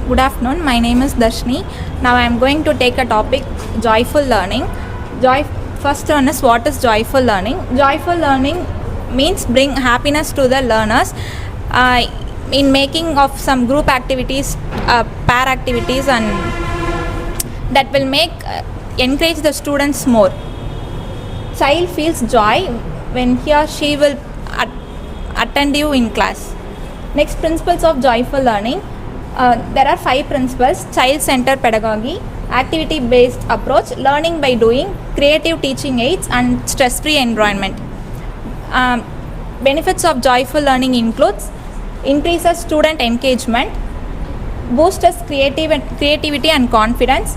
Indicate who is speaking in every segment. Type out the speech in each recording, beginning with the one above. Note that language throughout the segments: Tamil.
Speaker 1: Good afternoon. My name is Darshni. Now I am going to take a topic, joyful learning. First one is, what is joyful learning? Joyful learning means bring happiness to the learners in making of some group activities, pair activities, and that will encourage the students more. Child feels joy when he or she will attend you in class. Next, principles of joyful learning. There are 5 principles: child-centered pedagogy, activity-based approach, learning by doing, creative teaching aids, and stress-free environment. Benefits of joyful learning includes increases student engagement, boosts creativity and confidence,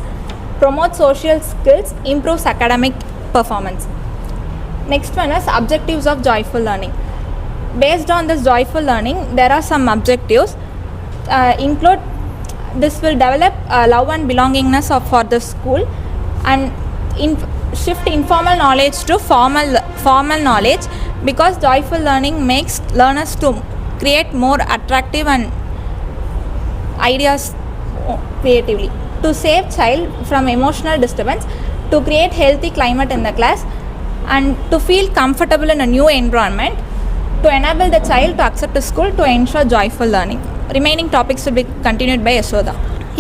Speaker 1: promotes social skills, improves academic performance. Next one is objectives of joyful learning. Based on this joyful learning, there are some objectives. Include this will develop love and belongingness for the school, and shift informal knowledge to formal knowledge, because joyful learning makes learners to create more attractive and ideas creatively. To save child from emotional disturbance, to create healthy climate in the class, and to feel comfortable in a new environment, to enable the child to accept the school, to ensure joyful learning. Remaining topics will be continued by Yashoda.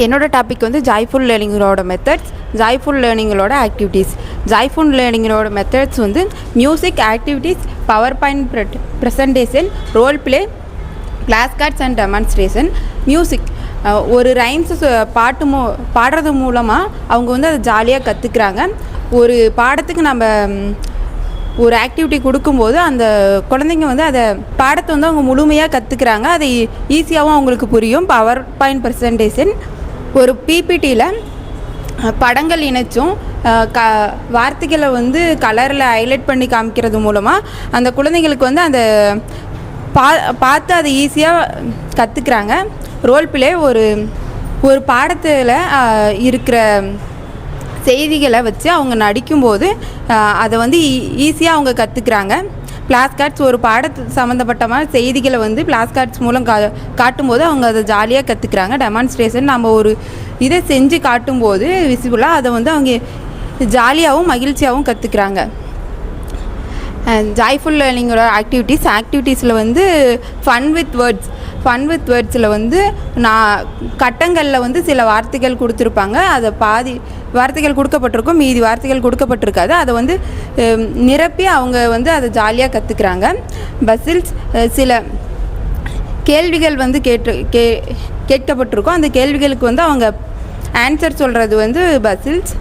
Speaker 2: என்னோட டாபிக் வந்து ஜாய்ஃபுல் லேர்னிங்கோட மெத்தட்ஸ், ஜாய்ஃபுல் லேர்னிங்கோட ஆக்டிவிட்டீஸ். ஜாய்ஃபுல் லேர்னிங்கோட மெத்தட்ஸ் வந்து music activities, PowerPoint presentation, role play, class cards and demonstration. Music ஒரு ரைம்ஸ் பாடுறது மூலமாக அவங்க வந்து அதை ஜாலியாக கற்றுக்குறாங்க. ஒரு பாடத்துக்கு நம்ம ஒரு ஆக்டிவிட்டி கொடுக்கும்போது அந்த குழந்தைங்க வந்து அதை பாடத்தை வந்து அவங்க முழுமையாக கற்றுக்குறாங்க. அது ஈஸியாகவும் அவங்களுக்கு புரியும். பவர் பாயிண்ட் ப்ரெசன்டேஷன் ஒரு பிபிடியில் படங்கள் இணைச்சும் வார்த்தைகளை வந்து கலரில் ஹைலைட் பண்ணி காமிக்கிறது மூலமாக அந்த குழந்தைங்களுக்கு வந்து அந்த பார்த்து அதை ஈஸியாக கற்றுக்குறாங்க. ரோல் பிளே ஒரு பாடத்தில் இருக்கிற செய்திகளை வச்சு அவங்க நடிக்கும்போது அதை வந்து ஈஸியாக அவங்க கற்றுக்குறாங்க. கிளாஸ் கார்ட்ஸ் ஒரு பாடத்து சம்மந்தப்பட்ட செய்திகளை வந்து கிளாஸ் கார்ட்ஸ் மூலம் காட்டும்போது அவங்க அதை ஜாலியாக கற்றுக்குறாங்க. டெமான்ஸ்ட்ரேஷன் நம்ம ஒரு இதை செஞ்சு காட்டும்போது விசிபிளாக அதை வந்து அவங்க ஜாலியாகவும் மகிழ்ச்சியாகவும் கற்றுக்குறாங்க. ஜாய்ஃபுல் லேர்னிங்கோட ஆக்டிவிட்டீஸில் வந்து ஃபன் வித் வேர்ட்ஸில் வந்து கட்டங்களில் வந்து சில வார்த்தைகள் கொடுத்துருப்பாங்க. அதை பாதி வார்த்தைகள் கொடுக்கப்பட்டிருக்கும், மீதி வார்த்தைகள் கொடுக்கப்பட்டிருக்காது. அதை வந்து நிரப்பி அவங்க வந்து அதை ஜாலியாக கற்றுக்குறாங்க. பசில்ஸ் சில கேள்விகள் வந்து கேட்கப்பட்டிருக்கும். அந்த கேள்விகளுக்கு வந்து அவங்க ஆன்சர் சொல்கிறது வந்து பசில்ஸ்.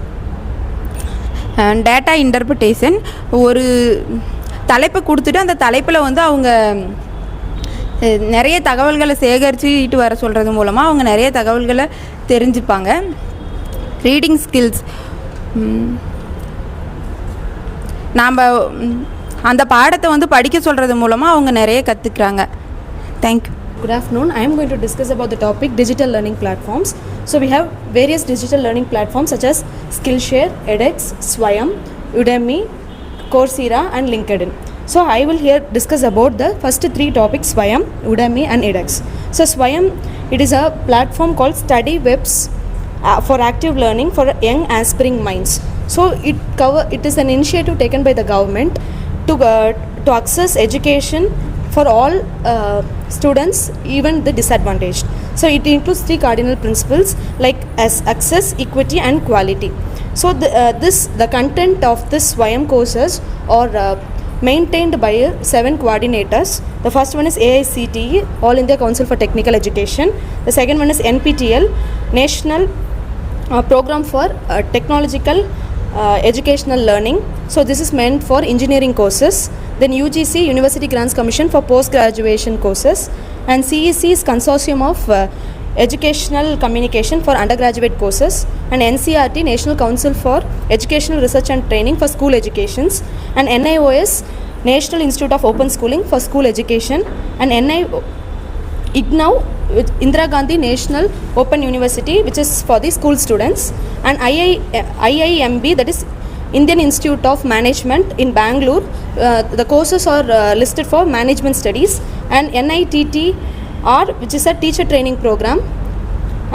Speaker 2: டேட்டா இன்டர்பிரிட்டேஷன் ஒரு தலைப்பை கொடுத்துட்டு அந்த தலைப்பில் வந்து அவங்க நிறைய தகவல்களை சேகரிச்சுட்டு வர சொல்கிறது மூலமாக அவங்க நிறைய தகவல்களை தெரிஞ்சுப்பாங்க. ரீடிங் ஸ்கில்ஸ் நாம் அந்த பாடத்தை வந்து படிக்க சொல்கிறது மூலமாக அவங்க நிறைய கற்றுக்குறாங்க. Thank you.
Speaker 3: Good afternoon. I am going to discuss about the topic digital learning platforms. So we have various digital learning platforms such as Skillshare, edX, Swayam, Udemy, Coursera and LinkedIn. So I will here discuss about the first 3 topics: Swayam, Udemy and edX. So Swayam, it is a platform called study webs for active learning for young aspiring minds. So it is an initiative taken by the government to access education for all students, even the disadvantaged. So it includes 3 cardinal principles like access, equity and quality. So the content of this Swayam courses are maintained by 7 coordinators. The first one is AICTE, All India Council for Technical Education. The second one is NPTEL, National Program for Technological Educational Learning. So this is meant for engineering courses. Then UGC, University Grants Commission for post-graduation courses. And CEC is Consortium of Educational Communication for undergraduate courses. And NCRT, National Council for Educational Research and Training for school educations. And NIOS, National Institute of Open Schooling for school education. And IGNOU, Indira Gandhi National Open University, which is for the school students. And IIMB, that is Indian Institute of Management in Bangalore. The courses are listed for management studies. And NITTR, which is a teacher training program.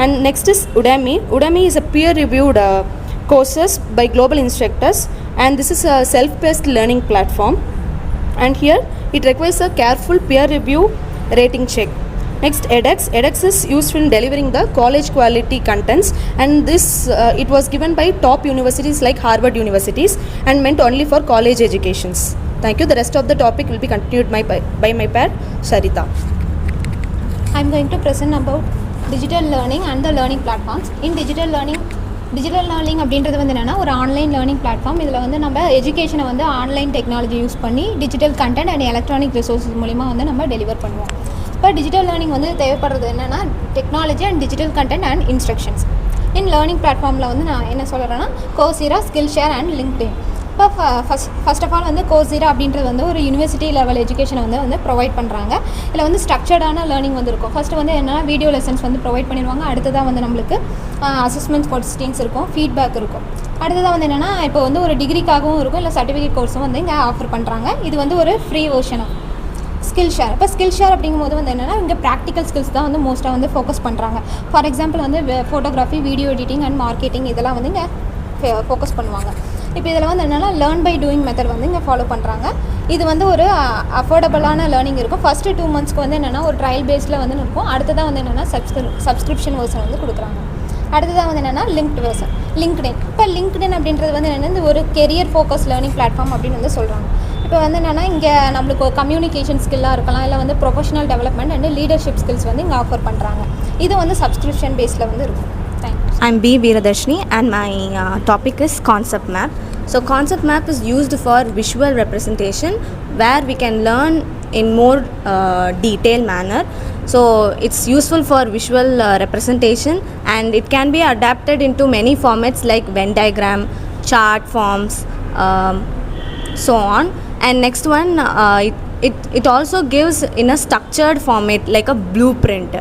Speaker 3: And next is Udemy. Udemy is a peer-reviewed courses by global instructors, and this is a self-paced learning platform. And here it requires a careful peer review rating check. Next, edX. edX is used in delivering the college quality contents, and this it was given by top universities like Harvard universities and meant only for college educations. Thank you. The rest of the topic will be continued by my pair Sarita.
Speaker 4: I'm going to present about digital learning and the learning platforms. In digital learning அப்படின்றது வந்து என்னென்னா ஒரு ஆன்லைன் லேர்னிங் பிளாட்ஃபார்ம். இதில் வந்து நம்ம எஜுகேஷனை வந்து ஆன்லைன் டெக்னாலஜி யூஸ் பண்ணி digital content and electronic resources மூலிமா வந்து நம்ம டெலிவர் பண்ணுவோம். இப்போ டிஜிட்டல் லேர்னிங் வந்து தேவைப்படுறது என்னென்னா technology and digital content and instructions. In learning பிளாட்ஃபார்மில் வந்து நான் என்ன சொல்கிறேன்னா கோர்சீரா, ஸ்கில்ஷேர் அண்ட் லிங்க்டின். இப்போ ஃபர்ஸ்ட் ஆஃப் ஆல் வந்து கோர்சீரா அப்படின்றது வந்து ஒரு யூனிவர்சிட்டி லெவல் எஜுகேஷனை வந்து ப்ரொவைட் பண்ணுறாங்க. இதில் வந்து ஸ்ட்ரக்சர்டான லேர்னிங் வந்து இருக்கும். ஃபஸ்ட்டு வந்து என்னென்னா வீடியோ லெசன்ஸ் வந்து ப்ரொவைட் பண்ணிடுவாங்க. அடுத்ததாக வந்து நம்மளுக்கு அசஸ்மெண்ட் கொஸ்டின்ஸ் இருக்கும், ஃபீட்பேக் இருக்கும். அடுத்ததாக வந்து என்னென்னா இப்போ வந்து ஒரு டிகிரிக்காகவும் இருக்கும், இல்லை சர்டிஃபிகேட் கோர்ஸும் வந்து இங்கே ஆஃபர் பண்ணுறாங்க. இது வந்து ஒரு free version of Skillshare. இப்போ ஸ்கில் ஷேர் அப்படிங்கும்போது வந்து என்னென்னா இங்கே ப்ராக்டிக்கல் ஸ்கில்ஸ் தான் வந்து மோஸ்ட்டாக வந்து ஃபோக்கஸ் பண்ணுறாங்க. ஃபார் எக்ஸாம்பிள் வந்து photography, video editing and marketing இதெல்லாம் வந்து இங்கே ஃபோக்கஸ் பண்ணுவாங்க. இப்போ இதில் வந்து என்னென்னா லேர்ன் பை டூயிங் மெத்தட் வந்து இங்கே ஃபாலோ பண்ணுறாங்க. இது வந்து ஒரு அஃபோர்டபுளான லேர்னிங் இருக்கும். ஃபஸ்ட்டு 2 monthsக்கு வந்து என்னென்னா ஒரு ட்ரையல் பேஸில் வந்து இருக்கும். அடுத்ததாக வந்து என்னென்னா சப்ஸ்கிரிப்ஷன் வெர்ஷன் வந்து கொடுக்குறாங்க. அடுத்ததாக வந்து என்னென்னா லிங்க்டின். இப்போ லிங்க்டின் அப்படின்றது வந்து என்னென்னா இந்த ஒரு கெரியர் ஃபோக்கஸ் லேர்னிங் பிளாட்ஃபார்ம் அப்படின்னு வந்து சொல்கிறாங்க. இப்போ வந்து என்னென்னா இங்கே நம்மளுக்கு ஒரு கம்யூனிகேஷன் ஸ்கில்லாக இருக்கலாம், இல்லை வந்து professional development and leadership skills வந்து இங்கே ஆஃபர் பண்ணுறாங்க. இது வந்து சப்ஸ்கிரிப்ஷன் பேஸில் வந்து இருக்கும்.
Speaker 5: I'm B. Veeradarshini and my topic is concept map. So concept map is used for visual representation where we can learn in more detailed manner. So it's useful for visual representation, and it can be adapted into many formats like Venn diagram, chart forms, so on. And next one, it also gives in a structured format like a blueprint.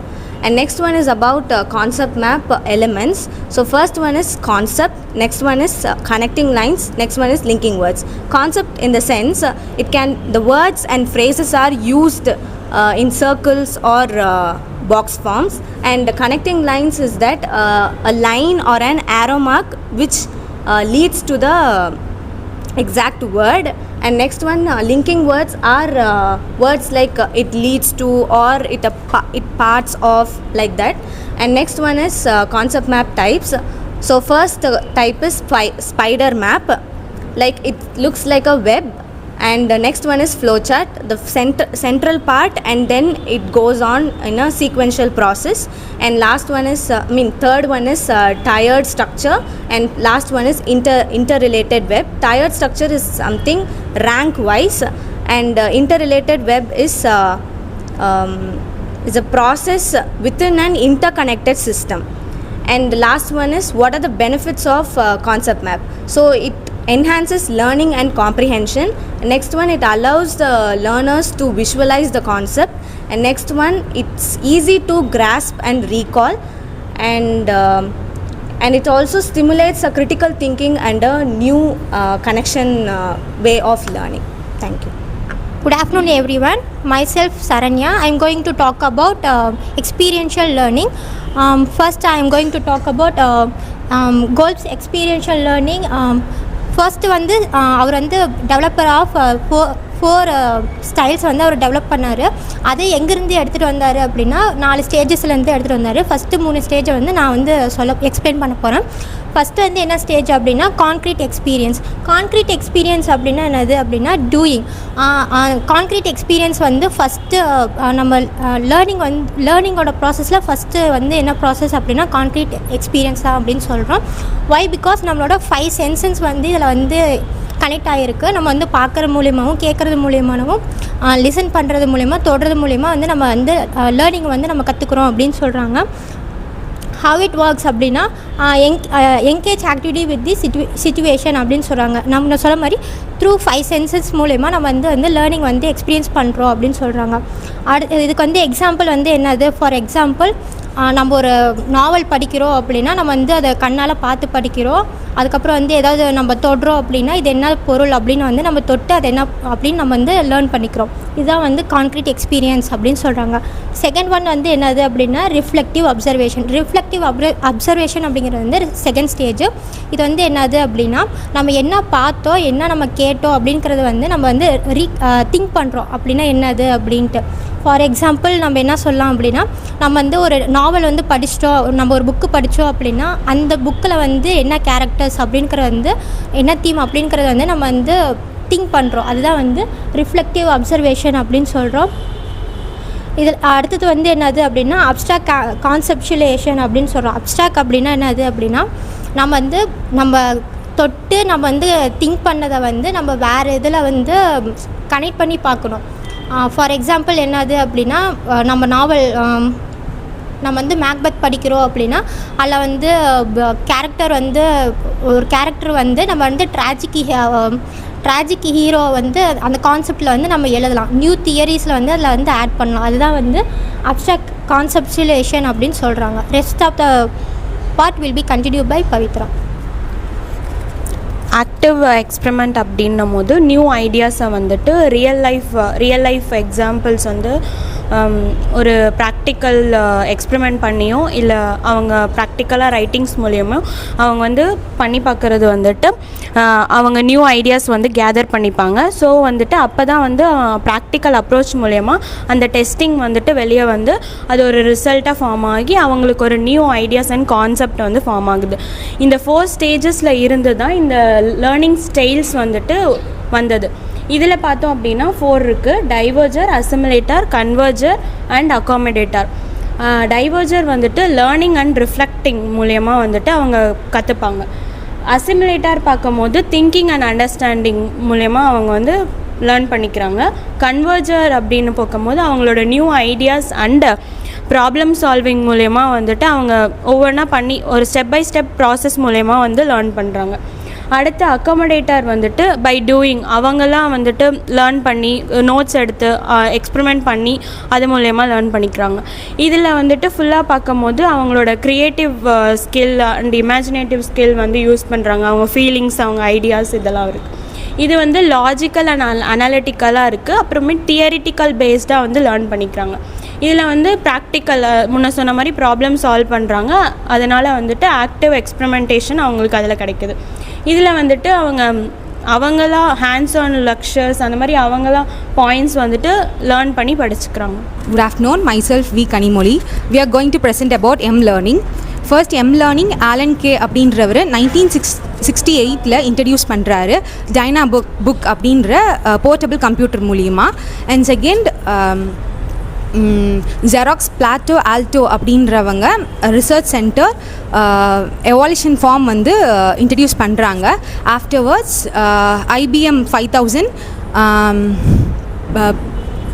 Speaker 5: And next one is about concept map elements. So first one is concept, next one is connecting lines, next one is linking words. Concept in the sense the words and phrases are used in circles or box forms, and the connecting lines is that a line or an arrow mark which leads to the exact word. And next one, linking words are words like it leads to or it parts of, like that. And next one is concept map types. So first type is spider map, like it looks like a web. And the next one is flowchart, the central part, and then it goes on in a sequential process. And last one is third one is tiered structure, and last one is interrelated web. Tiered structure is something rank wise, and interrelated web is a process within an interconnected system. And the last one is what are the benefits of concept map. So it enhances learning and comprehension. Next one, it allows the learners to visualize the concept. And next one, it's easy to grasp and recall. And it also stimulates a critical thinking and a new connection way of learning. Thank you.
Speaker 4: Good afternoon everyone. Myself Saranya. I am going to talk about experiential learning. First I am going to talk about Golb's experiential learning. First வந்து அவர் வந்து டெவலப்பர் ஆஃப் ஃபோர் ஸ்டைல்ஸ் வந்து அவர் டெவலப் பண்ணார். அதை எங்கேருந்து எடுத்துகிட்டு வந்தார் அப்படின்னா 4 ஸ்டேஜஸ்லேருந்து எடுத்துகிட்டு வந்தார். ஃபஸ்ட்டு 3 ஸ்டேஜை வந்து நான் வந்து எக்ஸ்பிளைன் பண்ண போகிறேன். ஃபஸ்ட்டு வந்து என்ன ஸ்டேஜ் அப்படின்னா கான்க்ரீட் எக்ஸ்பீரியன்ஸ். கான்க்ரீட் எக்ஸ்பீரியன்ஸ் அப்படின்னா என்னது அப்படின்னா டூயிங். கான்க்ரீட் எக்ஸ்பீரியன்ஸ் வந்து ஃபஸ்ட்டு நம்ம லேர்னிங்கோட ப்ராசஸில் ஃபஸ்ட்டு வந்து என்ன ப்ராசஸ் அப்படின்னா கான்க்ரீட் எக்ஸ்பீரியன்ஸ் தான் அப்படின்னு சொல்கிறோம். வை பிகாஸ் நம்மளோட 5 சென்சஸ் வந்து இதில் வந்து கனெக்ட் ஆகிருக்கு. நம்ம வந்து பார்க்குற மூலியமாகவும் கேட்குறது மூலியமாகவும் லிசன் பண்ணுறது மூலிமா தொடுறது மூலிமா வந்து நம்ம வந்து லேர்னிங் வந்து நம்ம கற்றுக்குறோம் அப்படின்னு சொல்கிறாங்க. ஹவ் இட் ஒர்க்ஸ் அப்படின்னா engage activity with the situation அப்படின்னு சொல்கிறாங்க. நம்ம சொல்ல மாதிரி த்ரூ 5 சென்சஸ் மூலயமா நம்ம வந்து லேர்னிங் வந்து எக்ஸ்பீரியன்ஸ் பண்ணுறோம் அப்படின்னு சொல்கிறாங்க. இதுக்கு வந்து எக்ஸாம்பிள் வந்து என்னது, ஃபார் எக்ஸாம்பிள் நம்ம ஒரு நாவல் படிக்கிறோம் அப்படின்னா நம்ம வந்து அதை கண்ணால் பார்த்து படிக்கிறோம். அதுக்கப்புறம் வந்து ஏதாவது நம்ம தொடுறோம் அப்படின்னா இது என்ன பொருள் அப்படின்னு வந்து நம்ம தொட்டு அது என்ன அப்படின்னு நம்ம வந்து லேர்ன் பண்ணிக்கிறோம்.
Speaker 6: இதுதான் வந்து கான்க்ரீட் எக்ஸ்பீரியன்ஸ் அப்படின்னு சொல்கிறாங்க. செகண்ட் ஒன் வந்து என்னது அப்படின்னா ரிஃப்ளெக்டிவ் அப்சர்வேஷன். ரிஃப்ளெக்டிவ் அப்சர்வேஷன் அப்படிங்கிறது வந்து செகண்ட் ஸ்டேஜ். இது வந்து என்னது அப்படின்னா நம்ம என்ன பார்த்தோம் என்ன நம்ம கேட்டோம் அப்படிங்கிறது வந்து நம்ம வந்து திங்க் பண்ணுறோம் அப்படின்னா என்னது அப்படின்ட்டு. ஃபார் எக்ஸாம்பிள் நம்ம என்ன சொல்லலாம் அப்படின்னா நம்ம வந்து ஒரு நாவல் வந்து படிச்சிட்டோம், நம்ம ஒரு புக்கு படித்தோம் அப்படின்னா அந்த புக்கில் வந்து என்ன கேரக்டர்ஸ் அப்படிங்கிறது வந்து என்ன தீம் அப்படிங்கிறது வந்து நம்ம வந்து திங்க் பண்ணுறோம். அதுதான் வந்து ரிஃப்ளெக்டிவ் அப்சர்வேஷன் அப்படின்னு சொல்கிறோம். இதில் அடுத்தது வந்து என்னது அப்படின்னா அப்ஸ்ட்ராக்ட் கான்செப்சுவலேஷன் அப்படின்னு சொல்கிறோம். அப்ஸ்ட்ராக்ட் அப்படின்னா என்னது அப்படின்னா நம்ம வந்து நம்ம தொட்டு நம்ம வந்து திங்க் பண்ணதை வந்து நம்ம வேறு இதில் வந்து கனெக்ட் பண்ணி பார்க்கணும். ஃபார் எக்ஸாம்பிள் என்னது அப்படின்னா நம்ம நாவல் நம்ம வந்து மேக்பெத் படிக்கிறோம் அப்படின்னா அதில் வந்து கேரக்டர் வந்து ஒரு கேரக்டர் வந்து நம்ம வந்து ட்ராஜிக் ஹீரோ வந்து அந்த கான்செப்டில் வந்து நம்ம எழுதலாம். நியூ தியரிஸில் வந்து அதில் வந்து ஆட் பண்ணலாம். அதுதான் வந்து அப்ஸ்ட்ராக்ட் கான்செப்சுவலேஷன் அப்படின்னு சொல்கிறாங்க. Rest of the part will be continue by Pavithra.
Speaker 7: Active experiment அப்படின்னும் போது நியூ ஐடியாஸை வந்துட்டு ரியல் லைஃப் எக்ஸாம்பிள்ஸ் வந்து ஒரு ப்ராக்டிக்கல் எக்ஸ்பெரிமெண்ட் பண்ணியோ இல்லை அவங்க ப்ராக்டிக்கலாக ரைட்டிங்ஸ் மூலியமோ அவங்க வந்து பண்ணி பார்க்குறது வந்துட்டு அவங்க நியூ ஐடியாஸ் வந்து கேதர் பண்ணிப்பாங்க. ஸோ வந்துட்டு அப்போ தான் வந்து ப்ராக்டிக்கல் அப்ரோச் மூலயமா அந்த டெஸ்டிங் வந்துட்டு வெளியே வந்து அது ஒரு ரிசல்ட்டாக ஃபார்ம் ஆகி அவங்களுக்கு ஒரு நியூ ஐடியாஸ் அண்ட் கான்செப்ட் வந்து ஃபார்ம் ஆகுது. இந்த 4 ஸ்டேஜஸில் இருந்து தான் இந்த லேர்னிங் ஸ்டைல்ஸ் வந்துட்டு வந்தது. இதில் பார்த்தோம் அப்படின்னா 4 இருக்குது: டைவர்ஜர், அசிமுலேட்டர், கன்வர்ஜர் அண்ட் அகாமடேட்டர். டைவர்ஜர் வந்துட்டு லேர்னிங் அண்ட் ரிஃப்ளெக்டிங் மூலயமா வந்துட்டு அவங்க கற்றுப்பாங்க. அசிமுலேட்டர் பார்க்கும்போது திங்கிங் அண்ட் அண்டர்ஸ்டாண்டிங் மூலயமா அவங்க வந்து லேர்ன் பண்ணிக்கிறாங்க. கன்வர்ஜர் அப்படின்னு பார்க்கும்போது அவங்களோட new ideas and problem solving மூலயமா வந்துட்டு அவங்க ஒவ்வொன்றா பண்ணி ஒரு ஸ்டெப் பை ஸ்டெப் ப்ராசஸ் மூலயமா வந்து லேர்ன் பண்ணுறாங்க. அடுத்து அக்காமடேட்டர் வந்துட்டு பை டூயிங் அவங்கெல்லாம் வந்துட்டு லேர்ன் பண்ணி நோட்ஸ் எடுத்து எக்ஸ்பெரிமெண்ட் பண்ணி அது மூலயமா லேர்ன் பண்ணிக்கிறாங்க. இதில் வந்துட்டு ஃபுல்லாக பார்க்கும்போது அவங்களோட creative skill and imaginative skill வந்து யூஸ் பண்ணுறாங்க. அவங்க ஃபீலிங்ஸ், அவங்க ஐடியாஸ் இதெல்லாம் இருக்குது. இது வந்து லாஜிக்கல் அண்ட் அனாலிட்டிக்கலாக இருக்குது. அப்புறமே தியரிட்டிக்கல் பேஸ்டாக வந்து லேர்ன் பண்ணிக்கிறாங்க. இதில் வந்து ப்ராக்டிக்கல் முன்ன சொன்ன மாதிரி ப்ராப்ளம் சால்வ் பண்ணுறாங்க. அதனால் வந்துட்டு ஆக்டிவ் எக்ஸ்பெரிமெண்டேஷன் அவங்களுக்கு அதில் கிடைக்குது. இதில் வந்துட்டு அவங்களா ஹேண்ட்ஸ் ஆன் லெக்சர்ஸ் அந்த மாதிரி அவங்களா பாயிண்ட்ஸ் வந்துட்டு லேர்ன் பண்ணி படிச்சுக்கிறாங்க.
Speaker 2: Good afternoon, myself V. Kanimoli. We are going to present about M-Learning. First M-Learning Alan Kay அப்படின்றவர் 1968 இன்ட்ரடியூஸ் பண்ணுறாரு டைனா புக் அப்படின்ற போர்ட்டபிள் கம்ப்யூட்டர் மூலிமா. And second Xerox Palo Alto அப்படின்றவங்க ரிசர்ச் சென்டர் எவால்யூஷன் ஃபார்ம் வந்து இன்ட்ரடியூஸ் பண்ணுறாங்க. ஆஃப்டர்வர்ட்ஸ் IBM 5000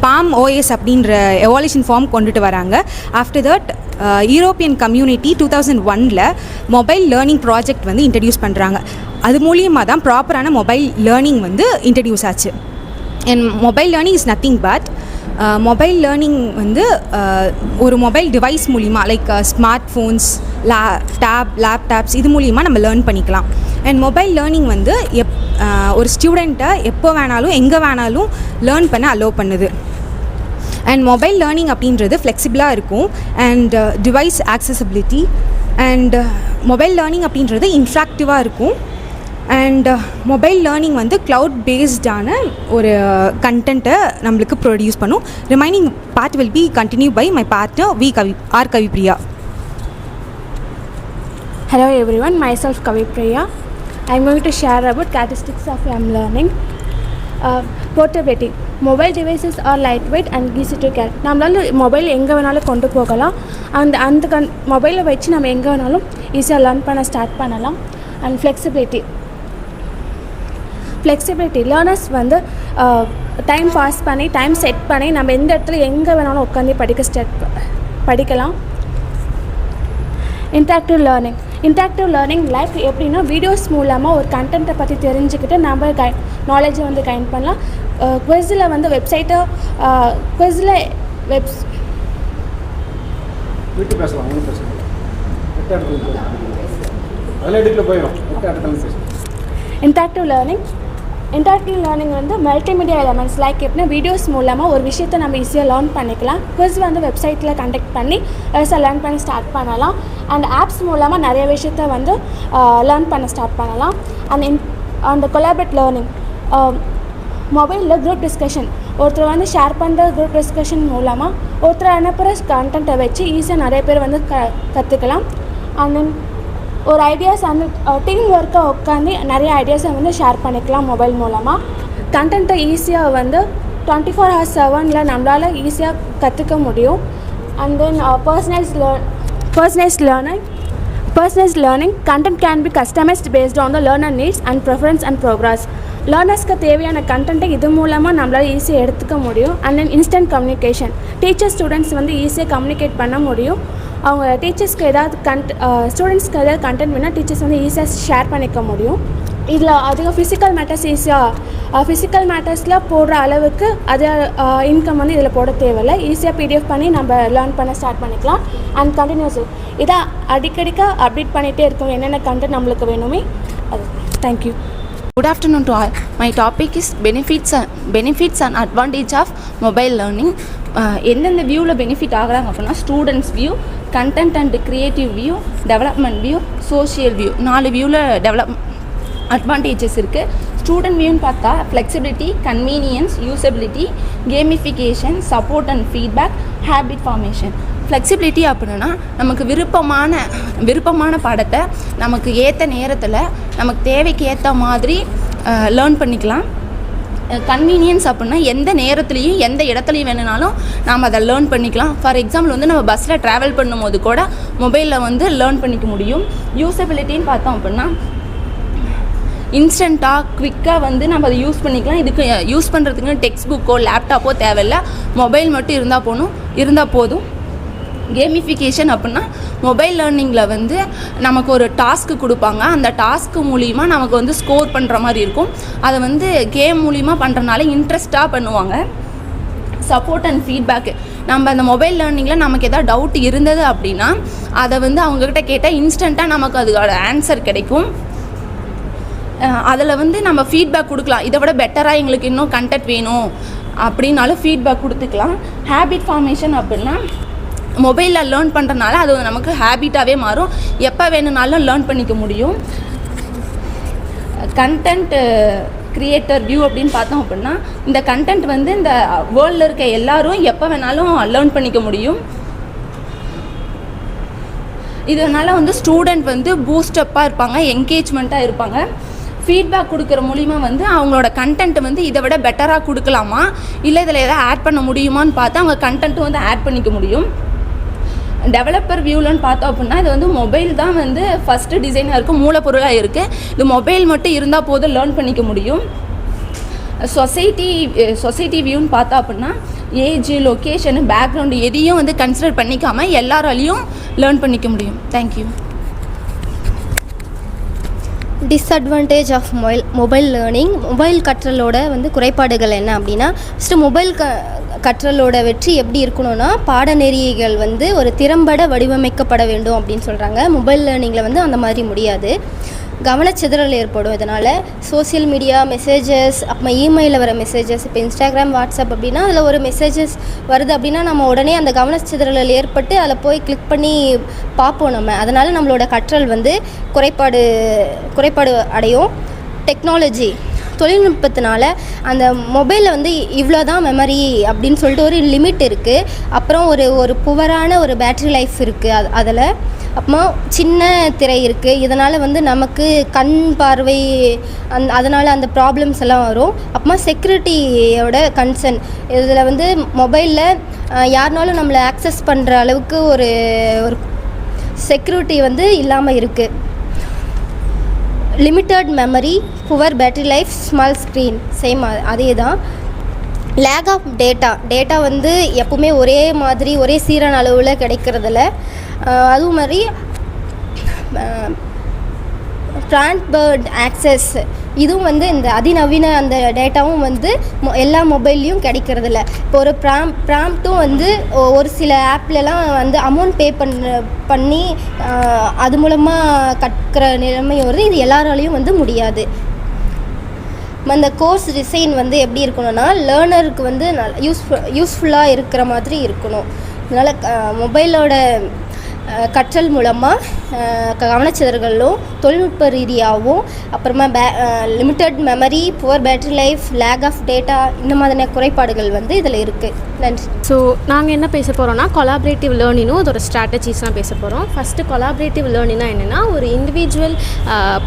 Speaker 2: பாம் OS அப்படின்ற எவால்யூஷன் ஃபார்ம் கொண்டுட்டு வராங்க. After that European community 2001 mobile learning project வந்து இன்ட்ரடியூஸ் பண்ணுறாங்க. அது மூலியமாக தான் ப்ராப்பரான மொபைல் லேர்னிங் வந்து இன்ட்ரடியூஸ் ஆச்சு. And mobile learning is nothing but mobile learning வந்து ஒரு மொபைல் டிவைஸ் மூலிமா லைக் ஸ்மார்ட் ஃபோன்ஸ், லேப்டாப்ஸ் இது மூலிமா நம்ம லேர்ன் பண்ணிக்கலாம். அண்ட் மொபைல் லேர்னிங் வந்து ஒரு ஸ்டூடெண்ட்டை எப்போ வேணாலும் எங்கே வேணாலும் லேர்ன் பண்ண அலோவ் பண்ணுது. அண்ட் மொபைல் லேர்னிங் அப்படின்றது ஃப்ளெக்சிபிளாக இருக்கும் and device accessibility. And mobile learning அப்படின்றது இன்ட்ராக்டிவாக இருக்கும். அண்ட் மொபைல் லேர்னிங் வந்து க்ளவுட் பேஸ்டான ஒரு கண்டென்ட்டை நம்மளுக்கு ப்ரொடியூஸ் பண்ணும். Remaining part will be continue by my partner R Kavipriya.
Speaker 8: Hello everyone, myself Kavipriya. I am going to share about characteristics of M-Learning. Portability. Mobile devices are lightweight and easy to carry. நம்மளால மொபைல் எங்கே வேணாலும் கொண்டு போகலாம். அந்த மொபைலை வச்சு நம்ம எங்கே வேணாலும் ஈஸியாக லேர்ன் பண்ண ஸ்டார்ட் பண்ணலாம். அண்ட் ஃப்ளெக்சிபிலிட்டி லேர்னர்ஸ் வந்து டைம் பாஸ் பண்ணி டைம் செட் பண்ணி நம்ம எந்த இடத்துல எங்கே வேணாலும் உட்காந்து படிக்கலாம். இன்ட்ராக்டிவ் லேர்னிங் லைக் எப்படின்னா வீடியோஸ் மூலமாக ஒரு கண்டென்ட்டை பற்றி தெரிஞ்சுக்கிட்டு நம்ம நாலேஜை வந்து கைன் பண்ணலாம். குவிஸில் வந்து வெப்சைட்டை இன்ட்ராக்டிவ் லேர்னிங் இன்டராக்டிவ் லேர்னிங் வந்து மல்டிமீடியா எலமெண்ட்ஸ் லைக் எப்படின்னா வீடியோஸ் மூலமாக ஒரு விஷயத்தை நம்ம ஈஸியாக லேர்ன் பண்ணிக்கலாம். குவிஸ் வந்து வெப்சைட்டில் கண்டக்ட் பண்ணி லேர்ன் பண்ண ஸ்டார்ட் பண்ணலாம். அண்ட் ஆப்ஸ் மூலமாக நிறைய விஷயத்த வந்து லேர்ன் பண்ண ஸ்டார்ட் பண்ணலாம். அந்த கொலாபரேட் லேர்னிங் மொபைலில் குரூப் டிஸ்கஷன் ஒருத்தர் வந்து ஷேர் பண்ணுற குரூப் டிஸ்கஷன் மூலமாக ஒருத்தர் அனுப்புகிற கண்டென்ட்டை வச்சு ஈஸியாக நிறைய பேர் வந்து கற்றுக்கலாம். அண்ட் தென் ஒரு ஐடியாஸ் அந்த டீம் ஒர்க்காக உட்காந்து நிறைய ஐடியாஸை வந்து ஷேர் பண்ணிக்கலாம் மொபைல் மூலமாக. கண்டென்ட்டை ஈஸியாக வந்து 24/7 நம்மளால் ஈஸியாக கற்றுக்க முடியும். And then personalized learning content can be customized based on the learner needs and preference and progress. லேர்னர்ஸ்க்கு தேவையான கண்டென்ட்டை இது மூலமாக நம்மளால் ஈஸியாக எடுத்துக்க முடியும். And then instant communication teacher students வந்து ஈஸியாக கம்யூனிகேட் பண்ண முடியும். அவங்க டீச்சர்ஸ்க்கு ஏதாவது ஸ்டூடெண்ட்ஸ்க்கு ஏதாவது கண்டென்ட் வேணால் டீச்சர்ஸ் வந்து ஈஸியாக ஷேர் பண்ணிக்க முடியும். இதில் அதிகம் ஃபிசிக்கல் மேட்டர்ஸில் போடுற அளவுக்கு அது இன்கம் வந்து இதில் போட தேவையில்லை. ஈஸியாக பிடிஎஃப் பண்ணி நம்ம லேர்ன் பண்ண ஸ்டார்ட் பண்ணிக்கலாம். அண்ட் கண்டினியூஸ் இதை அடிக்கடிக்க அப்டேட் பண்ணிகிட்டே இருக்கும் என்னென்ன கண்டென்ட் நம்மளுக்கு வேணுமே. அது thank you.
Speaker 2: Good afternoon to all. My topic is benefits and advantage of mobile learning. எந்தெந்த வியூவில் பெனிஃபிட் ஆகிறாங்க அப்படின்னா students view, content and creative view, development view, social view, 4 வியூவில் அட்வான்டேஜஸ் இருக்குது. ஸ்டூடெண்ட் வியூன்னு பார்த்தா flexibility, convenience, usability, gamification, support and feedback, habit formation. Flexibility அப்படின்னா நமக்கு விருப்பமான பாடத்தை நமக்கு ஏற்ற நேரத்தில் நமக்கு தேவைக்கு ஏற்ற மாதிரி லேர்ன் பண்ணிக்கலாம். கன்வீனியன்ஸ் அப்படின்னா எந்த நேரத்துலையும் எந்த இடத்துலையும் வேணுனாலும் நாம் அதை லேர்ன் பண்ணிக்கலாம். ஃபார் எக்ஸாம்பிள் வந்து நம்ம பஸ்ஸில் ட்ராவல் பண்ணும்போது கூட மொபைலில் வந்து லேர்ன் பண்ணிக்க முடியும். யூசபிலிட்டின்னு பார்த்தோம் அப்படின்னா இன்ஸ்டண்ட்டாக குவிக்காக வந்து நம்ம அதை யூஸ் பண்ணிக்கலாம். இதுக்கு யூஸ் பண்ணுறதுக்கு டெக்ஸ்ட் புக்கோ லேப்டாப்போ தேவையில்லை, மொபைல் மட்டும் இருந்தால் போதும். கேமிஃபிகேஷன் அப்படின்னா மொபைல் லேர்னிங்கில் வந்து நமக்கு ஒரு டாஸ்க்கு கொடுப்பாங்க. அந்த டாஸ்க்கு மூலிமா நமக்கு வந்து ஸ்கோர் பண்ணுற மாதிரி இருக்கும். அதை வந்து கேம் மூலிமா பண்ணுறனால இன்ட்ரெஸ்ட்டாக பண்ணுவாங்க. சப்போர்ட் அண்ட் ஃபீட்பேக்கு நம்ம அந்த மொபைல் லேர்னிங்கில் நமக்கு எதாவது டவுட் இருந்தது அப்படின்னா அதை வந்து அவங்கக்கிட்ட கேட்டால் இன்ஸ்டண்ட்டாக நமக்கு அதுக்கான ஆன்சர் கிடைக்கும். அதில் வந்து நம்ம ஃபீட்பேக் கொடுக்கலாம். இதை விட பெட்டராக எங்களுக்கு இன்னும் கண்டென்ட் வேணும் அப்படின்னாலும் ஃபீட்பேக் கொடுத்துக்கலாம். ஹேபிட் ஃபார்மேஷன் அப்படின்னா மொபைலில் லேர்ன் பண்ணுறனால அது நமக்கு ஹேபிட்டாகவே மாறும். எப்போ வேணும்னாலும் லேர்ன் பண்ணிக்க முடியும். கண்டென்ட் க்ரியேட்டர் வியூ அப்படின்னு பார்த்தோம் அப்படின்னா இந்த கண்டென்ட் வந்து இந்த வேர்ல்டில் இருக்க எல்லாரும் எப்போ வேணாலும் லேர்ன் பண்ணிக்க முடியும். இதனால் வந்து ஸ்டூடெண்ட் வந்து பூஸ்டப்பாக இருப்பாங்க, என்கேஜ்மெண்ட்டாக இருப்பாங்க. ஃபீட்பேக் கொடுக்குற மூலிமா வந்து அவங்களோட கண்டென்ட் வந்து இதை விட பெட்டராக கொடுக்கலாமா, இல்லை இதில் எதாவது ஆட் பண்ண முடியுமான்னு பார்த்து அவங்க கண்டென்ட்டும் வந்து ஆட் பண்ணிக்க முடியும். டெவலப்பர் வியூலன்னு பார்த்தோம் அப்படின்னா இது வந்து மொபைல் தான் வந்து ஃபஸ்ட்டு டிசைனாக இருக்கும், மூலப்பொருளாக இருக்குது. இது மொபைல் மட்டும் இருந்தால் போதும் லேர்ன் பண்ணிக்க முடியும். சொசைட்டி வியூன்னு பார்த்தோம் அப்படின்னா ஏஜ், லொக்கேஷனு, பேக்ரவுண்டு எதையும் வந்து கன்சிடர் பண்ணிக்காமல் எல்லாராலையும் லேர்ன் பண்ணிக்க முடியும். Thank you.
Speaker 6: Disadvantage of mobile learning. Mobile கற்றலோட வந்து குறைபாடுகள் என்ன அப்படின்னா ஃபஸ்ட்டு மொபைல் கற்றலோட வெற்றி எப்படி இருக்கணும்னா பாடநெறிகள் வந்து ஒரு திறம்பட வடிவமைக்கப்பட வேண்டும் அப்படின்னு சொல்கிறாங்க. மொபைல் லேர்னிங்கில் வந்து அந்த மாதிரி முடியாது. கவனச்சிதறல் ஏற்படும். இதனால் சோசியல் மீடியா மெசேஜஸ், அப்புறம் இமெயிலில் வர மெசேஜஸ், இப்போ இன்ஸ்டாகிராம், வாட்ஸ்அப் அப்படின்னா அதில் ஒரு மெசேஜஸ் வருது அப்படின்னா நம்ம உடனே அந்த கவனச்சிதறல் ஏற்பட்டு அதில் போய் கிளிக் பண்ணி பார்ப்போம் நம்ம. அதனால் நம்மளோட கற்றல் வந்து குறைபாடு அடையும். டெக்னாலஜி, தொழில்நுட்பத்தினால அந்த மொபைலில் வந்து இவ்வளோ தான் மெமரி அப்படின்னு சொல்லிட்டு ஒரு லிமிட் இருக்குது. அப்புறம் ஒரு புவரான ஒரு பேட்ரி லைஃப் இருக்குது அதில். அப்புறமா சின்ன திரை இருக்குது. இதனால் வந்து நமக்கு கண் பார்வை அதனால் அந்த ப்ராப்ளம்ஸ் எல்லாம் வரும். அப்புறமா செக்யூரிட்டியோட கன்சர்ன், இதில் வந்து மொபைலில் யாருனாலும் நம்மளை ஆக்சஸ் பண்ணுற அளவுக்கு ஒரு செக்யூரிட்டி வந்து இல்லாமல் இருக்குது. Limited memory, poor battery life, small screen, same அதே தான். லேக் ஆஃப் டேட்டா வந்து எப்பவுமே ஒரே மாதிரி ஒரே சீரான அளவில் கிடைக்கிறதில்ல. அதுவும் மாதிரி ட்ரான்ஸ்பர்ட் ஆக்சஸ், இதுவும் வந்து இந்த அதிநவீன அந்த டேட்டாவும் வந்து எல்லா மொபைல்லையும் கிடைக்கிறதில்ல. இப்போ ஒரு ப்ராம்ப்ட்டும் வந்து ஒரு சில ஆப்லலாம் வந்து அமௌண்ட் பே பண்ணி அது மூலமாக கற்கிற நிலைமை வருது. இது எல்லாராலையும் வந்து முடியாது.
Speaker 9: அந்த கோர்ஸ் டிசைன் வந்து எப்படி இருக்கணும்னா லேர்னருக்கு வந்து யூஸ்ஃபுல்லாக இருக்கிற மாதிரி இருக்கணும். அதனால் மொபைலோட கற்றல் மூலமாக கவனச்சிதறல்களும் தொழில்நுட்ப ரீதியாகவும் அப்புறமா limited memory, poor battery life, lack of data இந்த மாதிரியான குறைபாடுகள் வந்து இதில் இருக்குது. நன்றி.
Speaker 3: ஸோ நாங்கள் என்ன பேச போகிறோம்னா கொலாபரேட்டிவ் லேர்னிங்கும் அதோட ஸ்ட்ராட்டஜிஸ்லாம் பேச போகிறோம். ஃபஸ்ட்டு கொலாபரேட்டிவ் லேர்னிங்னா என்னென்னா ஒரு இண்டிவிஜுவல்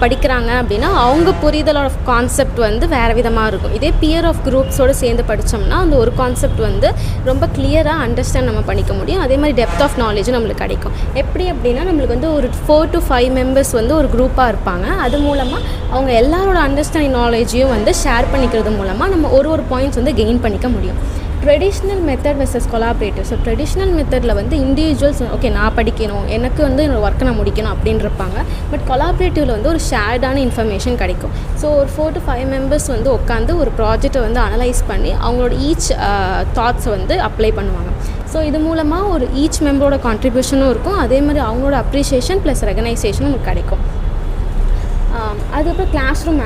Speaker 3: படிக்கிறாங்க அப்படின்னா அவங்க புரிதலோட கான்செப்ட் வந்து வேறு விதமாக இருக்கும். இதே பியர் ஆஃப் குரூப்ஸோடு சேர்ந்து படித்தோம்னா அந்த ஒரு கான்செப்ட் வந்து ரொம்ப கிளியராக அண்டர்ஸ்டாண்ட் நம்ம பண்ணிக்க முடியும். அதே மாதிரி டெப்த் ஆஃப் நாலேஜும் நம்மளுக்கு கிடைக்கும். எப்படி அப்படின்னா நம்மளுக்கு வந்து ஒரு 4 to 5 மெம்பர்ஸ் வந்து ஒரு குரூப்பாக இருப்பாங்க. அது மூலமாக அவங்க எல்லாரோட அண்டர்ஸ்டாண்டிங் நாலேஜையும் வந்து ஷேர் பண்ணிக்கிறது மூலமாக நம்ம ஒரு பாயிண்ட்ஸ் வந்து கெயின் பண்ணிக்க முடியும். Traditional method versus collaborative. So traditional மெத்தடில் வந்து இண்டிவிஜுவல்ஸ் ஓகே நான் படிக்கணும், எனக்கு வந்து என்னோடய ஒர்க்கை நான் முடிக்கணும் அப்படின்னு இருப்பாங்க. பட் கொலாபரேட்டிவில் வந்து ஒரு ஷேர்டான இன்ஃபர்மேஷன் கிடைக்கும். ஸோ ஒரு 4 to 5 மெம்பர்ஸ் வந்து உட்காந்து ஒரு ப்ராஜெக்டை வந்து அனலைஸ் பண்ணி அவங்களோட ஈச் தாட்ஸை வந்து அப்ளை பண்ணுவாங்க. ஸோ இது மூலமாக ஒரு ஈச் மெம்பரோட கான்ட்ரிபியூஷனும் இருக்கும். அதே மாதிரி அவங்களோட அப்ரிஷியேஷன் ப்ளஸ் ரெகனைசேஷனும் நமக்கு கிடைக்கும். அதுக்கப்புறம் கிளாஸ் ரூம்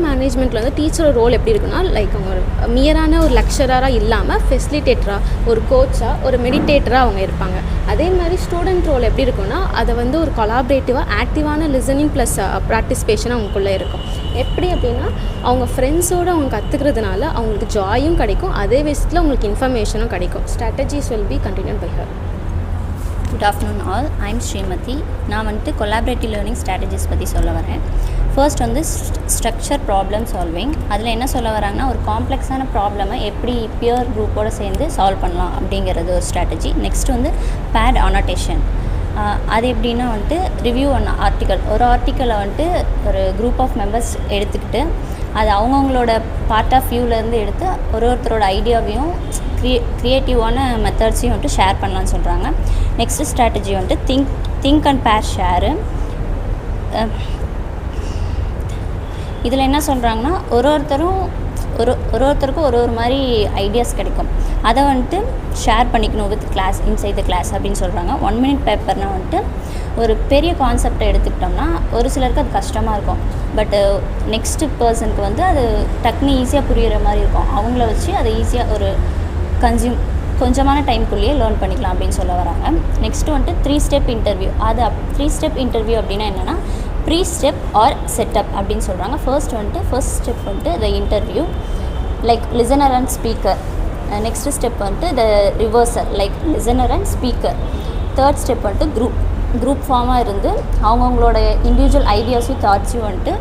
Speaker 3: மேனேஜ்மெண்ட்டில் வந்து டீச்சரோட ரோல் எப்படி இருக்குன்னா லைக் அவங்க ஒரு மியரான ஒரு லெக்சராக இல்லாமல் ஃபெசிலிட்டேட்டராக, ஒரு கோச்சாக, ஒரு மெடிடேட்டராக அவங்க இருப்பாங்க. அதே மாதிரி ஸ்டூடெண்ட் ரோல் எப்படி இருக்குன்னா அதை வந்து ஒரு கொலாபரேட்டிவாக ஆக்டிவான லிசனிங் ப்ளஸ் பார்ட்டிசிபேஷன் அவங்களுக்குள்ளே இருக்கும். எப்படி அப்படின்னா அவங்க ஃப்ரெண்ட்ஸோடு அவங்க கற்றுக்கிறதுனால அவங்களுக்கு ஜாயும் கிடைக்கும், அதே விஷயத்தில் அவங்களுக்கு இன்ஃபர்மேஷனும் கிடைக்கும். Strategies will be continued by her.
Speaker 10: Good afternoon all, I'm Srimathi. நான் வந்துட்டு கொலாபரேட்டிவ் லேர்னிங் ஸ்ட்ராட்டஜிஸ் பற்றி சொல்ல வரேன். ஃபர்ஸ்ட் வந்து ஸ்ட்ரக்சர் ப்ராப்ளம் சால்விங். அதில் என்ன சொல்ல வராங்கன்னா ஒரு காம்ப்ளெக்ஸான ப்ராப்ளமை எப்படி பியர் குரூப்போடு சேர்ந்து சால்வ் பண்ணலாம் அப்படிங்கிறது ஒரு ஸ்ட்ராட்டஜி. நெக்ஸ்ட் வந்து பேட் அனோட்டேஷன். அது எப்படின்னா வந்துட்டு ரிவ்யூ ஒன் ஆர்டிக்கல், ஒரு ஆர்டிக்கலை வந்துட்டு ஒரு குரூப் ஆஃப் மெம்பர்ஸ் எடுத்துக்கிட்டு அது அவங்கவுங்களோட பார்ட் ஆஃப் வியூவிலேருந்து எடுத்து ஒருத்தரோட ஐடியாவையும் க்ரியேட்டிவான மெத்தட்ஸையும் வந்துட்டு ஷேர் பண்ணலான்னு சொல்கிறாங்க. நெக்ஸ்ட்டு ஸ்ட்ராட்டஜி வந்துட்டு திங்க் அண்ட் பேர் ஷேரு. இதில் என்ன சொல்கிறாங்கன்னா ஒருத்தருக்கும் ஒரு மாதிரி ஐடியாஸ் கிடைக்கும். அதை வந்துட்டு ஷேர் பண்ணிக்கணும் with class, inside the class அப்படின்னு சொல்கிறாங்க. 1 minute பேப்பர்னால் வந்துட்டு ஒரு பெரிய கான்செப்டை எடுத்துக்கிட்டோம்னா ஒரு சிலருக்கு அது கஷ்டமாக இருக்கும். பட்டு நெக்ஸ்ட்டு பர்சனுக்கு வந்து அது டக்குனு ஈஸியாக புரிகிற மாதிரி இருக்கும். அவங்கள வச்சு அதை ஈஸியாக ஒரு கொஞ்சமான டைம்குள்ளேயே லேர்ன் பண்ணிக்கலாம் அப்படின்னு சொல்ல வராங்க. நெக்ஸ்ட்டு வந்துட்டு 3 step இன்டர்வியூ. அது 3 step இன்டர்வியூ அப்படின்னா என்னென்னா ப்ரீ ஸ்டெப் ஆர் செட்டப் அப்படின்னு சொல்கிறாங்க. ஃபர்ஸ்ட் ஸ்டெப் வந்துட்டு the interview like listener and speaker. Next step வந்துட்டு the reversal like listener and speaker. Third step வந்துட்டு குரூப் ஃபார்மாக இருந்து அவங்கவுங்களோட இண்டிவிஜுவல் ஐடியாஸையும் தாட்ஸையும் வந்துட்டு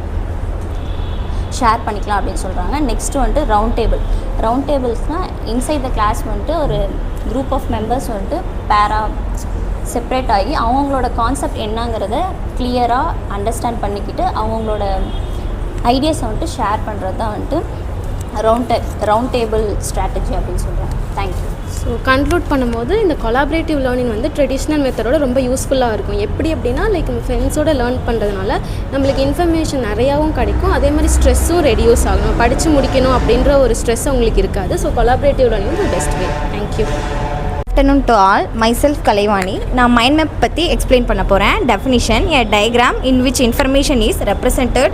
Speaker 10: ஷேர் பண்ணிக்கலாம் அப்படின்னு சொல்கிறாங்க. நெக்ஸ்ட்டு வந்துட்டு ரவுண்ட் டேபிள்ஸ்னால் இன்சைட் த கிளாஸ் வந்துட்டு ஒரு குரூப் ஆஃப் மெம்பர்ஸ் வந்துட்டு செப்ரேட் ஆகி அவங்களோட கான்செப்ட் என்னங்கிறத கிளியராக அண்டர்ஸ்டாண்ட் பண்ணிக்கிட்டு அவங்களோட ஐடியாஸை வந்துட்டு ஷேர் பண்ணுறது தான் வந்துட்டு ரவுண்ட் டேபிள் ஸ்ட்ராட்டஜி அப்படின்னு சொல்கிறாங்க. தேங்க்யூ.
Speaker 3: ஸோ கன்க்ளூட் பண்ணும்போது இந்த கொலாபரேட்டிவ் லேர்னிங் வந்து ட்ரெடிஷ்னல் மெத்தடோட ரொம்ப யூஸ்ஃபுல்லாக இருக்கும். எப்படி அப்படின்னா லைக் நம்ம ஃப்ரெண்ட்ஸோட லேர்ன் பண்ணுறதுனால நம்மளுக்கு இன்ஃபர்மேஷன் நிறையாவும் கிடைக்கும். அதே மாதிரி ஸ்ட்ரெஸ்ஸும் ரெடியூஸ் ஆகும். படித்து முடிக்கணும் அப்படின்ற ஒரு ஸ்ட்ரெஸ் உங்களுக்கு இருக்காது. So collaborative learning the best way. Thank you.
Speaker 11: Afternoon to all, myself Kalaivani. நான் மைண்ட் மேப் பற்றி எக்ஸ்பிளைன் பண்ண போகிறேன். Definition: a diagram in which information is represented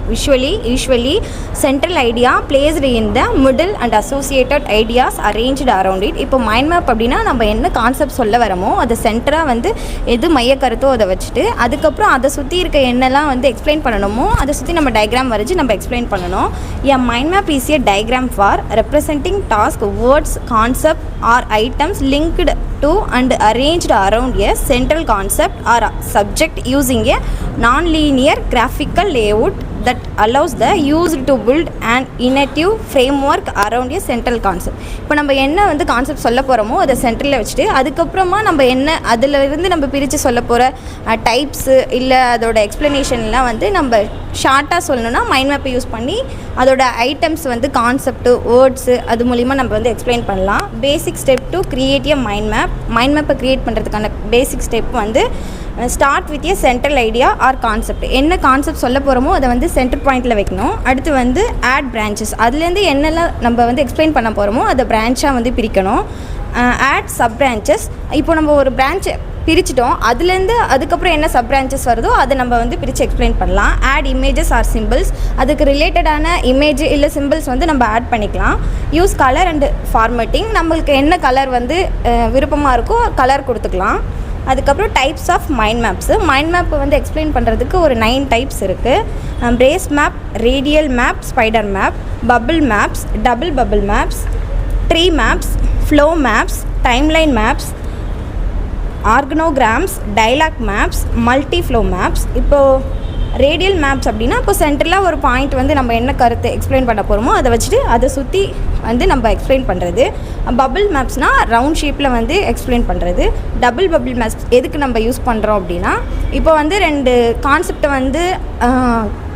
Speaker 11: usually central idea placed in the middle and associated ideas arranged around it. இப்போ மைண்ட் மேப் அப்படின்னா நம்ம என்ன கான்செப்ட் சொல்ல வரமோ அதை சென்டராக வந்து எது மைய கருத்தோ அதை வச்சுட்டு அதுக்கப்புறம் அதை சுற்றி இருக்க என்னெல்லாம் வந்து எக்ஸ்பிளைன் பண்ணணுமோ அதை சுற்றி நம்ம டயக்ராம் வரைஞ்சி நம்ம எக்ஸ்பிளைன் பண்ணணும். a mind map is a diagram for representing task, words, concept or items linked to and arranged around a central concept or subject using a non-linear graphical layout that allows the user to build an innovative framework around a central concept. இப்போ நம்ம என்ன வந்து கான்செப்ட் சொல்ல போகிறோமோ அதை சென்டரில் வச்சுட்டு அதுக்கப்புறமா நம்ம என்ன அதில் இருந்து நம்ம பிரித்து சொல்ல போகிற டைப்ஸு இல்லை அதோட எக்ஸ்ப்ளனேஷன்லாம் வந்து நம்ம ஷார்ட்டாக சொல்லணும்னா மைண்ட் மேப்பை யூஸ் பண்ணி அதோட ஐட்டம்ஸ் வந்து கான்செப்ட்டு, வேர்ட்ஸு அது மூலிமா நம்ம வந்து எக்ஸ்பிளைன் பண்ணலாம். Basic step to create a mind மேப்பை க்ரியேட் பண்ணுறதுக்கான பேசிக் ஸ்டெப் வந்து start with a central idea or concept. என்ன கான்செப்ட் சொல்ல போகிறோமோ அதை வந்து சென்டர் பாயிண்டில் வைக்கணும். அடுத்து வந்து ஆட் பிரான்ச்சஸ், அதுலேருந்து என்னெல்லாம் நம்ம வந்து எக்ஸ்பிளைன் பண்ண போகிறோமோ அதை பிரான்ச்சாக வந்து பிரிக்கணும். Add sub branches. இப்போ நம்ம ஒரு பிரான்ச் பிரிச்சிட்டோம். அதுலேருந்து அதுக்கப்புறம் என்ன சப் பிரான்ச்சஸ் வருதோ அதை நம்ம வந்து பிரித்து எக்ஸ்பிளைன் பண்ணலாம். ஆட் இமேஜஸ் ஆர் சிம்பிள்ஸ், அதுக்கு ரிலேட்டடான இமேஜ் இல்லை சிம்பிள்ஸ் வந்து நம்ம ஆட் பண்ணிக்கலாம். யூஸ் கலர் அண்ட் ஃபார்மேட்டிங், நம்மளுக்கு என்ன கலர் வந்து விருப்பமாக இருக்கோ கலர் கொடுத்துக்கலாம். அதுக்கப்புறம் types of mind maps. Mind map வந்து எக்ஸ்பிளைன் பண்ணுறதுக்கு ஒரு 9 டைப்ஸ் இருக்குது. Brace map, radial map, spider map, bubble maps, double bubble maps, tree maps, flow maps, timeline maps, organograms, dialogue maps, multi flow maps. இப்போது ரேடியல் மேப்ஸ் அப்படின்னா இப்போ சென்டரில் ஒரு பாயிண்ட் வந்து நம்ம என்ன கருத்து எக்ஸ்பிளைன் பண்ண போகிறோமோ அதை வச்சுட்டு அதை சுற்றி வந்து நம்ம எக்ஸ்பிளைன் பண்ணுறது. பபிள் மேப்ஸ்னால் ரவுண்ட் ஷேப்பில் வந்து எக்ஸ்பிளைன் பண்ணுறது. டபுள் பபிள் மேப்ஸ் எதுக்கு நம்ம யூஸ் பண்ணுறோம் அப்படின்னா இப்போ வந்து 2 கான்செப்டை வந்து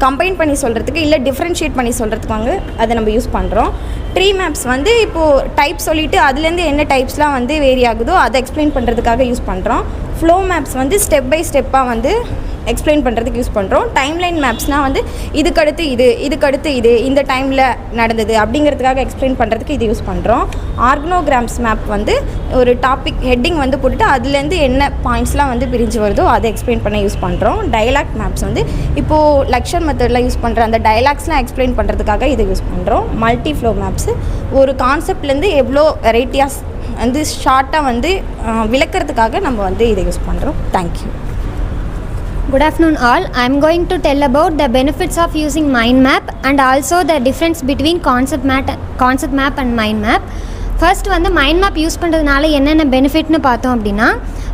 Speaker 11: கம்பைன் பண்ணி சொல்கிறதுக்கு இல்லை டிஃப்ரென்ஷியேட் பண்ணி சொல்கிறதுக்கு வந்து அதை நம்ம யூஸ் பண்ணுறோம். ட்ரீ மேப்ஸ் வந்து இப்போது டைப் சொல்லிவிட்டு அதுலேருந்து என்ன டைப்ஸ்லாம் வந்து வேரி ஆகுதோ அதை எக்ஸ்பிளைன் பண்ணுறதுக்காக யூஸ் பண்ணுறோம். ஃப்ளோ மேப்ஸ் வந்து ஸ்டெப் பை ஸ்டெப்பாக வந்து எக்ஸ்பிளைன் பண்ணுறதுக்கு யூஸ் பண்ணுறோம். டைம்லைன் மேப்ஸ்னால் வந்து இதுக்கடுத்து இது இந்த டைமில் நடந்தது அப்படிங்கிறதுக்காக எக்ஸ்பிளைன் பண்ணுறதுக்கு இது யூஸ் பண்ணுறோம். ஆர்கனோகிராம்ஸ் மேப் வந்து ஒரு டாபிக் ஹெட்டிங் வந்து போட்டுட்டு அதுலேருந்து என்ன பாயிண்ட்ஸ்லாம் வந்து பிரிஞ்சு வருதோ அதை எக்ஸ்பிளைன் பண்ண யூஸ் பண்ணுறோம். டைலாக் மேப்ஸ் வந்து இப்போது லெக்சர் மெத்தடில் யூஸ் பண்ணுற அந்த டைலாக்ஸ்லாம் எக்ஸ்பிளைன் பண்ணுறதுக்காக இதை யூஸ் பண்ணுறோம். மல்டி ஃப்ளோ மேப்ஸு ஒரு கான்செப்ட்லேருந்து எவ்வளோ வெரைட்டியாஸ் வந்து ஷார்ட்டாக வந்து விளக்கிறதுக்காக நம்ம வந்து இதை யூஸ் பண்ணுறோம். Thank you.
Speaker 6: Good afternoon all. I am going to tell about the benefits of using mind map and also the difference between concept map and mind map. First வந்து mind map யூஸ் பண்ணுறதுனால என்னென்ன பெனிஃபிட்னு பார்த்தோம் அப்படின்னா,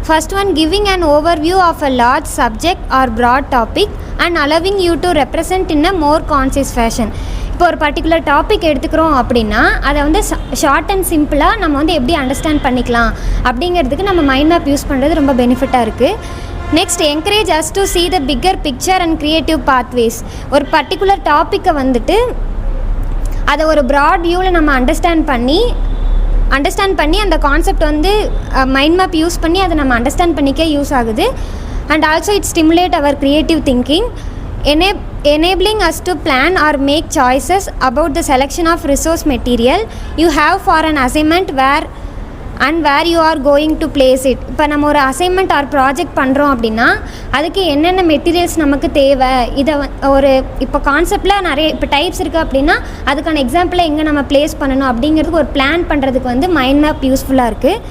Speaker 6: first one giving an overview of a large subject or broad topic and allowing you to represent in a more concise fashion. இப்போ ஒரு பர்டிகுலர் டாபிக் எடுத்துக்கிறோம் அப்படின்னா அதை வந்து ஷார்ட் அண்ட் சிம்பிளாக நம்ம வந்து எப்படி அண்டர்ஸ்டாண்ட் பண்ணிக்கலாம் அப்படிங்கிறதுக்கு நம்ம மைண்ட் மேப் யூஸ் பண்ணுறது ரொம்ப பெனிஃபிட்டாக இருக்குது. Next encourage us to see the bigger picture and creative pathways. ஒரு பர்டிகுலர் டாப்பிக்கை வந்துட்டு அதை ஒரு ப்ராட் வியூவில் நம்ம அண்டர்ஸ்டாண்ட் பண்ணி அந்த கான்செப்ட் வந்து மைண்ட் மேப் யூஸ் பண்ணி அதை நம்ம அண்டர்ஸ்டாண்ட் பண்ணிக்க யூஸ் ஆகுது. And also it stimulate our creative thinking, enabling us to plan or make choices about the selection of resource material you have for an assignment where you are going to place it. இப்போ நம்ம ஒரு அசைன்மெண்ட் ஆர் ப்ராஜெக்ட் பண்ணுறோம் அப்படின்னா அதுக்கு என்னென்ன மெட்டீரியல்ஸ் நமக்கு தேவை, இதை ஒரு இப்போ கான்செப்டில் நிறைய இப்போ டைப்ஸ் இருக்குது அப்படின்னா அதுக்கான எக்ஸாம்பிளை எங்கே நம்ம ப்ளேஸ் பண்ணணும் அப்படிங்கிறதுக்கு ஒரு பிளான் பண்ணுறதுக்கு வந்து மைண்ட் மேப் யூஸ்ஃபுல்லாக இருக்குது.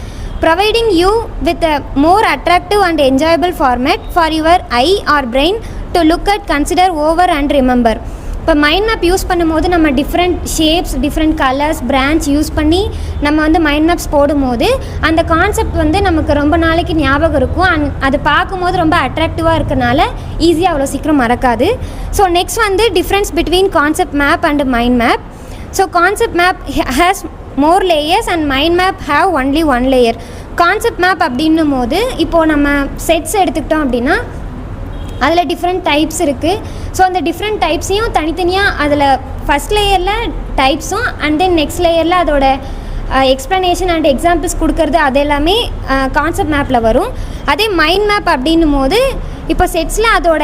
Speaker 6: Providing you with a more attractive and enjoyable format for your eye or brain to look at, consider, over and remember. இப்போ மைண்ட் மேப் யூஸ் பண்ணும்போது நம்ம different shapes, different colours, branch use பண்ணி நம்ம வந்து மைண்ட் மேப்ஸ் போடும்போது அந்த கான்செப்ட் வந்து நமக்கு ரொம்ப நாளைக்கு ஞாபகம் இருக்கும். அது பார்க்கும்போது ரொம்ப அட்ராக்டிவாக இருக்கனால ஈஸியாக அவ்வளோ சீக்கிரம் மறக்காது. ஸோ நெக்ஸ்ட் வந்து difference between concept map and mind map. So concept map has more layers and mind map have only 1 layer. Concept map அப்படின்னும் போது இப்போது நம்ம செட்ஸ் எடுத்துக்கிட்டோம் அப்படின்னா அதில் டிஃப்ரெண்ட் டைப்ஸ் இருக்குது. ஸோ அந்த டிஃப்ரெண்ட் டைப்ஸையும் தனித்தனியாக அதில் ஃபஸ்ட் லேயரில் டைப்ஸும் அண்ட் தென் நெக்ஸ்ட் லேயரில் அதோட எக்ஸ்ப்ளனேஷன் அண்ட் எக்ஸாம்பிள்ஸ் கொடுக்கறது அது எல்லாமே கான்செப்ட் மேப்பில் வரும். அதே மைண்ட் மேப் அப்படின்னும் போது இப்போ செட்ஸில் அதோட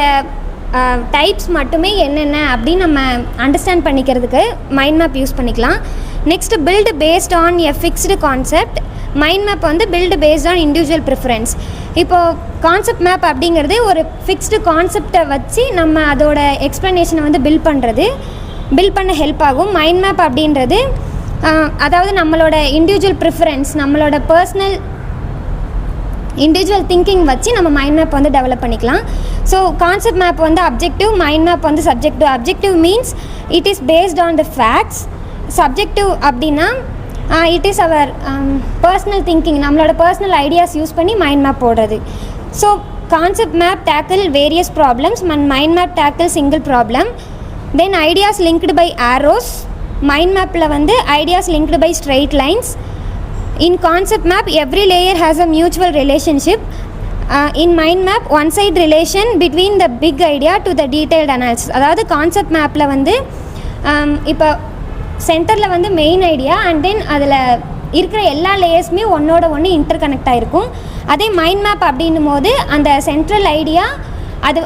Speaker 6: டைப்ஸ் மட்டுமே என்னென்ன அப்படின்னு நம்ம அண்டர்ஸ்டாண்ட் பண்ணிக்கிறதுக்கு மைண்ட் மேப் யூஸ் பண்ணிக்கலாம். Next build based on a fixed concept. Mind map வந்து build based on individual preference. இப்போது கான்செப்ட் மேப் அப்படிங்கிறது ஒரு ஃபிக்ஸ்டு கான்செப்டை வச்சு நம்ம அதோட எக்ஸ்ப்ளனேஷனை வந்து பில்ட் பண்ண ஹெல்ப் ஆகும். மைண்ட் மேப் அப்படின்றது அதாவது நம்மளோட இண்டிவிஜுவல் ப்ரிஃபரன்ஸ், நம்மளோட இண்டிவிஜுவல் திங்கிங் வச்சு நம்ம மைண்ட் மேப் வந்து டெவலப் பண்ணிக்கலாம். ஸோ கான்செப்ட் மேப் வந்து அப்ஜெக்டிவ், மைண்ட் மேப் வந்து subjective. Objective means it is based on the facts. Subjective அப்படின்னா it is our personal thinking, நம்மளோட பர்சனல் ஐடியாஸ் யூஸ் பண்ணி மைண்ட் மேப் போடுறது. So concept map tackle various problems and mind map tackle single problem. Then ideas linked by arrows. Mind மேப்பில் வந்து ideas linked by straight lines. In concept map, every layer has a mutual relationship. In mind map, one side relation between the big idea to the detailed analysis. அதாவது கான்செப்ட் மேப்பில் வந்து இப்போ சென்டரில் வந்து மெயின் ஐடியா அண்ட் தென் அதில் இருக்கிற எல்லா லேயர்ஸுமே ஒன்றோட ஒன்று இன்டர் கனெக்ட் ஆகிருக்கும். அதே மைண்ட் மேப் அப்படின்னும் போது அந்த சென்ட்ரல் ஐடியா அது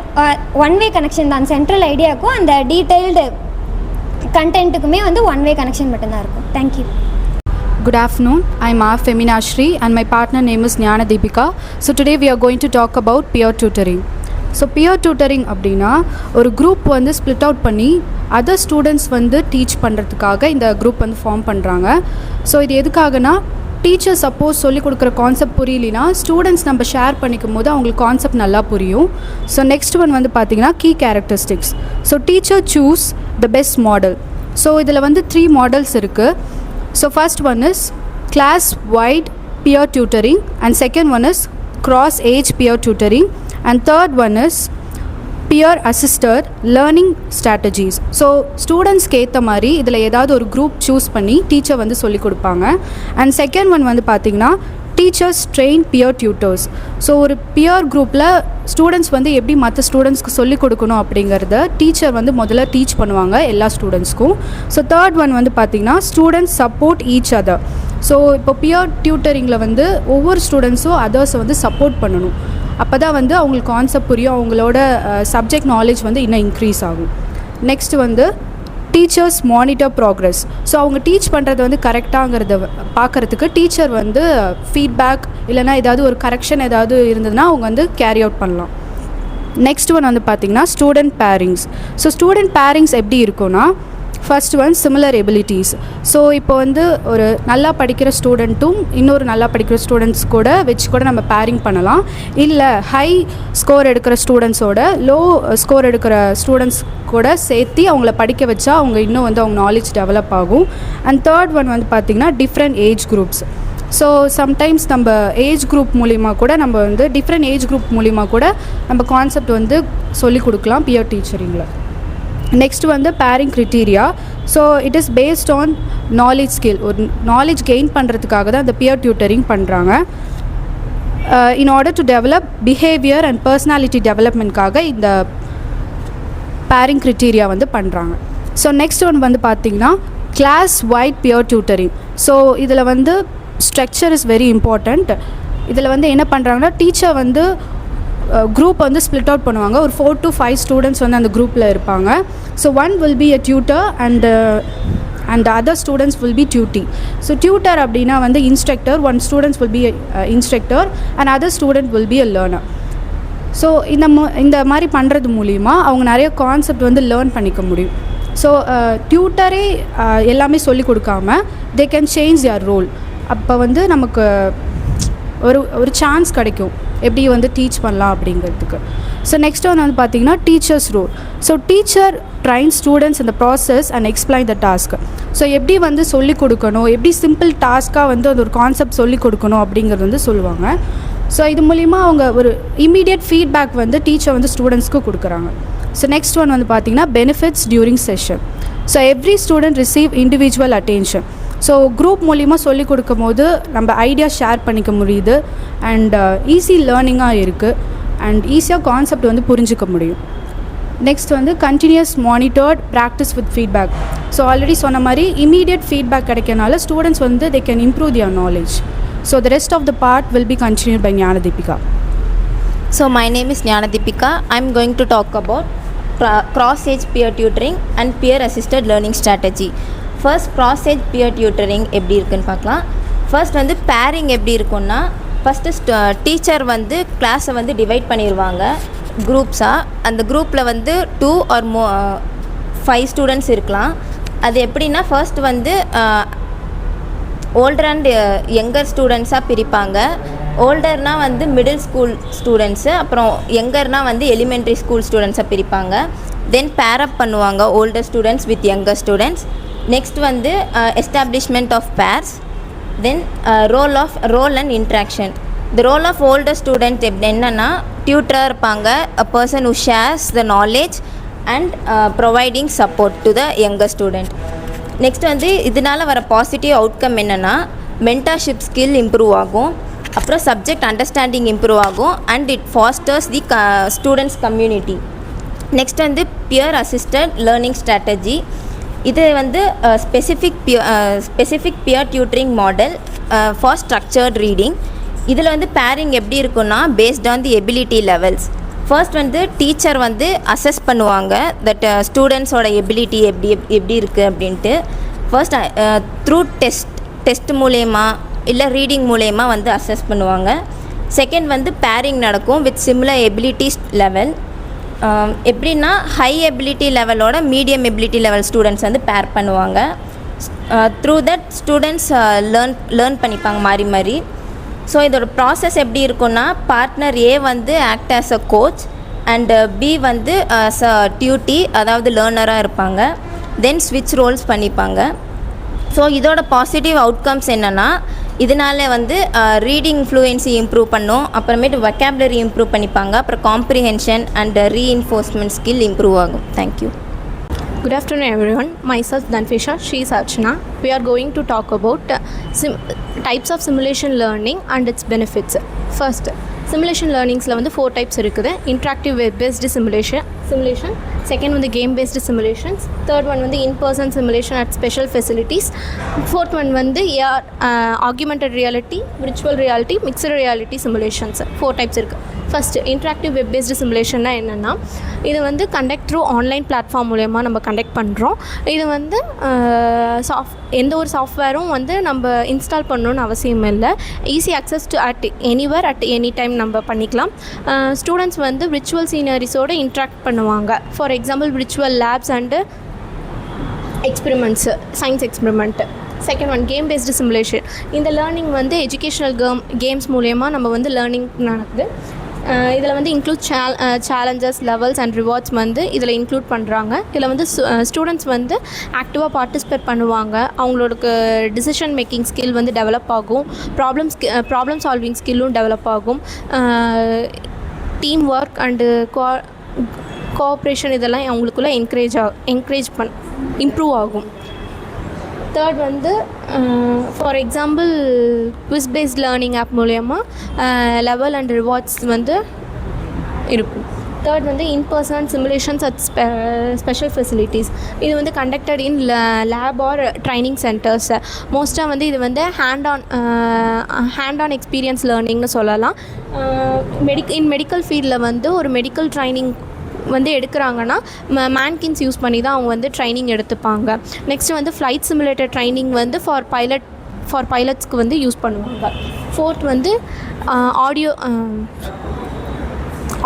Speaker 6: ஒன் வே கனெக்ஷன் தான். சென்ட்ரல் ஐடியாவுக்கும் அந்த டீட்டெயில்டு கண்டென்ட்டுக்குமே வந்து ஒன் வே கனெக்ஷன் மட்டும்தான் இருக்கும். Thank you.
Speaker 12: Good afternoon. I'm R. Feminashri and my partner name is Jnana Deepika. So today we are going to talk about peer tutoring. So peer tutoring அப்படின்னா ஒரு குரூப் வந்து ஸ்ப்ளிட் அவுட் பண்ணி அதர் ஸ்டூடெண்ட்ஸ் வந்து டீச் பண்ணுறதுக்காக இந்த குரூப் வந்து ஃபார்ம் பண்ணுறாங்க. ஸோ இது எதுக்காகனா டீச்சர் சப்போஸ் சொல்லிக் கொடுக்குற கான்செப்ட் புரியலினா ஸ்டூடெண்ட்ஸ் நம்ம ஷேர் பண்ணிக்கும் போது அவங்களுக்கு கான்செப்ட் நல்லா புரியும். ஸோ நெக்ஸ்ட் ஒன் வந்து பார்த்திங்கன்னா key characteristics. So teacher choose the best model. So இதில் வந்து 3 மாடல்ஸ் இருக்குது. So first one is class wide peer tutoring and second one is cross age peer tutoring and third one is peer assisted learning strategies. So ஸ்டூடெண்ட்ஸ்க்கு ஏற்ற மாதிரி இதில் ஏதாவது ஒரு குரூப் சூஸ் பண்ணி டீச்சர் வந்து சொல்லிக் கொடுப்பாங்க. அண்ட் செகண்ட் ஒன் வந்து பார்த்திங்கன்னா teachers train peer tutors. So ஒரு பியர் குரூப்பில் ஸ்டூடெண்ட்ஸ் வந்து எப்படி மற்ற ஸ்டூடெண்ட்ஸ்க்கு சொல்லிக் கொடுக்கணும் அப்படிங்கிறத டீச்சர் வந்து முதல்ல டீச் பண்ணுவாங்க எல்லா ஸ்டூடெண்ட்ஸ்க்கும். ஸோ தேர்ட் ஒன் வந்து பார்த்திங்கன்னா students support each other. So இப்போ பியர் டியூட்டரிங்கில் வந்து ஒவ்வொரு ஸ்டூடெண்ட்ஸும் அதர்ஸை வந்து சப்போர்ட் பண்ணணும். அப்போ தான் வந்து அவங்களுக்கு கான்செப்ட் புரியும், அவங்களோட சப்ஜெக்ட் நாலேஜ் வந்து இன்னும் இன்க்ரீஸ் ஆகும். நெக்ஸ்ட் வந்து டீச்சர்ஸ் மானிட்டர் ப்ராக்ரஸ். ஸோ அவங்க டீச் பண்ணுறது வந்து கரெக்டாகிறத பார்க்குறதுக்கு டீச்சர் வந்து ஃபீட்பேக் இல்லைனா ஏதாவது ஒரு கரெக்ஷன் ஏதாவது இருந்ததுன்னா அவங்க வந்து கேரி அவுட் பண்ணலாம். நெக்ஸ்ட் ஒன் வந்து பார்த்திங்கன்னா student bearings. So student bearings எப்படி இருக்கும்னா first one similar abilities. So இப்போ வந்து ஒரு நல்லா படிக்கிற ஸ்டூடெண்ட்டும் இன்னொரு நல்லா படிக்கிற ஸ்டூடெண்ட்ஸ் கூட வச்சு கூட நம்ம பேரிங் பண்ணலாம். இல்லை ஹை ஸ்கோர் எடுக்கிற ஸ்டூடெண்ட்ஸோட லோ ஸ்கோர் எடுக்கிற ஸ்டூடெண்ட்ஸ் கூட சேர்த்து அவங்கள படிக்க வச்சா அவங்க இன்னும் வந்து அவங்க நாலேஜ் டெவலப் ஆகும். அண்ட் தேர்ட் ஒன் வந்து பார்த்திங்கன்னா different age groups. So sometimes நம்ம ஏஜ் குரூப் மூலிமா கூட நம்ம வந்து டிஃப்ரெண்ட் ஏஜ் குரூப் மூலிமா கூட நம்ம கான்செப்ட் வந்து சொல்லிக் கொடுக்கலாம் பியர் டீச்சரிங்கில். நெக்ஸ்ட் வந்து pairing criteria. So it is based on knowledge skill. ஒரு நாலேஜ் கெயின் பண்ணுறதுக்காக தான் இந்த பியர் டியூட்டரிங் பண்ணுறாங்க. In order to develop behaviour and personality டெவலப்மெண்ட்காக இந்த பேரிங் க்ரிட்டீரியா வந்து பண்ணுறாங்க. ஸோ நெக்ஸ்ட் ஒன் வந்து பார்த்திங்கன்னா class wide peer tutoring. So இதில் வந்து ஸ்ட்ரக்சர் இஸ் வெரி இம்பார்ட்டண்ட். இதில் வந்து என்ன பண்ணுறாங்கன்னா டீச்சர் வந்து குரூப் வந்து ஸ்ப்ளிட் அவுட் பண்ணுவாங்க. ஒரு 4 to 5 ஸ்டூடெண்ட்ஸ் வந்து அந்த குரூப்பில் இருப்பாங்க. So one will be a tutor and other students will be tutee. So tutor அப்படின்னா வந்து instructor, one students will be instructor and other student will be a learner. So இந்த மாதிரி பண்ணுறது மூலிமா அவங்க நிறைய கான்செப்ட் வந்து லேர்ன் பண்ணிக்க முடியும். ஸோ டியூட்டரே எல்லாமே சொல்லிக் கொடுக்காம they can change their role. அப்போ வந்து நமக்கு ஒரு சான்ஸ் கிடைக்கும் எப்படி வந்து டீச் பண்ணலாம் அப்படிங்கிறதுக்கு. ஸோ நெக்ஸ்ட் ஒன் வந்து பார்த்திங்கன்னா teachers role. So teacher train students இந்த process and explain the task. So எப்படி வந்து சொல்லிக் கொடுக்கணும், எப்படி சிம்பிள் டாஸ்க்காக வந்து அந்த ஒரு கான்செப்ட் சொல்லிக் கொடுக்கணும் அப்படிங்கிறது வந்து சொல்லுவாங்க. ஸோ இது மூலிமா அவங்க ஒரு இமீடியட் ஃபீட்பேக் வந்து டீச்சர் வந்து ஸ்டூடெண்ட்ஸ்க்கு கொடுக்குறாங்க. ஸோ நெக்ஸ்ட் ஒன் வந்து பார்த்திங்கன்னா benefits during session. So every student receive individual attention. So group மூலிமா சொல்லிக் கொடுக்கும் போது நம்ம ஐடியா ஷேர் பண்ணிக்க முடியுது அண்ட் ஈஸி லேர்னிங்காக இருக்குது அண்ட் ஈஸியாக கான்செப்ட் வந்து புரிஞ்சிக்க முடியும். நெக்ஸ்ட் வந்து continuous monitored practice with feedback. So already சொன்ன மாதிரி இமீடியட் ஃபீட்பேக் கிடைக்கிறனால ஸ்டூடெண்ட்ஸ் வந்து they can improve their knowledge. So the rest of the part will be continued by Jnana Deepika.
Speaker 11: So my name is Jnana Deepika. I'm going to talk about cross-age peer tutoring and peer assisted learning strategy. First cross-age peer tutoring எப்படி இருக்குன்னு பார்க்கலாம். ஃபர்ஸ்ட் வந்து பேரிங் எப்படி இருக்குன்னா ஃபஸ்ட்டு டீச்சர் வந்து கிளாஸை வந்து டிவைட் பண்ணிடுவாங்க குரூப்ஸாக. அந்த குரூப்பில் வந்து 2 or 5 ஸ்டூடெண்ட்ஸ் இருக்கலாம். அது எப்படின்னா ஃபர்ஸ்ட் வந்து ஓல்டர் அண்ட் யங்கர் ஸ்டூடெண்ட்ஸாக பிரிப்பாங்க. ஓல்டர்னால் வந்து மிடில் ஸ்கூல் ஸ்டூடெண்ட்ஸு, அப்புறம் யங்கர்னால் வந்து எலிமெண்ட்ரி ஸ்கூல் ஸ்டூடெண்ட்ஸாக பிரிப்பாங்க. தென் பேரப் பண்ணுவாங்க older students with younger students. Next வந்து establishment of pairs. Then role and interaction. The role of older student என்னென்னா டியூட்டராக இருப்பாங்க, a person who shares the knowledge and providing support to the younger student. Next வந்து இதனால் வர பாசிட்டிவ் அவுட்கம் என்னென்னா மென்டர்ஷிப் ஸ்கில் இம்ப்ரூவ் ஆகும், அப்புறம் சப்ஜெக்ட் அண்டர்ஸ்டாண்டிங் இம்ப்ரூவ் ஆகும் and it fosters the students community. Next வந்து பியர் அசிஸ்டட் லேர்னிங் ஸ்ட்ராட்டஜி. இது வந்து specific pier tutoring model for structured reading. இதில் வந்து பேரிங் எப்படி இருக்குன்னா based on the ability levels. First வந்து டீச்சர் வந்து அசஸ் பண்ணுவாங்க தட் ஸ்டூடெண்ட்ஸோட எபிலிட்டி எப்படி இருக்குது அப்படின்ட்டு. ஃபர்ஸ்ட் த்ரூ டெஸ்ட் மூலயமா இல்லை ரீடிங் மூலயமா வந்து அசஸ் பண்ணுவாங்க. செகண்ட் வந்து பேரிங் நடக்கும் வித் சிமிலர் எபிலிட்டிஸ் லெவல். எப்படின்னா ஹை எபிலிட்டி லெவலோட மீடியம் எபிலிட்டி லெவல் ஸ்டூடெண்ட்ஸ் வந்து பேர் பண்ணுவாங்க. த்ரூ தட் ஸ்டூடெண்ட்ஸ் லேர்ன் பண்ணிப்பாங்க மாறி மாறி. ஸோ இதோட ப்ராசஸ் எப்படி இருக்குன்னா, பார்ட்னர் ஏ வந்து act as a coach and B வந்து ஆஸ் அ டியூட்டி, அதாவது லேர்னராக இருப்பாங்க. தென் ஸ்விட்ச் ரோல்ஸ் பண்ணிப்பாங்க. ஸோ இதோட பாசிட்டிவ் அவுட்கம்ஸ் என்னென்னா, இதனால வந்து ரீடிங் ஃப்ளூயன்சி இம்ப்ரூவ் பண்ணும், அப்புறமேட்டு வொக்காபுலரி இம்ப்ரூவ் பண்ணிப்பாங்க, அப்புறம் comprehension and reinforcement skill improve ஆகும். Thank you.
Speaker 13: Good afternoon everyone. Myself Danfisha, she is Archana. We are going to talk about types of simulation learning and its benefits. First, simulation learningsல வந்து 4 types இருக்குது. Interactive web based simulation. Second வந்து game based simulations. Third one வந்து in-person simulation at special facilities. Fourth one வந்து AR, augmented reality, virtual reality, mixed reality simulations. 4 types இருக்குது. ஃபஸ்ட்டு இன்ட்ராக்டிவ் வெப் பேஸ்டு சிமுலேஷன்னா என்னென்னா, இது வந்து கண்டக்ட் த்ரூ ஆன்லைன் பிளாட்ஃபார்ம் மூலயமா நம்ம கண்டக்ட் பண்ணுறோம். இது வந்து எந்த ஒரு சாஃப்ட்வேரும் வந்து நம்ம இன்ஸ்டால் பண்ணணுன்னு அவசியம் இல்லை. Easy access to at anywhere at any time நம்ம பண்ணிக்கலாம். ஸ்டூடெண்ட்ஸ் வந்து விர்ச்சுவல் சீனரிஸோடு இன்ட்ராக்ட் பண்ணுவாங்க. For example virtual labs and experiments, science experiment. Second one game based simulation. இந்த லேர்னிங் வந்து எஜுகேஷ்னல் கேம்ஸ் மூலயமா நம்ம வந்து லேர்னிங் நடக்குது. இதில் வந்து include challenges, levels and rewards வந்து இதில் இன்க்ளூட் பண்ணுறாங்க. இதில் வந்து ஸ்டூடெண்ட்ஸ் வந்து ஆக்டிவாக பார்ட்டிசிபேட் பண்ணுவாங்க. அவங்களோட டிசிஷன் மேக்கிங் ஸ்கில் வந்து டெவலப் ஆகும். ப்ராப்ளம் சால்விங் ஸ்கில்லும் டெவலப் ஆகும். டீம் ஒர்க் அண்டு கோஆப்ரேஷன் இதெல்லாம் அவங்களுக்குள்ளே இம்ப்ரூவ் ஆகும். தேர்ட் வந்து for example quiz based learning app மூலயமா லெவல் அண்ட் ரிவார்ட்ஸ் வந்து இருக்கும். தேர்ட் வந்து in person simulations at special facilities. இது வந்து conducted in lab or training centres. மோஸ்ட்டாக வந்து இது வந்து ஹேண்ட் ஆன் எக்ஸ்பீரியன்ஸ் லேர்னிங்னு சொல்லலாம். மெடிக்கல் ஃபீல்டில் வந்து ஒரு மெடிக்கல் ட்ரைனிங் வந்து எடுக்கிறாங்கன்னா மேன்கின்ஸ் யூஸ் பண்ணி தான் அவங்க வந்து ட்ரைனிங் எடுத்துப்பாங்க. நெக்ஸ்ட்டு வந்து ஃப்ளைட் சிமுலேட்டர் ட்ரைனிங் வந்து ஃபார் பைலட்ஸ்க்கு வந்து யூஸ் பண்ணுவாங்க. ஃபோர்த் வந்து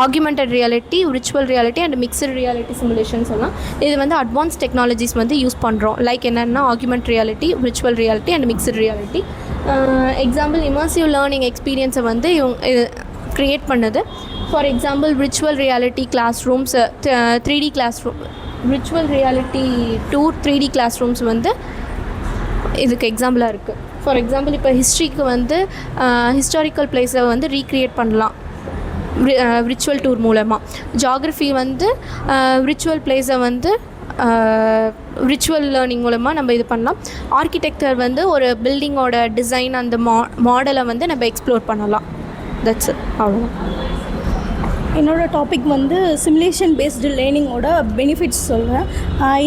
Speaker 13: augmented reality, virtual reality and mixed reality simulation சொல்லலாம். இது வந்து அட்வான்ஸ் டெக்னாலஜிஸ் வந்து யூஸ் பண்ணுறோம். லைக் என்னென்னா augment reality, virtual reality and mixed reality. Example immersive learning எக்ஸ்பீரியன்ஸை வந்து இவங்க க்ரியேட் பண்ணுது. For example virtual reality classrooms, 3D classroom, virtual reality tour 3D classrooms வந்து இதுக்கு எக்ஸாம்பிளாக இருக்குது. ஃபார் எக்ஸாம்பிள் இப்போ ஹிஸ்ட்ரிக்கு வந்து ஹிஸ்டாரிக்கல் பிளேஸை வந்து ரீக்ரியேட் பண்ணலாம் விர்ச்சுவல் டூர் மூலமாக. ஜாகிரஃபி வந்து விர்ச்சுவல் பிளேஸை வந்து விர்ச்சுவல் லேர்னிங் மூலமாக நம்ம இது பண்ணலாம். ஆர்கிடெக்சர் வந்து ஒரு பில்டிங்கோட டிசைன் அந்த மாடலை வந்து நம்ம எக்ஸ்ப்ளோர் பண்ணலாம். தட்ஸ் அவ்வளோதான்.
Speaker 14: என்னோடய டாபிக் வந்து சிமுலேஷன் பேஸ்டு லேர்னிங்கோட பெனிஃபிட்ஸ் சொல்கிறேன்.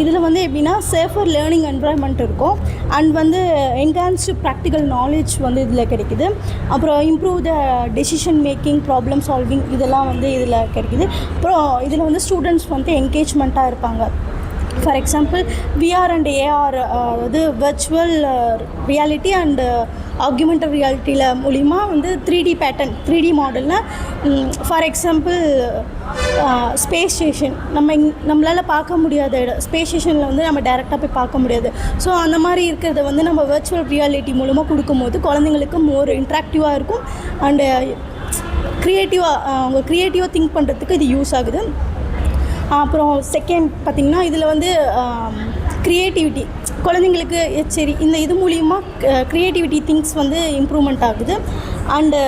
Speaker 14: இதில் வந்து எப்படின்னா சேஃபர் லேர்னிங் என்வரான்மெண்ட் இருக்கும் அண்ட் வந்து என்ஹான்ஸ்டு ப்ராக்டிக்கல் நாலேஜ் வந்து இதில் கிடைக்குது. அப்புறம் improve the decision making, problem solving இதெல்லாம் வந்து இதில் கிடைக்குது. அப்புறம் இதில் வந்து ஸ்டூடெண்ட்ஸ் வந்து என்கேஜ்மெண்ட்டாக இருப்பாங்க. For example VR and AR, அதாவது வர்ச்சுவல் ரியாலிட்டி அண்டு ஆக்யூமெண்டட் ரியாலிட்டியில் மூலிமா வந்து 3D பேட்டர்ன், 3D மாடலில் ஃபார் எக்ஸாம்பிள் ஸ்பேஸ் ஸ்டேஷன் நம்மளால் பார்க்க முடியாத இடம், ஸ்பேஸ் ஸ்டேஷனில் வந்து நம்ம டேரெக்டாக போய் பார்க்க முடியாது. ஸோ அந்த மாதிரி இருக்கிறத வந்து நம்ம வர்ச்சுவல் ரியாலிட்டி மூலமாக கொடுக்கும்போது குழந்தைங்களுக்கு மோர் இன்ட்ராக்டிவாக இருக்கும் அண்டு அவங்க க்ரியேட்டிவாக திங்க் பண்ணுறதுக்கு இது யூஸ் ஆகுது. அப்புறம் செகண்ட் பார்த்திங்கன்னா இதில் வந்து க்ரியேட்டிவிட்டி குழந்தைங்களுக்கு சரி இந்த இது மூலிமா க்ரியேட்டிவிட்டி திங்ஸ் வந்து இம்ப்ரூவ்மெண்ட் ஆகுது. And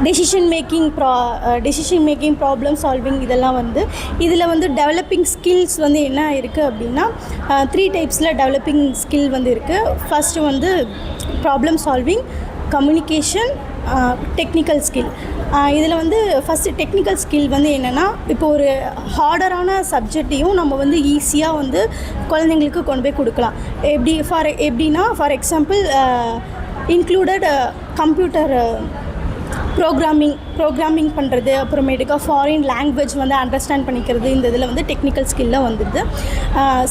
Speaker 14: decision making problem solving இதெல்லாம் வந்து இதில் வந்து டெவலப்பிங் ஸ்கில்ஸ் வந்து என்ன இருக்குது அப்படின்னா 3 டைப்ஸில் டெவலப்பிங் ஸ்கில் வந்து இருக்குது. ஃபஸ்ட்டு வந்து problem solving, communication, technical skill. இதில் வந்து ஃபஸ்ட்டு டெக்னிக்கல் ஸ்கில் வந்து என்னென்னா, இப்போ ஒரு ஹார்டரான சப்ஜெக்டையும் நம்ம வந்து ஈஸியாக வந்து குழந்தைங்களுக்கு கொண்டு போய் கொடுக்கலாம். எப்படின்னா for example included computer programming பண்ணுறது, அப்புறமேட்டுக்கா ஃபாரின் லாங்குவேஜ் வந்து அண்டர்ஸ்டாண்ட் பண்ணிக்கிறது, இந்த இதில் வந்து டெக்னிக்கல் ஸ்கில்லாக வந்துடுது.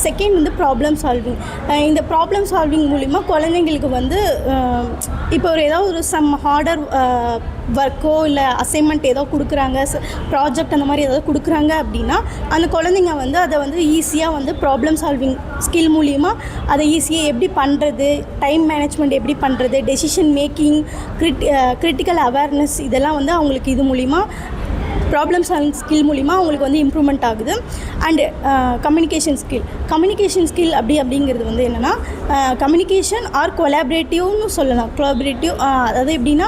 Speaker 14: செகண்ட் வந்து ப்ராப்ளம் சால்விங். இந்த ப்ராப்ளம் சால்விங் மூலிமா குழந்தைங்களுக்கு வந்து இப்போ ஏதாவது ஒரு சம் ஹார்டர் ஒர்க்கோ இல்லை அசைன்மெண்ட் ஏதோ கொடுக்குறாங்க, ப்ராஜெக்ட் அந்த மாதிரி ஏதாவது கொடுக்குறாங்க அப்படின்னா அந்த குழந்தைங்க வந்து அதை வந்து ஈஸியாக வந்து ப்ராப்ளம் சால்விங் ஸ்கில் மூலிமா அதை ஈஸியாக எப்படி பண்ணுறது, டைம் மேனேஜ்மெண்ட் எப்படி பண்ணுறது, டெசிஷன் மேக்கிங், கிரிட்டிக்கல் அவேர்னஸ், இதெல்லாம் வந்து அவங்களுக்கு இது மூலிமா ப்ராப்ளம் சால்விங் ஸ்கில் மூலிமா அவங்களுக்கு வந்து இம்ப்ரூவ்மெண்ட் ஆகுது. அண்டு கம்யூனிகேஷன் ஸ்கில் அப்படிங்கிறது வந்து என்னென்னா கம்யூனிகேஷன் ஆர் கொலாபரேட்டிவ்னு சொல்லலாம். அதாவது எப்படின்னா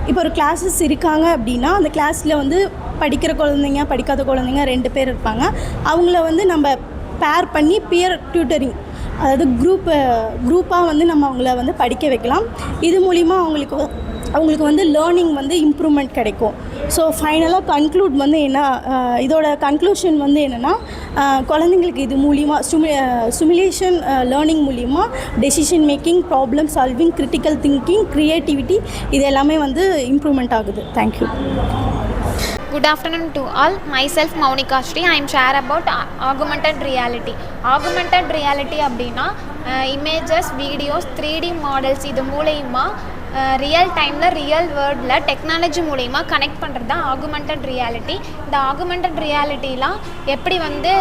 Speaker 14: இப்போ ஒரு கிளாஸஸ் இருக்காங்க அப்படின்னா அந்த கிளாஸில் வந்து படிக்கிற குழந்தைங்க படிக்காத குழந்தைங்க 2 பேர் இருப்பாங்க. அவங்கள வந்து நம்ம பேர் பண்ணி பியர் டியூட்டரிங், அதாவது குரூப்பாக வந்து நம்ம அவங்கள வந்து படிக்க வைக்கலாம். இது மூலிமா அவங்களுக்கு வந்து லேர்னிங் வந்து இம்ப்ரூவ்மெண்ட் கிடைக்கும். ஸோ ஃபைனலாக கன்க்ளூட் வந்து இதோட கன்க்ளூஷன் வந்து என்னென்னா குழந்தைங்களுக்கு இது மூலிமா சிமுலேஷன் லேர்னிங் மூலிமா decision making, problem solving, critical thinking, creativity இது எல்லாமே வந்து இம்ப்ரூவ்மெண்ட் ஆகுது. Thank you.
Speaker 15: Good afternoon to all. Myself Maunika Shri. I am share about augmented reality. Augmented reality அப்படின்னா images, videos, 3D models இது மூலமா ரியல் டைமில் ரியல் வேர்ல்டில் டெக்னாலஜி மூலிமா கனெக்ட் பண்ணுறது தான் ஆகுமெண்டட் ரியாலிட்டி. இந்த ஆகுமெண்டட் ரியாலிட்டிலாம் எப்படி வந்து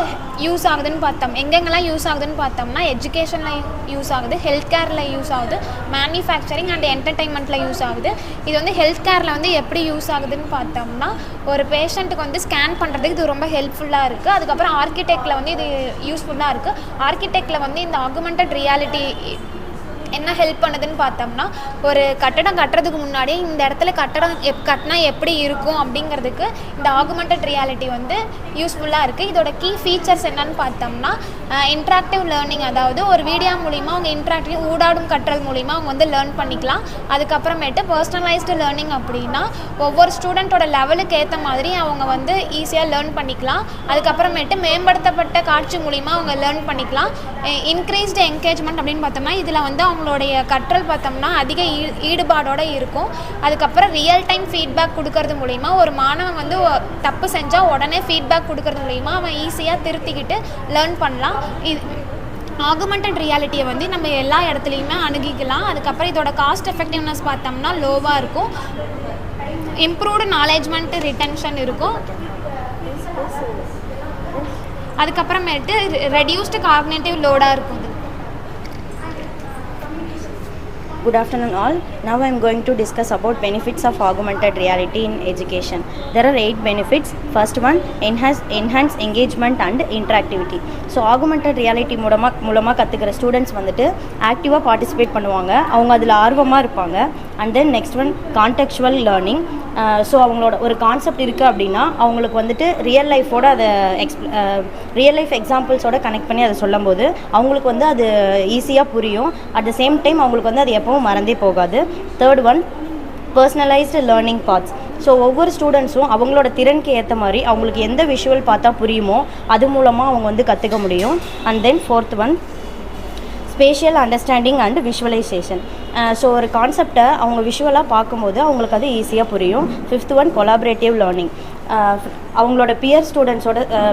Speaker 15: யூஸ் ஆகுதுன்னு எங்கெங்கெல்லாம் யூஸ் ஆகுதுன்னு பார்த்தோம்னா எஜுகேஷனில் யூஸ் ஆகுது, ஹெல்த் கேரில் யூஸ் ஆகுது, மேனுஃபேக்சரிங் அண்ட் என்டர்டெயின்மெண்ட்டில் யூஸ் ஆகுது. இது வந்து ஹெல்த் கேரில் வந்து எப்படி யூஸ் ஆகுதுன்னு பார்த்தோம்னா ஒரு பேஷண்ட்டுக்கு வந்து ஸ்கேன் பண்ணுறதுக்கு இது ரொம்ப ஹெல்ப்ஃபுல்லாக இருக்குது. அதுக்கப்புறம் ஆர்கிடெக்டில் வந்து இது யூஸ்ஃபுல்லாக இருக்குது. ஆர்கிடெக்டில் வந்து இந்த ஆகுமெண்டட் ரியாலிட்டி என்ன ஹெல்ப் பண்ணுதுன்னு பார்த்தோம்னா ஒரு கட்டடம் கட்டுறதுக்கு முன்னாடி இந்த இடத்துல கட்டினா எப்படி இருக்கும் அப்படிங்கிறதுக்கு இந்த ஆகுமெண்டட் ரியாலிட்டி வந்து யூஸ்ஃபுல்லாக இருக்குது. இதோட கீ ஃபீச்சர்ஸ் என்னன்னு பார்த்தோம்னா இன்ட்ராக்டிவ் லேர்னிங், அதாவது ஒரு வீடியோ மூலிமா அவங்க இன்ட்ராக்டிவ் ஊடாடும் கற்றல் மூலிமா அவங்க வந்து லேர்ன் பண்ணிக்கலாம். அதுக்கப்புறமேட்டு பர்சனலைஸ்டு லேர்னிங் அப்படின்னா ஒவ்வொரு ஸ்டூடெண்ட்டோட லெவலுக்கு ஏற்ற மாதிரி அவங்க வந்து ஈஸியாக லேர்ன் பண்ணிக்கலாம். அதுக்கப்புறமேட்டு மேம்படுத்தப்பட்ட காட்சி மூலிமா அவங்க லேர்ன் பண்ணிக்கலாம். இன்க்ரீஸ்டு என்கேஜ்மெண்ட் அப்படின்னு பார்த்தோம்னா இதில் வந்து அவங்களுடைய கற்றல் பார்த்தோம்னா அதிக ஈடுபாடோடு இருக்கும். அதுக்கப்புறம் ரியல் டைம் ஃபீட்பேக் கொடுக்கறது மூலிமா ஒரு மாணவன் வந்து தப்பு செஞ்சால் உடனே ஃபீட்பேக் கொடுக்கறது மூலிமா அவன் ஈஸியாக திருத்திக்கிட்டு லேர்ன் பண்ணலாம். இது ஆகுமெண்டட் ரியாலிட்டியை வந்து நம்ம எல்லா இடத்துலையுமே அணுகிக்கலாம். அதுக்கப்புறம் இதோட காஸ்ட் எஃபெக்டிவ்னஸ் பார்த்தோம்னா லோவாக இருக்கும். இம்ப்ரூவ்டு நாலேஜ்மெண்ட் ரிட்டென்ஷன் இருக்கும். அதுக்கப்புறமேட்டு ரெடியூஸ்டு காக்னிட்டிவ் லோடாக இருக்கும்.
Speaker 10: Good afternoon all. Now I am going to discuss about benefits of augmented reality in education. There are 8 benefits. First one, enhance engagement and interactivity. So augmented reality மூலமா கத்துக்கிற ஸ்டூடெண்ட்ஸ் வந்துட்டு ஆக்டிவாக பார்ட்டிசிபேட் பண்ணுவாங்க, அவங்க அதில் ஆர்வமாக இருப்பாங்க. And then next one contextual learning. So அவங்களோட ஒரு கான்செப்ட் இருக்குது அப்படின்னா அவங்களுக்கு வந்துட்டு ரியல் லைஃபோட அதை ரியல் லைஃப் எக்ஸாம்பிள்ஸோட கனெக்ட் பண்ணி அதை சொல்லும் போது அவங்களுக்கு வந்து அது ஈஸியாக புரியும். அட் த சேம் டைம் அவங்களுக்கு வந்து அது எப்பவும் மறந்தே போகாது. Third one, personalised learning paths. So ஒவ்வொரு ஸ்டூடெண்ட்ஸும் அவங்களோட திறனுக்கு ஏற்ற மாதிரி அவங்களுக்கு எந்த விஷுவல் பார்த்தா புரியுமோ அது மூலமாக அவங்க வந்து கற்றுக்க முடியும். And then fourth one, spatial understanding and visualisation. So ஒரு கான்செப்டை அவங்க விஷுவலாக பார்க்கும்போது அவங்களுக்கு அது ஈஸியாக புரியும். Fifth one, collaborative learning. அவங்களோட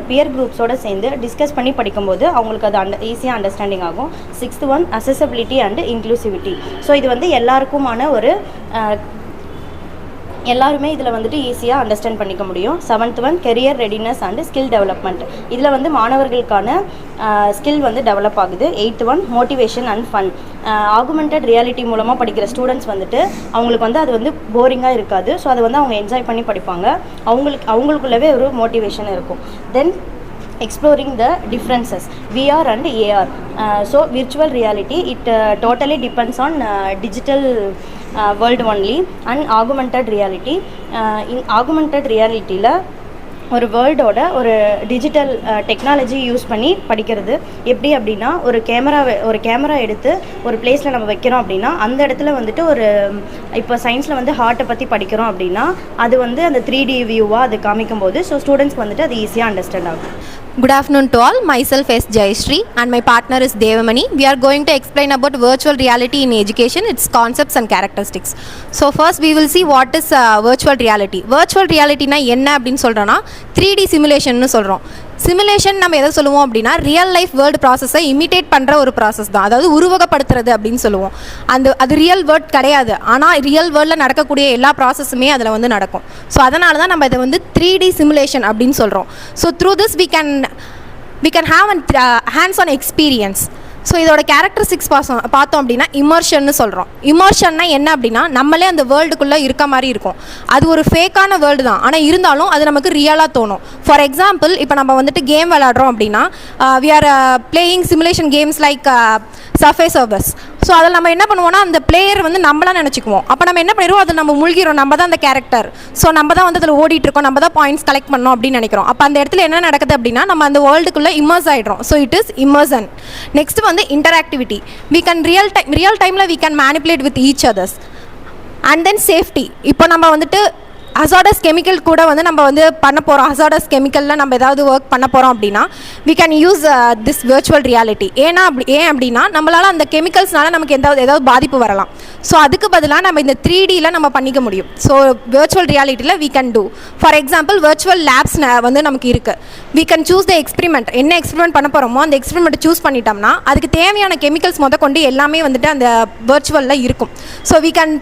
Speaker 10: பியர் குரூப்ஸோடு சேர்ந்து டிஸ்கஸ் பண்ணி படிக்கும்போது அவங்களுக்கு அது ஈஸியாக அண்டர்ஸ்டாண்டிங் ஆகும். Sixth one, accessibility and inclusivity. So இது வந்து எல்லாருக்குமான எல்லாருமே இதில் வந்துட்டு ஈஸியாக அண்டர்ஸ்டாண்ட் பண்ணிக்க முடியும். Seventh one, career readiness and skill development. இதில் வந்து மாணவர்களுக்கான ஸ்கில் வந்து டெவலப் ஆகுது. Eighth one, motivation and fun. Augmented reality மூலமாக படிக்கிற ஸ்டூடெண்ட்ஸ் வந்துட்டு அவங்களுக்கு வந்து அது வந்து போரிங்காக இருக்காது. ஸோ அதை வந்து அவங்க என்ஜாய் பண்ணி படிப்பாங்க. அவங்களுக்குள்ளவே ஒரு மோட்டிவேஷன் இருக்கும். தென் exploring the differences, VR and AR. So virtual reality, it totally depends on digital world only. And augmented reality, in augmented reality la ஒரு வேர்ல்டோட ஒரு டிஜிட்டல் டெக்னாலஜி யூஸ் பண்ணி படிக்கிறது. எப்படி அப்படின்னா ஒரு கேமரா எடுத்து ஒரு பிளேஸில் நம்ம வைக்கிறோம் அப்படின்னா அந்த இடத்துல வந்துட்டு இப்போ சயின்ஸில் வந்து ஹார்ட்டை பற்றி படிக்கிறோம் அப்படின்னா அது வந்து அந்த 3D வியூவாக அது காமிக்கும் போது ஸோ ஸ்டூடெண்ட்ஸ்க்கு வந்துட்டு அது ஈஸியாக அண்டர்ஸ்டாண்ட் ஆகும்.
Speaker 11: Good afternoon to all. Myself is Jayashree and my partner is Devamani. We are going to explain about virtual reality in education, its concepts and characteristics. So first we will see what is virtual reality. Virtual reality na enna appdin solrona 3D simulation nu solrom. Simulation நம்ம எதை சொல்லுவோம் அப்படின்னா ரியல் லைஃப் வேர்ல்டு ப்ராசஸை இமிட்டேட் பண்ணுற ஒரு ப்ராசஸ் தான், அதாவது உருவகப்படுத்துறது அப்படின்னு சொல்லுவோம். அது ரியல் வேர்ல்ட் கிடையாது, ஆனால் ரியல் வேர்ல்டில் நடக்கக்கூடிய எல்லா ப்ராசஸுமே அதில் வந்து நடக்கும். ஸோ அதனால தான் நம்ம இதை வந்து 3D சிமுலேஷன் அப்படின்னு சொல்கிறோம். So through this we can have a hands-on experience. So இதோட கேரக்டரிஸ்டிக்ஸ் பார்த்தோம் அப்படின்னா இமர்ஷன்னு சொல்கிறோம். இமர்ஷன்னா என்ன அப்படின்னா நம்மளே அந்த வேர்ல்டுக்குள்ளே இருக்க மாதிரி இருக்கும். அது ஒரு ஃபேக்கான வேர்ல்டு தான், ஆனால் இருந்தாலும் அது நமக்கு ரியலாக தோணும். ஃபார் எக்ஸாம்பிள் இப்போ நம்ம வந்துட்டு கேம் விளாட்றோம் அப்படின்னா we are playing simulation games like Subway Surfers. So அதில் நம்ம என்ன பண்ணுவோம்னா அந்த பிளேயர் வந்து நம்மளாம் நினச்சிக்குவோம். அப்போ நம்ம என்ன பண்ணிடுவோம், அதை நம்ம முழுகிறோம், நம்ம தான் அந்த கேரக்டர், ஸோ நம்ம தான் வந்து அதில் ஓடிட்டுருக்கோம், நம்ம தான் பாயிண்ட்ஸ் கலெக்ட் பண்ணோம் அப்படின்னு நினைக்கிறோம். அப்போ அந்த இடத்துல என்ன நடக்குது அப்படின்னா நம்ம அந்த வேர்ல்டுக்குள்ளே இமர்ஸ் ஆகிடுறோம். So it is immersion. Next வந்து interactivity. We can real timeல we can manipulate with each others. And then safety. இப்போ நம்ம வந்துட்டு hazardous chemical கூட வந்து நம்ம வந்து பண்ண போகிறோம், hazardous chemicalல நம்ம ஏதாவது ஒர்க் பண்ண போகிறோம் அப்படின்னா we can use this virtual reality. ஏன் அப்படின்னா நம்மளால் அந்த கெமிக்கல்ஸ்னால நமக்கு ஏதாவது பாதிப்பு வரலாம். ஸோ அதுக்கு பதிலாக நம்ம இந்த 3Dயில் நம்ம பண்ணிக்க முடியும். So virtual realityல we can do. For example virtual labs வந்து நமக்கு இருக்குது. we can choose the experiment. என்ன எக்ஸ்பெரிமெண்ட் பண்ண போகிறோமோ அந்த எக்ஸ்பெரிமெண்ட் சூஸ் பண்ணிட்டோம்னா அதுக்கு தேவையான கெமிக்கல்ஸ் கொண்டு எல்லாமே வந்துட்டு அந்த virtualல இருக்கும். ஸோ we can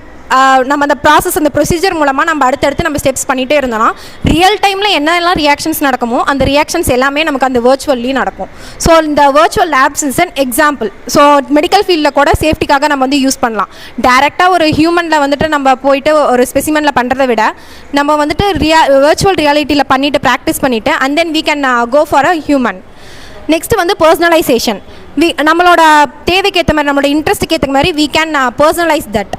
Speaker 11: நம்ம அந்த ப்ராசஸ் அந்த ப்ரொசீஜர் மூலமாக நம்ம அடுத்தடுத்து நம்ம ஸ்டெப்ஸ் பண்ணிகிட்டே இருந்தோம்னா ரியல் டைமில் என்னெல்லாம் ரியாக்ஷன்ஸ் நடக்குமோ அந்த ரியாக்ஷன்ஸ் எல்லாமே நமக்கு அந்த virtually நடக்கும். ஸோ இந்த virtual labs is an example. So medical ஃபீல்டில் கூட சேஃப்டிக்காக நம்ம வந்து யூஸ் பண்ணலாம். டேரெக்டாக ஒரு ஹியூமனில் வந்துட்டு நம்ம போயிட்டு ஒரு ஸ்பெசிமெனில் பண்ணுறதை விட நம்ம வந்துட்டு virtual realityயில் பண்ணிவிட்டு ப்ராக்டிஸ் பண்ணிவிட்டு and then we can go for a human. Next வந்து பர்சனலைசேஷன். நம்மளோட தேவைக்கு ஏற்ற மாதிரி நம்மளோட இன்ட்ரெஸ்ட்டுக்கு ஏற்ற மாதிரி we can personalize that.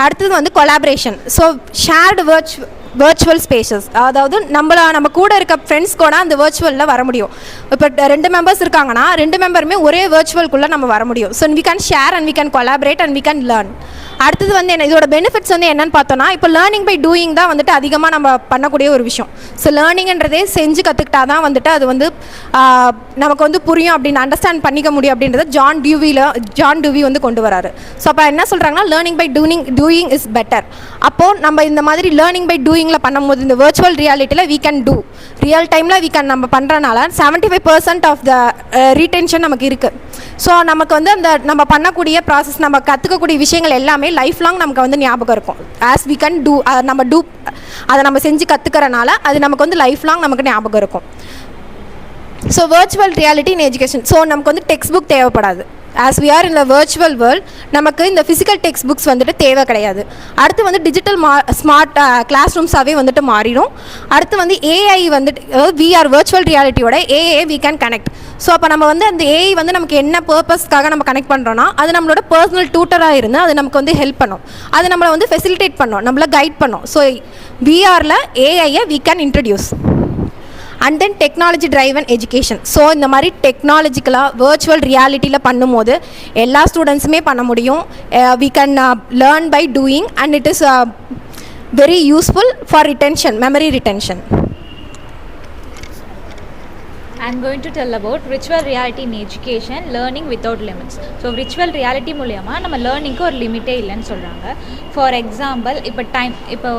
Speaker 11: அடுத்தது வந்து collaboration. So shared virtual spaces, அதாவது நம்ம கூட இருக்க ஃப்ரெண்ட்ஸ் கூட அந்த virtualல வர முடியும். இப்போ 2 மெம்பர்ஸ் இருக்காங்கன்னா 2 மெம்பருமே ஒரே virtualக்குள்ளே நம்ம வர முடியும். So we can share and we can collaborate and we can learn. அடுத்தது வந்து என்ன, இதோட பெனிஃபிட்ஸ் வந்து என்னன்னு பார்த்தோன்னா இப்போ லேர்னிங் பை டூயிங் தான் வந்துட்டு அதிகமாக நம்ம பண்ணக்கூடிய ஒரு விஷயம். ஸோ லேர்னிங்ன்றதே செஞ்சு கற்றுக்கிட்டா தான் வந்துட்டு அது வந்து நமக்கு வந்து புரியும் அப்படின்னு அண்டர்ஸ்டாண்ட் பண்ணிக்க முடியும் அப்படின்றத ஜான் டியூவி வந்து கொண்டு வராரு. ஸோ அப்போ என்ன சொல்கிறாங்கன்னா learning by doing is better. அப்போது நம்ம இந்த மாதிரி லேர்னிங் பை டூயிங்கில் பண்ணும்போது இந்த virtual realityல we can do real டைமில் we can நம்ம பண்ணுறனால 75% ஆஃப் த ரீடென்ஷன் நமக்கு இருக்குது. ஸோ நமக்கு வந்து அந்த நம்ம பண்ணக்கூடிய ப்ராசஸ் நம்ம கற்றுக்கக்கூடிய விஷயங்கள் எல்லாமே லைஃப் லாங் நமக்கு வந்து ஞாபகம் இருக்கும். ஆஸ் வி கேன் டூ அதை நம்ம செஞ்சு கற்றுக்கிறனால அது நமக்கு வந்து லைஃப் லாங் நமக்கு ஞாபகம் இருக்கும். So virtual reality in education. So நமக்கு வந்து டெக்ஸ்ட் புக் தேவைப்படாது. As we are in the virtual world நமக்கு இந்த ஃபிசிக்கல் டெக்ஸ்ட் புக்ஸ் வந்துட்டு தேவை கிடையாது. அடுத்து வந்து டிஜிட்டல் ஸ்மார்ட் கிளாஸ் ரூம்ஸாகவே வந்துட்டு மாறிடும். அடுத்து வந்து ஏஐ வந்துட்டு விஆர் virtual ரியாலிட்டியோட AI we can connect. So அப்போ நம்ம வந்து அந்த ஏஐ வந்து நமக்கு என்ன பர்பஸ்க்காக நம்ம கனெக்ட் பண்ணுறோன்னா அது நம்மளோட பர்சனல் டியூட்டராக இருந்து அது நமக்கு வந்து ஹெல்ப் பண்ணும், அது நம்மளை வந்து ஃபெசிலிட்டேட் பண்ணும், நம்மளை கைட் பண்ணும். ஸோ விஆரில் ஏஐயை we can introduce. And then technology driven education. So இந்த மாதிரி டெக்னாலஜிக்கலாக virtual ரியாலிட்டியில் பண்ணும்போது எல்லா ஸ்டூடெண்ட்ஸுமே பண்ண முடியும். We can learn by doing and it is very useful for retention, memory retention.
Speaker 1: I'm going to tell about virtual reality in education, learning without limits. So virtual reality மூலயமா நம்ம லேர்னிங்க்கு ஒரு லிமிட்டே இல்லைன்னு சொல்கிறாங்க. ஃபார் எக்ஸாம்பிள் இப்போ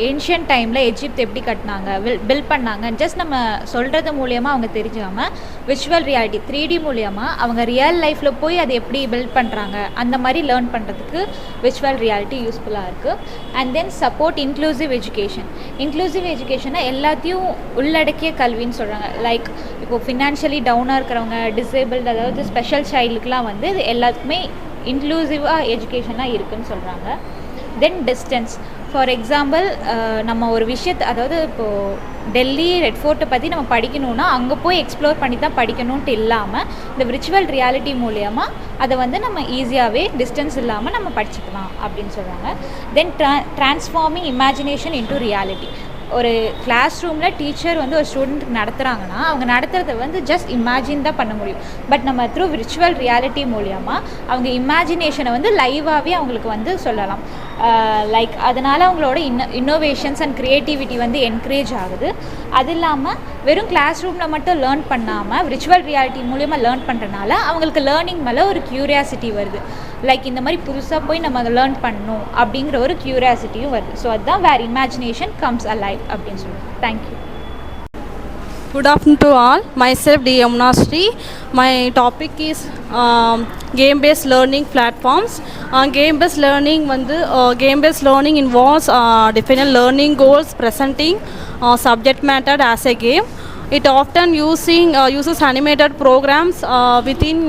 Speaker 1: ஏன்ஷியன்ட் டைமில் எஜிப்த் எப்படி கட்டினாங்க, பில்ட் பண்ணாங்க, ஜஸ்ட் நம்ம சொல்கிறது மூலயமா அவங்க தெரிஞ்சுக்காமல் virtual reality 3D மூலயமா அவங்க ரியல் லைஃப்பில் போய் அதை எப்படி பில்ட் பண்ணுறாங்க அந்த மாதிரி லேர்ன் பண்ணுறதுக்கு virtual reality யூஸ்ஃபுல்லாக இருக்குது. And then support inclusive education. Inclusive எஜுகேஷனை எல்லாத்தையும் உள்ளடக்கிய கல்வின்னு சொல்கிறாங்க. லைக் இப்போ ஃபினான்ஷியலி டவுனாக இருக்கிறவங்க, டிசேபிள்டு, அதாவது ஸ்பெஷல் சைல்டுக்கெலாம் வந்து இது எல்லாத்துக்குமே இன்க்ளூசிவாக எஜுகேஷனாக இருக்குதுன்னு சொல்கிறாங்க. தென் டிஸ்டன்ஸ். ஃபார் எக்ஸாம்பிள் நம்ம ஒரு விஷயத்தை, அதாவது இப்போது டெல்லி ரெட் ஃபோர்ட்டை பற்றி நம்ம படிக்கணுன்னா அங்கே போய் எக்ஸ்ப்ளோர் பண்ணி தான் படிக்கணுன்ட்டு இல்லாமல் இந்த virtual reality மூலயமா அதை வந்து நம்ம ஈஸியாகவே டிஸ்டன்ஸ் இல்லாமல் நம்ம படிச்சுக்கலாம் அப்படின்னு சொல்கிறாங்க. தென் ட்ரான்ஸ்ஃபார்மிங் இமேஜினேஷன் இன்டு ரியாலிட்டி. ஒரு கிளாஸ் ரூமில் டீச்சர் வந்து ஒரு ஸ்டூடெண்ட்டுக்கு நடத்துகிறாங்கன்னா அவங்க நடத்துகிறத வந்து ஜஸ்ட் இமேஜின் தான் பண்ண முடியும். பட் நம்ம த்ரூ விர்ச்சுவல் ரியாலிட்டி மூலியமாக அவங்க இமேஜினேஷனை வந்து லைவாகவே அவங்களுக்கு வந்து சொல்லலாம். லைக் அதனால் அவங்களோட இன்னோவேஷன்ஸ் அண்ட் க்ரியேட்டிவிட்டி வந்து என்கரேஜ் ஆகுது. அது இல்லாமல் வெறும் கிளாஸ் ரூமில் மட்டும் லேர்ன் பண்ணாமல் விர்ச்சுவல் ரியாலிட்டி மூலியமாக லேர்ன் பண்ணுறதுனால அவங்களுக்கு லேர்னிங் மேலே ஒரு க்யூரியாசிட்டி வருது. லைக் இந்த மாதிரி புதுசாக போய் நம்ம லேர்ன் பண்ணணும் அப்படிங்கிற ஒரு க்யூரியாசிட்டியும் வருது. ஸோ அதுதான் வேர் இமேஜினேஷன் கம்ஸ் அலைவ் அப்படின்னு சொல்லுவோம். Thank you.
Speaker 16: Good afternoon to all. Myself D. Yamuna Sri. My topic is game-based learning platforms. Game-based learning game-based learning involves defining learning goals, presenting subject matter as a game. It often uses animated programs within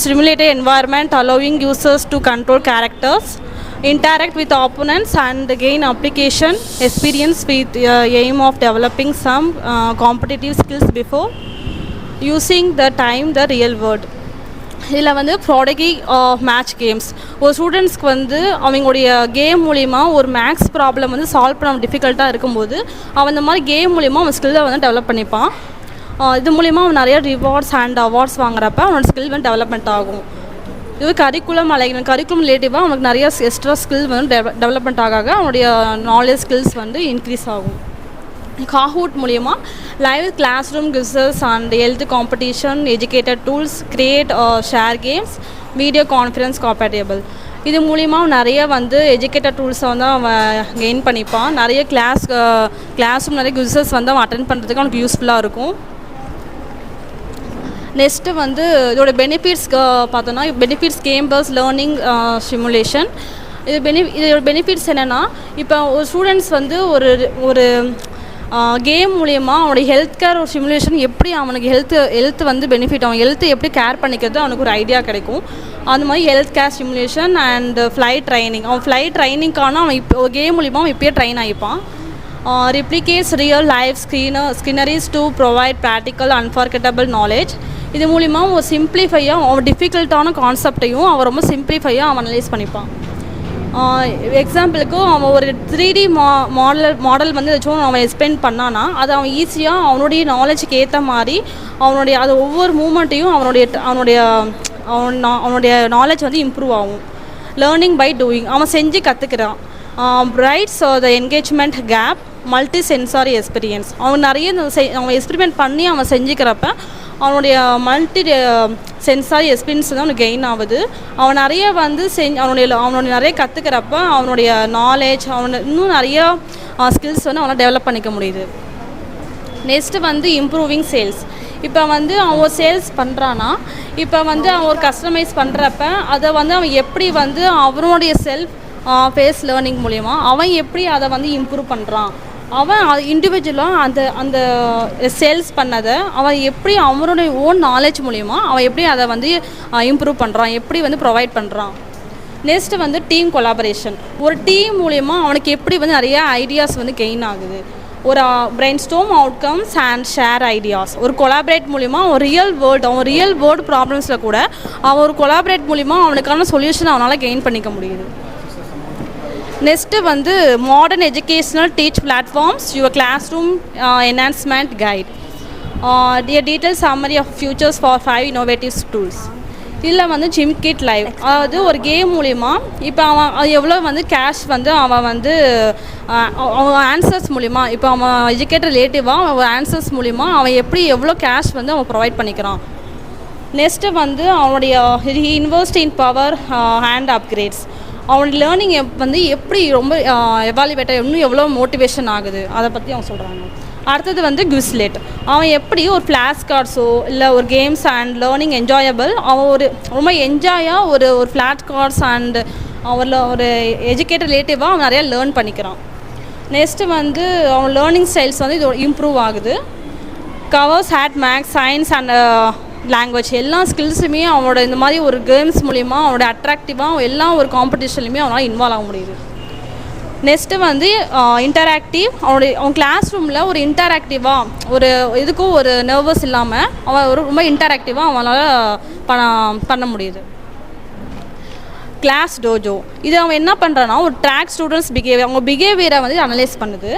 Speaker 16: simulated environment, allowing users to control characters, interact with opponents and gain application experience with aim of developing some competitive skills before using the real world. இதில் வந்து ப்ராடக்டி மேட்ச் கேம்ஸ் ஒரு ஸ்டூடெண்ட்ஸ்க்கு வந்து அவங்களுடைய கேம் மூலிமா ஒரு மேக்ஸ் ப்ராப்ளம் வந்து சால்வ் பண்ண டிஃபிகல்ட்டாக இருக்கும்போது அவன் இந்த மாதிரி கேம் மூலிமா அவன் ஸ்கில்லை வந்து டெவலப் பண்ணிப்பான். இது மூலிமா அவன் நிறைய ரிவார்ட்ஸ் அண்ட் அவார்ட்ஸ் வாங்குறப்ப அவனோட ஸ்கில் வந்து டெவலப்மெண்ட் ஆகும். இது கரிக்குலம் ரிலேட்டிவாக அவனுக்கு நிறைய எக்ஸ்ட்ரா ஸ்கில் வந்து டெவலப்மெண்ட் ஆக அவனுடைய நாலேஜ் ஸ்கில்ஸ் வந்து இன்க்ரீஸ் ஆகும். காஹூட் மூலிமா live classroom quizzes and health competition, educated tools, create share games, video conference compatible. இது மூலிமா நிறைய வந்து எஜுகேட்டட் டூல்ஸை வந்து அவன் கெயின் பண்ணிப்பான். நிறைய கிளாஸ் ரூம் நிறைய கிவ்ஸஸ் வந்து அவன் அட்டென்ட் பண்ணுறதுக்கு அவனுக்கு யூஸ்ஃபுல்லாக இருக்கும். நெக்ஸ்ட்டு வந்து இதோட பெனிஃபிட்ஸ் பார்த்தோன்னா பெனிஃபிட்ஸ் கேம்-பேஸ்ட் லேர்னிங் சிமுலேஷன். இதோட பெனிஃபிட்ஸ் என்னென்னா இப்போ ஒரு ஸ்டூடெண்ட்ஸ் வந்து ஒரு கேம் மூலயமா அவனுடைய ஹெல்த் கேர் ஒரு சிமுலேஷன் எப்படி அவனுக்கு ஹெல்த் வந்து பெனிஃபிட் அவன் ஹெல்த்து எப்படி கேர் பண்ணிக்கிறது அவனுக்கு ஒரு ஐடியா கிடைக்கும். அந்த மாதிரி health care simulation and flight training. அவன் ஃப்ளைட் ட்ரைனிங்கான அவன் இப்போ கேம் மூலிமா அவன் இப்போயே train ஆகிப்பான். replicates real life sceneries to provide practical unforgettable knowledge. இது மூலிமா ஒரு சிம்பிளிஃபையாக அவன் டிஃபிகல்ட்டான கான்செப்டையும் அவன் ரொம்ப சிம்பிளிஃபையாக அவன் அனலைஸ் பண்ணிப்பான். எக்ஸாம்பிளுக்கு அவன் ஒரு 3D மாடல் வந்து ஏதாச்சும் அவன் எக்ஸ்பிளைன் பண்ணான்னா அதை அவன் ஈஸியாக அவனுடைய நாலேஜுக்கு ஏற்ற மாதிரி அவனுடைய அது ஒவ்வொரு மூமெண்ட்டையும் அவனுடைய நாலேஜ் வந்து இம்ப்ரூவ் ஆகும். லேர்னிங் பை டூயிங் அவன் செஞ்சு கற்றுக்கிறான். Bridges the engagement gap, multi sensory experience. அவன் நிறைய அவன் எக்ஸ்பெரிமெண்ட் பண்ணி அவன் செஞ்சுக்கிறப்ப அவனுடைய மல்டி சென்சாரி எக்ஸ்பீரியன்ஸ் வந்து அவனுக்கு கெயின் ஆகுது. அவன் நிறைய வந்து அவனுடைய நிறைய கற்றுக்கிறப்ப அவனுடைய நாலேஜ் இன்னும் நிறையா ஸ்கில்ஸ் வந்து அவனால் டெவலப் பண்ணிக்க முடியுது. நெக்ஸ்ட்டு வந்து இம்ப்ரூவிங் சேல்ஸ். இப்போ வந்து அவன் ஒரு சேல்ஸ் பண்ணுறான்னா இப்போ வந்து அவன் ஒரு கஸ்டமைஸ் பண்ணுறப்ப அதை வந்து அவன் எப்படி வந்து அவனுடைய செல்ஃப் ஃபேஸ் லேர்னிங் மூலயமா அவன் எப்படி அதை வந்து இம்ப்ரூவ் பண்ணுறான், அவன் இண்டிவிஜுவலாக அந்த சேல்ஸ் பண்ணதை அவன் எப்படி அவனுடைய ஓன் நாலேஜ் மூலயமா அவன் எப்படி அதை வந்து இம்ப்ரூவ் பண்ணுறான், எப்படி வந்து ப்ரொவைட் பண்ணுறான். நெக்ஸ்ட்டு வந்து டீம் கொலாபரேஷன். ஒரு டீம் மூலயமா அவனுக்கு எப்படி வந்து நிறைய ஐடியாஸ் வந்து கெயின் ஆகுது. ஒரு brain storm outcomes and share ideas. ஒரு கொலாபரேட் மூலிமா அவன் ரியல் வேர்ல்டு ப்ராப்ளம்ஸில் கூட அவன் ஒரு கொலாபரேட் மூலிமா அவனுக்கான சொல்யூஷன் அவனால் கெயின் பண்ணிக்க முடியுது. நெக்ஸ்ட்டு வந்து modern educational teach platforms, your classroom enhancement guide, detail summary of features for 5 innovative tools. இதில் வந்து ஜிம் கிட் லைவ், அதாவது ஒரு கேம் மூலிமா இப்போ அவன் எவ்வளோ வந்து கேஷ் வந்து அவன் வந்து அவன் ஆன்சர்ஸ் மூலிமா இப்போ அவன் எஜுகேட்டட் ரிலேட்டிவாக அவன் ஆன்சர்ஸ் மூலிமா அவன் எப்படி எவ்வளோ கேஷ் வந்து அவன் ப்ரொவைட் பண்ணிக்கிறான். நெக்ஸ்ட்டு வந்து அவனுடைய invest in power hand upgrades. அவனுடைய லேர்னிங் வந்து எப்படி ரொம்ப எவாலுவேட்டாக இன்னும் எவ்வளோ மோட்டிவேஷன் ஆகுது அதை பற்றி அவன் சொல்கிறாங்க. அடுத்தது வந்து குவிஸ்லெட். அவன் எப்படி ஒரு ஃப்ளாஷ் கார்ட்ஸோ இல்லை ஒரு கேம்ஸ் அண்ட் லேர்னிங் என்ஜாயபிள் அவன் ஒரு ரொம்ப என்ஜாயாக ஒரு ஃப்ளாஷ் கார்ட்ஸ் அண்ட் ஒரு எஜுகேட்டட் ரிலேட்டிவாக அவன் நிறையா லேர்ன் பண்ணிக்கிறான். நெக்ஸ்ட்டு வந்து அவன் லேர்னிங் ஸ்டைல்ஸ் வந்து இது இம்ப்ரூவ் ஆகுது. கவர்ஸ் ஹேட் மேக்ஸ், சயின்ஸ் அண்ட் லாங்குவேஜ் எல்லா ஸ்கில்ஸுமே அவனோட இந்த மாதிரி ஒரு கேம்ஸ் மூலிமா அவனோட அட்ராக்டிவாக எல்லா ஒரு காம்படிஷன்லையுமே அவனால் இன்வால்வ் ஆக முடியுது. நெக்ஸ்ட்டு வந்து இன்டராக்டிவ். அவன் கிளாஸ் ரூமில் ஒரு இன்டராக்டிவாக ஒரு இதுக்கும் ஒரு நர்வஸ் இல்லாமல் அவன் ரொம்ப இன்டராக்டிவாக அவனால் பண்ண முடியுது. ClassDojo. இது அவன் என்ன பண்ணுறான்னா ஒரு ட்ராக் ஸ்டூடெண்ட்ஸ் பிஹேவியர், அவங்க பிஹேவியரை வந்து அனலைஸ் பண்ணுது.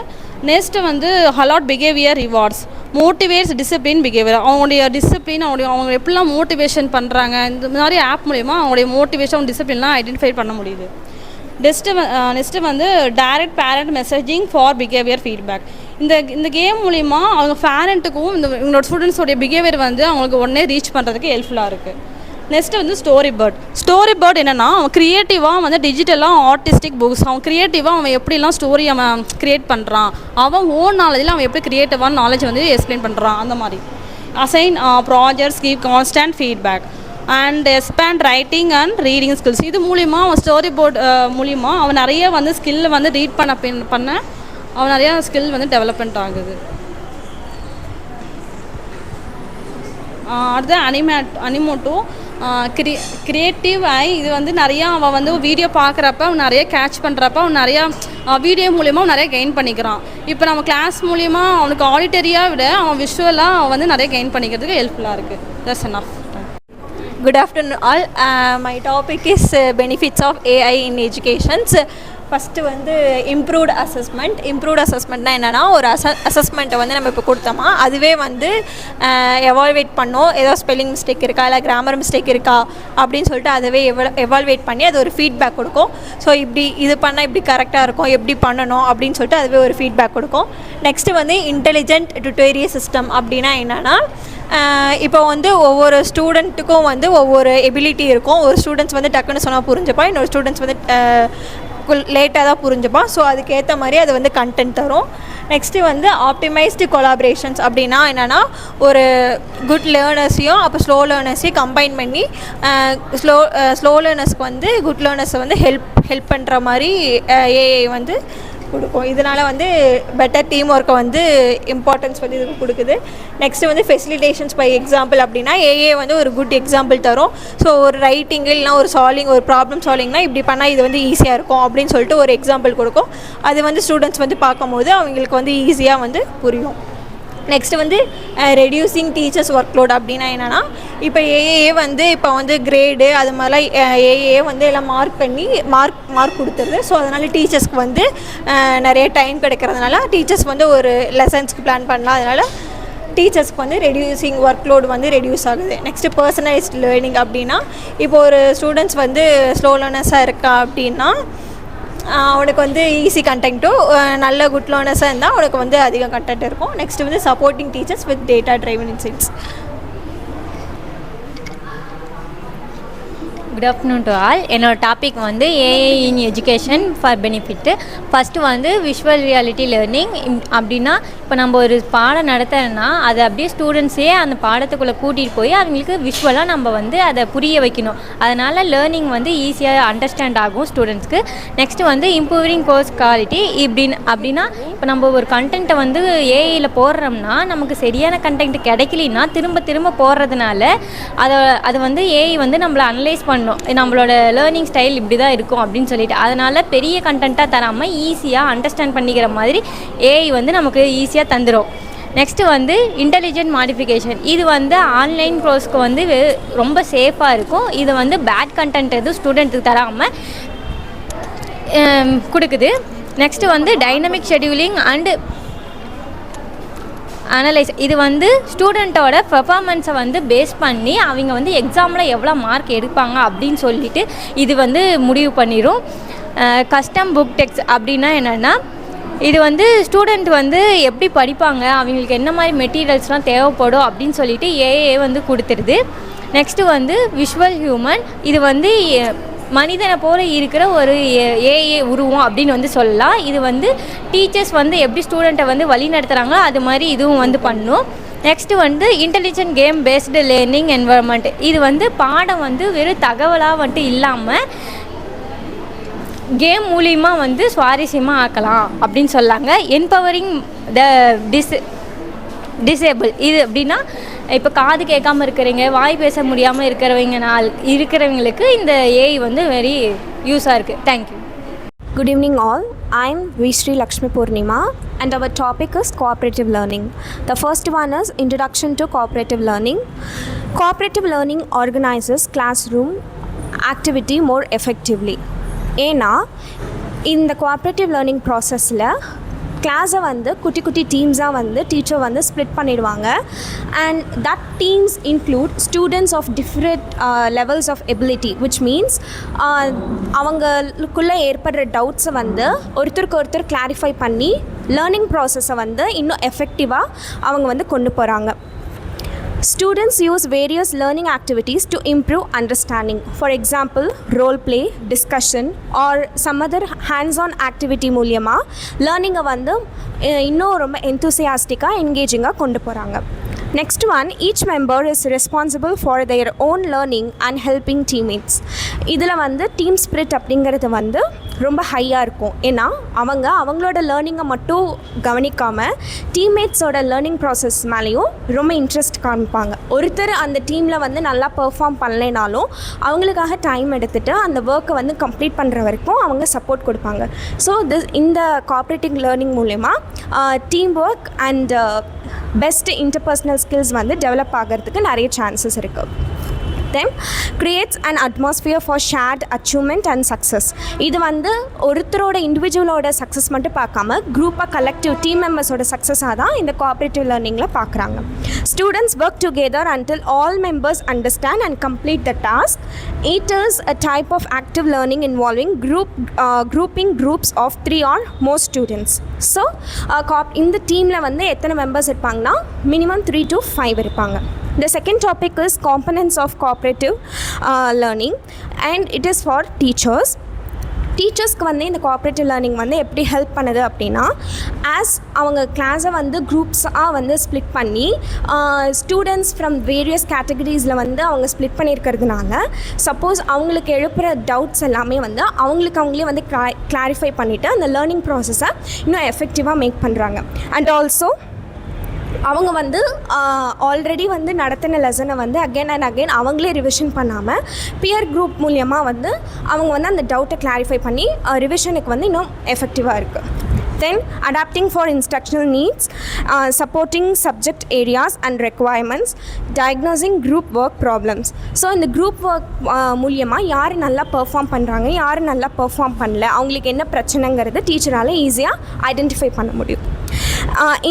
Speaker 16: நெக்ஸ்ட்டு வந்து allot behaviour rewards, motivates discipline behaviour. அவங்களுடைய டிசிப்ளின், அவங்க எப்படிலாம் மோட்டிவேஷன் பண்ணுறாங்க, இந்த மாதிரி ஆப் மூலிமா அவங்களுடைய மோட்டிவேஷன் டிசிப்ளின்லாம் ஐடென்டிஃபை பண்ண முடியுது. நெக்ஸ்ட்டு வந்து direct parent messaging for behaviour feedback. இந்த கேம் மூலிமா அவங்க பேரண்ட்டுக்கும் இவங்களோட ஸ்டூடெண்ட்ஸோடைய பிஹேவியர் வந்து அவங்களுக்கு உடனே ரீச் பண்ணுறதுக்கு ஹெல்ப்ஃபுல்லாக இருக்குது. நெக்ஸ்ட்டு வந்து ஸ்டோரி பேர்ட் என்னென்னா, அவன் க்ரியேட்டிவாக வந்து டிஜிட்டலாக ஆர்டிஸ்டிக் புக்ஸ், அவன் க்ரியேட்டிவாக அவன் எப்படிலாம் ஸ்டோரி அவன் க்ரியேட் பண்ணுறான், அவன் ஓன் நாலேஜில் அவன் எப்படி க்ரியேட்டிவான நாலேஜ் வந்து எக்ஸ்பிளைன் பண்ணுறான். அந்த மாதிரி assign projects, give constant feedback and expand writing and reading skills. இது மூலிமா அவன் ஸ்டோரி போர்ட் மூலிமா அவன் நிறைய வந்து ஸ்கில்லை வந்து ரீட் பண்ண அவன் நிறையா ஸ்கில் வந்து டெவலப்மெண்ட் ஆகுது. அடுத்து அனிமோட்டோ கிரியேட்டிவ் ஐ. இது வந்து நிறையா அவன் வந்து வீடியோ பார்க்குறப்ப அவன் நிறைய கேட்ச் பண்ணுறப்ப அவன் நிறையா வீடியோ மூலிமா அவன் நிறைய கெயின் பண்ணிக்கிறான். இப்போ நம்ம கிளாஸ் மூலிமா அவனுக்கு ஆடிட்டரியாக விட அவன் விஷுவலாக அவன் வந்து நிறைய கெயின் பண்ணிக்கிறதுக்கு ஹெல்ப்ஃபுல்லாக இருக்குது. That's enough.
Speaker 17: Good afternoon all. My topic is benefits of AI in education. First வந்து இம்ப்ரூவ்ட் அசஸ்மெண்ட்னா என்னென்னா, ஒரு அசஸ்மெண்ட்டை வந்து நம்ம இப்போ கொடுத்தோமா அதுவே வந்து எவால்வேட் பண்ணோம், ஏதோ ஸ்பெல்லிங் மிஸ்டேக் இருக்கா இல்லை கிராமர் மிஸ்டேக் இருக்கா அப்படின்னு சொல்லிட்டு அதுவே எவால்வேட் பண்ணி அது ஒரு ஃபீட்பேக் கொடுக்கும். ஸோ இது பண்ணால் இப்படி கரெக்டாக இருக்கும், எப்படி பண்ணணும் அப்படின்னு சொல்லிட்டு அதுவே ஒரு ஃபீட்பேக் கொடுக்கும். நெக்ஸ்ட்டு வந்து இன்டெலிஜென்ட் டுட்டோரியல் சிஸ்டம் அப்படின்னா என்னென்னா, இப்போ வந்து ஒவ்வொரு ஸ்டூடெண்ட்டுக்கும் வந்து ஒவ்வொரு எபிலிட்டி இருக்கும். ஒரு ஸ்டூடெண்ட்ஸ் வந்து டக்குன்னு சொன்னால் புரிஞ்சுப்பான், இன்னொரு ஸ்டூடெண்ட்ஸ் வந்து லேட்டாக தான் புரிஞ்சுப்பான். ஸோ அதுக்கேற்ற மாதிரி அது வந்து கண்டென்ட் தரும். நெக்ஸ்ட்டு வந்து ஆப்டிமைஸ்டு கொலாபரேஷன்ஸ் அப்படின்னா என்னென்னா, ஒரு குட் லேர்னர்ஸையும் அப்போ ஸ்லோ லேர்னர்ஸையும் கம்பைன் பண்ணி ஸ்லோ லேர்னர்ஸ்க்கு வந்து குட் லேர்னர்ஸை வந்து ஹெல்ப் பண்ணுற மாதிரி ஏஐ வந்து கொடுக்கும். இதனால் வந்து பெட்டர் டீம் ஒர்க்கை வந்து இம்பார்ட்டன்ஸ் வந்து இதுக்கு கொடுக்குது. நெக்ஸ்ட்டு வந்து ஃபெசிலிட்டேஷன்ஸ் பை எக்ஸாம்பிள் அப்படின்னா, ஏஏ வந்து ஒரு குட் எக்ஸாம்பிள் தரும். ஸோ ஒரு ரைட்டிங்கு இல்லைனா ஒரு ப்ராப்ளம் சால்விங்னா இப்படி பண்ணால் இது வந்து ஈஸியாக இருக்கும் அப்படின்னு சொல்லிட்டு ஒரு எக்ஸாம்பிள் கொடுக்கும். அது வந்து ஸ்டூடெண்ட்ஸ் வந்து பார்க்கும்போது அவங்களுக்கு வந்து ஈஸியாக வந்து புரியும். நெக்ஸ்ட்டு வந்து ரெடியூசிங் டீச்சர்ஸ் ஒர்க்லோட் அப்படின்னா என்னென்னா, இப்போ ஏஏ வந்து இப்போ வந்து கிரேடு அது மாதிரிலாம் ஏஏ வந்து எல்லாம் மார்க் பண்ணி மார்க் கொடுத்துருது. ஸோ அதனால் டீச்சர்ஸ்க்கு வந்து நிறைய டைம் கிடைக்கிறதுனால டீச்சர்ஸ் வந்து ஒரு லெசன்ஸ்க்கு பிளான் பண்ணலாம். அதனால் டீச்சர்ஸ்க்கு வந்து ரெடியூசிங் ஒர்க்லோடு வந்து ரெடியூஸ் ஆகுது. நெக்ஸ்ட்டு பர்சனலைஸ்ட் லேர்னிங் அப்படின்னா, இப்போ ஒரு ஸ்டூடெண்ட்ஸ் வந்து ஸ்லோ லேர்னர்ஸாக இருக்கா அப்படின்னா அவனுக்கு வந்து ஈஸி கண்டென்ட்டும் நல்ல குட் லேர்னர்ஸாக இருந்தால் அவனுக்கு வந்து அதிக கண்டென்ட் இருக்கும். நெக்ஸ்ட் வந்து supporting teachers with data driven insights.
Speaker 18: Good afternoon to all. என்னோடய டாபிக் வந்து AI in education for benefit. First வந்து விஷுவல் ரியாலிட்டி லேர்னிங் அப்படின்னா, இப்போ நம்ம ஒரு பாடம் நடத்துகிறோன்னா அதை அப்படியே ஸ்டூடெண்ட்ஸே அந்த பாடத்துக்குள்ளே கூட்டிகிட்டு போய் அவங்களுக்கு விஷுவலாக நம்ம வந்து அதை புரிய வைக்கணும். அதனால் லேர்னிங் வந்து ஈஸியாக அண்டர்ஸ்டாண்ட் ஆகும் ஸ்டூடெண்ட்ஸ்க்கு. நெக்ஸ்ட்டு வந்து இம்ப்ரூவிங் கோர்ஸ் குவாலிட்டி அப்படின்னா, இப்போ நம்ம ஒரு கண்டென்ட்டை வந்து ஏஐயில் போடுறோம்னா நமக்கு சரியான கண்டென்ட் கிடைக்கலன்னா திரும்ப போடுறதுனால அது வந்து ஏஐ வந்து நம்மளை அனலைஸ் பண்ணணும், நம்மளோட லேர்னிங் ஸ்டைல் இப்படி தான் இருக்கும் அப்படின்னு சொல்லிட்டு. அதனால் பெரிய கண்டென்ட்டாக தராமல் ஈஸியாக அண்டர்ஸ்டாண்ட் பண்ணிக்கிற மாதிரி ஏஐ வந்து நமக்கு ஈஸியாக தந்துடும். நெக்ஸ்ட்டு வந்து இன்டெலிஜென்ட் மாடிஃபிகேஷன். இது வந்து ஆன்லைன் கோர்ஸ்க்கு வந்து ரொம்ப சேஃபாக இருக்கும். இது வந்து பேட் கண்டென்ட் எதுவும் ஸ்டூடெண்ட்டுக்கு தராமல் கொடுக்குது. நெக்ஸ்ட்டு வந்து டைனமிக் ஷெடியூலிங் அண்டு அனலைஸ். இது வந்து ஸ்டூடெண்ட்டோட பெர்ஃபார்மன்ஸை வந்து பேஸ் பண்ணி அவங்க வந்து எக்ஸாமில் எவ்வளோ மார்க் எடுப்பாங்க அப்படின்னு சொல்லிட்டு இது வந்து முடிவு பண்ணிடும். கஸ்டம் புக் டெக்ஸ்ட் அப்படின்னா என்னென்னா, இது வந்து ஸ்டூடெண்ட் வந்து எப்படி படிப்பாங்க, அவங்களுக்கு என்ன மாதிரி மெட்டீரியல்ஸ்லாம் தேவைப்படும் அப்படின்னு சொல்லிட்டு ஏஏ வந்து கொடுத்துருது. நெக்ஸ்ட்டு வந்து விஷுவல் ஹியூமன். இது வந்து மனிதனை போல இருக்கிற ஒரு ஏஏ உருவம் அப்படின்னு வந்து சொல்லலாம். இது வந்து டீச்சர்ஸ் வந்து எப்படி ஸ்டூடெண்ட்டை வந்து வழி நடத்துகிறாங்களோ அது மாதிரி இதுவும் வந்து பண்ணும். நெக்ஸ்ட்டு வந்து intelligent game based learning environment. இது வந்து பாடம் வந்து வெறும் தகவலாக வந்துட்டு இல்லாமல் கேம் மூலிமா வந்து சுவாரஸ்யமாக ஆக்கலாம் அப்படின்னு சொல்லாங்க. என்பவரிங் த டிசேபிள். இது அப்படின்னா, இப்போ காது கேட்காமல் இருக்கிறவங்க, வாய் பேச முடியாமல் இருக்கிறவங்களுக்கு இந்த ஏஐ வந்து வெரி யூஸாக இருக்குது. Thank you.
Speaker 19: Good evening all. I'm Vishri Lakshmi Purnima and our topic is cooperative learning. The first one is introduction to cooperative learning. Cooperative learning organizes classroom activity more effectively. ஏன்னா இந்த கோஆப்ரேட்டிவ் லேர்னிங் ப்ராசஸில் கிளாஸை வந்து குட்டி குட்டி டீம்ஸாக வந்து டீச்சர் வந்து ஸ்ப்ளிட் பண்ணிடுவாங்க. And that teams include students of different levels of ability, which means அவங்களுக்குள்ளே ஏற்படுற டவுட்ஸை வந்து ஒருத்தருக்கு ஒருத்தர் கிளாரிஃபை பண்ணி லேர்னிங் ப்ராசஸை வந்து இன்னும் எஃபெக்டிவாக அவங்க வந்து கொண்டு போகிறாங்க. Students use various learning activities to improve understanding. For example, role play, discussion or some other hands-on activity மூலியமா லேர்னிங்கை வந்து இன்னும் ரொம்ப enthusiastic-ஆக engaging-ஆக கொண்டு போகிறாங்க. Next one, each member is responsible for their own learning and helping teammates. இதில் வந்து டீம் ஸ்பிரிட் அப்படிங்கிறது வந்து ரொம்ப ஹையாக இருக்கும். ஏன்னா அவங்களோட லேர்னிங்கை மட்டும் கவனிக்காமல் டீம்மேட்ஸோட லேர்னிங் ப்ராசஸ் மேலேயும் ரொம்ப இன்ட்ரெஸ்ட் காமிப்பாங்க. ஒருத்தர் அந்த டீமில் வந்து நல்லா பெர்ஃபார்ம் பண்ணலைனாலும் அவங்களுக்காக டைம் எடுத்துகிட்டு அந்த ஒர்க்கை வந்து கம்ப்ளீட் பண்ணுற வரைக்கும் அவங்க சப்போர்ட் கொடுப்பாங்க. ஸோ இந்த கோஆப்ரேட்டிவ் லேர்னிங் மூலமா team work and best interpersonal skills வந்து டெவலப் ஆகிறதுக்கு நிறைய சான்சஸ் இருக்குது. Then creates an atmosphere for shared achievement and success. இது வந்து ஒருத்தரோட இண்டிவிஜுவலோட சக்ஸஸ் மட்டும் பார்க்காம குரூப்பாக கலெக்டிவ் டீம் மெம்பர்ஸோட சக்ஸஸாக தான் இந்த கோஆப்ரேட்டிவ் லேர்னிங்கில் பார்க்குறாங்க. Students work together until all members understand and complete the task. It is a type of active learning involving grouping groups of 3 or more students. So இந்த டீமில் வந்து எத்தனை மெம்பர்ஸ் இருப்பாங்கன்னா மினிமம் 3 to 5 இருப்பாங்க. The second topic is components of cooperative learning and it is for teachers. டீச்சர்ஸ்க்கு வந்து இந்த கோஆப்ரேட்டிவ் லேர்னிங் வந்து எப்படி ஹெல்ப் பண்ணுது அப்படின்னா, அவங்க கிளாஸை வந்து குரூப்ஸாக வந்து ஸ்ப்ளிட் பண்ணி ஸ்டூடெண்ட்ஸ் ஃப்ரம் வேரியஸ் கேட்டகரிஸில் வந்து அவங்க ஸ்ப்ளிட் பண்ணியிருக்கிறதுனால சப்போஸ் அவங்களுக்கு எழுப்புகிற டவுட்ஸ் எல்லாமே வந்து அவங்களே வந்து கிளாரிஃபை பண்ணிவிட்டு அந்த லேர்னிங் ப்ராசஸை இன்னும் எஃபெக்டிவாக மேக் பண்ணுறாங்க. அண்ட் ஆல்சோ அவங்க வந்து ஆல்ரெடி வந்து நடத்தின லெசனை வந்து அகெயின் அண்ட் அகெயின் அவங்களே ரிவிஷன் பண்ணாமல் பியர் குரூப் மூலியமாக வந்து அவங்க வந்து அந்த டவுட்டை கிளாரிஃபை பண்ணி ரிவிஷனுக்கு வந்து இன்னும் எஃபெக்டிவாக இருக்குது. Then adapting for instructional needs, supporting subject areas and requirements, diagnosing group work problems. So இந்த குரூப் ஒர்க் மூலியமாக யார் நல்லா பெர்ஃபார்ம் பண்ணுறாங்க, யார் நல்லா பெர்ஃபார்ம் பண்ணல, அவங்களுக்கு என்ன பிரச்சனைங்கிறது டீச்சரால் ஈஸியாக ஐடென்டிஃபை பண்ண முடியும்.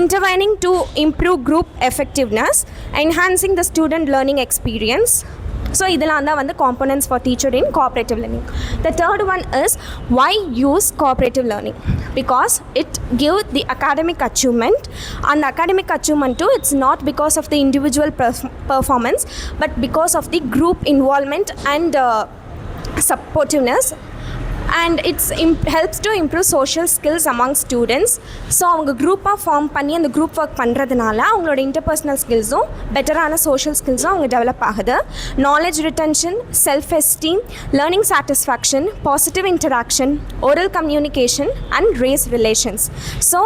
Speaker 19: Intervening to improve group effectiveness, enhancing the student learning experience. So இதெல்லாம் தான் வந்து components for teacher in cooperative learning. The third one is why use cooperative learning? Because it gives the academic achievement, and academic achievement too, it's not because of the individual performance but because of the group involvement and supportiveness. And it helps to improve social skills among students. So அவங்க குரூப்பாக ஃபார்ம் பண்ணி அந்த குரூப் ஒர்க் பண்ணுறதுனால அவங்களோட இன்டர்பர்சனல் ஸ்கில்ஸும் பெட்டரான சோஷியல் ஸ்கில்ஸும் அவங்க டெவலப் ஆகுது. Knowledge retention, self esteem, learning satisfaction, positive interaction, oral communication and race relations. So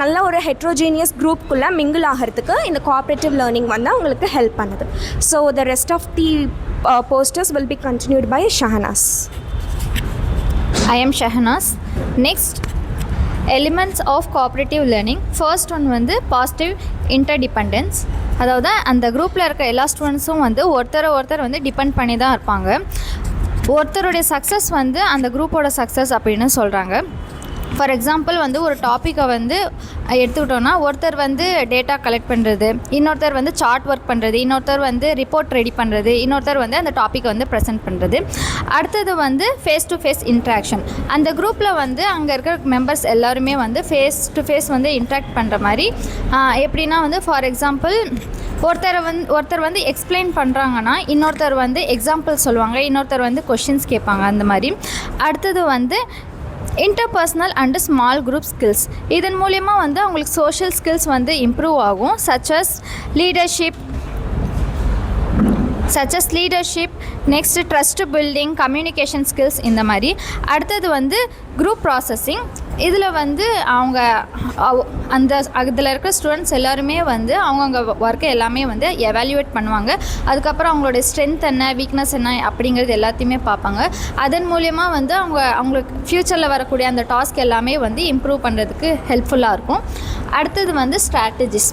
Speaker 19: நல்ல ஒரு ஹெட்ரோஜீனியஸ் குரூப்புக்குள்ளே மிங்கிள் ஆகிறதுக்கு இந்த கோஆப்ரேட்டிவ் லேர்னிங் வந்து அவங்களுக்கு ஹெல்ப் பண்ணுது. So the rest of the posters will be continued by Shahnas.
Speaker 1: I am Shahnas. Next, elements of cooperative learning. First one வந்து பாசிட்டிவ் இன்டர்டிபெண்டன்ஸ். அதாவது அந்த குரூப்பில் இருக்க எல்லா ஸ்டூடெண்ட்ஸும் வந்து ஒருத்தர் வந்து டிபெண்ட் பண்ணி தான் இருப்பாங்க. ஒருத்தருடைய சக்ஸஸ் வந்து அந்த குரூப்போட சக்ஸஸ் அப்படின்னு சொல்கிறாங்க. ஃபார் எக்ஸாம்பிள் வந்து ஒரு டாப்பிக்கை வந்து எடுத்துக்கிட்டோன்னா ஒருத்தர் வந்து டேட்டா கலெக்ட் பண்ணுறது, இன்னொருத்தர் வந்து சார்ட் ஒர்க் பண்ணுறது, இன்னொருத்தர் வந்து ரிப்போர்ட் ரெடி பண்ணுறது, இன்னொருத்தர் வந்து அந்த டாப்பிக்கை வந்து ப்ரெசென்ட் பண்ணுறது. அடுத்தது வந்து ஃபேஸ் டு ஃபேஸ் இன்ட்ராக்ஷன். அந்த குரூப்பில் வந்து அங்கே இருக்கிற மெம்பர்ஸ் எல்லாருமே வந்து ஃபேஸ் டு ஃபேஸ் வந்து இன்ட்ராக்ட் பண்ணுற மாதிரி எப்படின்னா வந்து ஃபார் எக்ஸாம்பிள் ஒருத்தர் வந்து எக்ஸ்பிளைன் பண்ணுறாங்கன்னா இன்னொருத்தர் வந்து எக்ஸாம்பிள் சொல்லுவாங்க, இன்னொருத்தர் வந்து கொஷின்ஸ் கேட்பாங்க, அந்த மாதிரி. அடுத்தது வந்து interpersonal and small group skills. இதன் மூலயமா வந்து அவங்களுக்கு சோஷியல் ஸ்கில்ஸ் வந்து இம்ப்ரூவ் ஆகும், such as leadership, next trust building, communication skills, இந்த மாதிரி. அடுத்தது வந்து குரூப் ப்ராசஸிங். இதில் வந்து அதில் இருக்கிற ஸ்டூடெண்ட்ஸ் எல்லாருமே வந்து அவங்கவுங்க ஒர்க்கை எல்லாமே வந்து எவாலுவேட் பண்ணுவாங்க. அதுக்கப்புறம் அவங்களோட ஸ்ட்ரென்த் என்ன, வீக்னஸ் என்ன அப்படிங்கிறது எல்லாத்தையுமே பார்ப்பாங்க. அதன் மூலயமா வந்து அவங்களுக்கு ஃப்யூச்சரில் வரக்கூடிய அந்த டாஸ்க் எல்லாமே வந்து இம்ப்ரூவ் பண்ணுறதுக்கு ஹெல்ப்ஃபுல்லாக இருக்கும். அடுத்தது வந்து ஸ்ட்ராட்டஜிஸ்.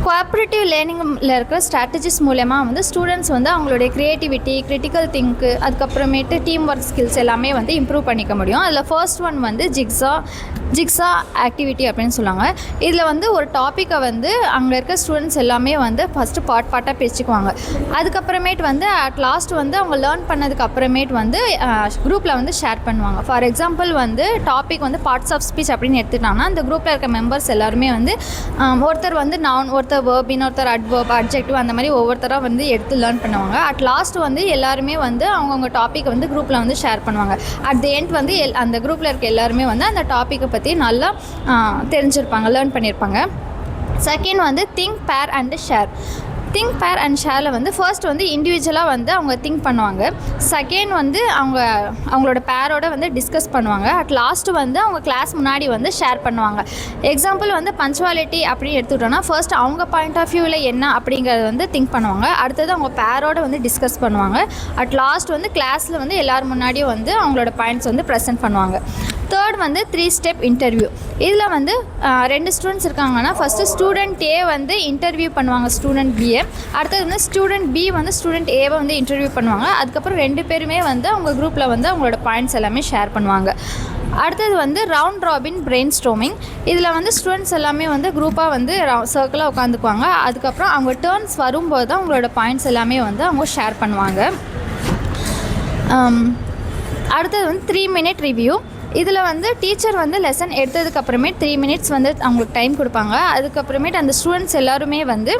Speaker 1: கோஆப்ரேட்டிவ் லேர்னிங்கில் இருக்கிற ஸ்ட்ராட்டஜிஸ் மூலமா வந்து ஸ்டூடெண்ட்ஸ் வந்து அவங்களுடைய க்ரியேட்டிவிட்டி, கிரிட்டிக்கல் திங்க்கு, அதுக்கப்புறமேட்டு டீம் ஒர்க் ஸ்கில்ஸ் எல்லாமே வந்து இம்ப்ரூவ் பண்ணிக்க முடியும். அதில் ஃபர்ஸ்ட் ஒன் வந்து ஜிக்ஸா ஜிக்ஸா ஆக்டிவிட்டி அப்படின்னு சொல்லுவாங்க. இதில் வந்து ஒரு டாப்பிக்கை வந்து அங்கே இருக்க ஸ்டூடெண்ட்ஸ் எல்லாமே வந்து ஃபஸ்ட்டு பார்ட்டாக பிரிச்சுக்குவாங்க. அதுக்கப்புறமேட்டு வந்து அட் லாஸ்ட் வந்து அவங்க லேர்ன் பண்ணதுக்கு அப்புறமேட்டு வந்து குரூப்பில் வந்து ஷேர் பண்ணுவாங்க. ஃபார் எக்ஸாம்பிள் வந்து டாபிக் வந்து பார்ட்ஸ் ஆஃப் ஸ்பீச் அப்படின்னு எடுத்துட்டாங்கன்னா அந்த குரூப்பில் இருக்க மெம்பர்ஸ் எல்லாருமே வந்து ஒருத்தர் வந்து நவுன், ஒருத்தர் வேர்ப், இன்னொருத்தர் அட்வர்ப், அட்ஜெக்டிவ் அந்த மாதிரி ஒவ்வொருத்தராக வந்து எடுத்து லேர்ன் பண்ணுவாங்க. அட் லாஸ்ட் வந்து எல்லாருமே வந்து அவங்கவுங்க டாப்பிக்கை வந்து குரூப்பில் வந்து ஷேர் பண்ணுவாங்க. அட் தி எண்ட் வந்து அந்த குரூப்பில் இருக்க எல்லாருமே வந்து அந்த டாப்பிக்கை பற்றி நல்லா தெரிஞ்சிருப்பாங்க, லேர்ன் பண்ணியிருப்பாங்க. செகண்ட் வந்து திங்க், பேர் அண்ட் ஷேர். திங்க், பேர் அண்ட் ஷேரில் வந்து ஃபர்ஸ்ட் வந்து இண்டிவிஜுவலாக வந்து அவங்க திங்க் பண்ணுவாங்க. செகண்ட் வந்து அவங்களோட பேரோட வந்து டிஸ்கஸ் பண்ணுவாங்க. அட் லாஸ்ட்டு வந்து அவங்க கிளாஸ் முன்னாடி வந்து ஷேர் பண்ணுவாங்க. எக்ஸாம்பிள் வந்து பங்க்சுவாலிட்டி அப்படின்னு எடுத்துக்கிட்டோன்னா ஃபர்ஸ்ட் அவங்க பாயிண்ட் ஆஃப் வியூவில் என்ன அப்படிங்கிறத வந்து திங்க் பண்ணுவாங்க. அடுத்தது அவங்க பேரோட வந்து டிஸ்கஸ் பண்ணுவாங்க. அட் லாஸ்ட் வந்து கிளாஸில் வந்து எல்லோரும் முன்னாடியும் வந்து அவங்களோட பாயிண்ட்ஸ் வந்து ப்ரெசென்ட் பண்ணுவாங்க. தேர்ட் வந்து 3 ஸ்டெப் இன்டர்வியூ. இதில் வந்து 2 ஸ்டூடெண்ட்ஸ் இருக்காங்கன்னா ஃபஸ்ட்டு ஸ்டூடெண்ட் ஏ வந்து இன்டர்வியூ பண்ணுவாங்க ஸ்டூடெண்ட் பிஏ. அடுத்தது வந்து ஸ்டூடெண்ட் பி வந்து ஸ்டூடெண்ட் ஏவை வந்து இன்டர்வியூ பண்ணுவாங்க. அதுக்கப்புறம் 2 பேருமே வந்து அவங்க குரூப்பில் வந்து அவங்களோட பாயிண்ட்ஸ் எல்லாமே ஷேர் பண்ணுவாங்க. அடுத்தது வந்து ரவுண்ட் ராபின் பிரெயின் ஸ்டோமிங். இதில் வந்து ஸ்டூடெண்ட்ஸ் எல்லாமே வந்து குரூப்பாக வந்து சர்க்கிளாக உட்காந்துக்குவாங்க. அதுக்கப்புறம் அவங்க டேர்ன்ஸ் வரும்போது தான் அவங்களோட பாயிண்ட்ஸ் எல்லாமே வந்து அவங்க ஷேர் பண்ணுவாங்க. அடுத்தது வந்து 3 மினிட் ரிவ்யூ. இதில் வந்து டீச்சர் வந்து லெசன் எடுத்ததுக்கப்புறமே 3 மினிட்ஸ் வந்து அவங்களுக்கு டைம் கொடுப்பாங்க. அதுக்கப்புறமேட்டு அந்த ஸ்டூடெண்ட்ஸ் எல்லாருமே வந்து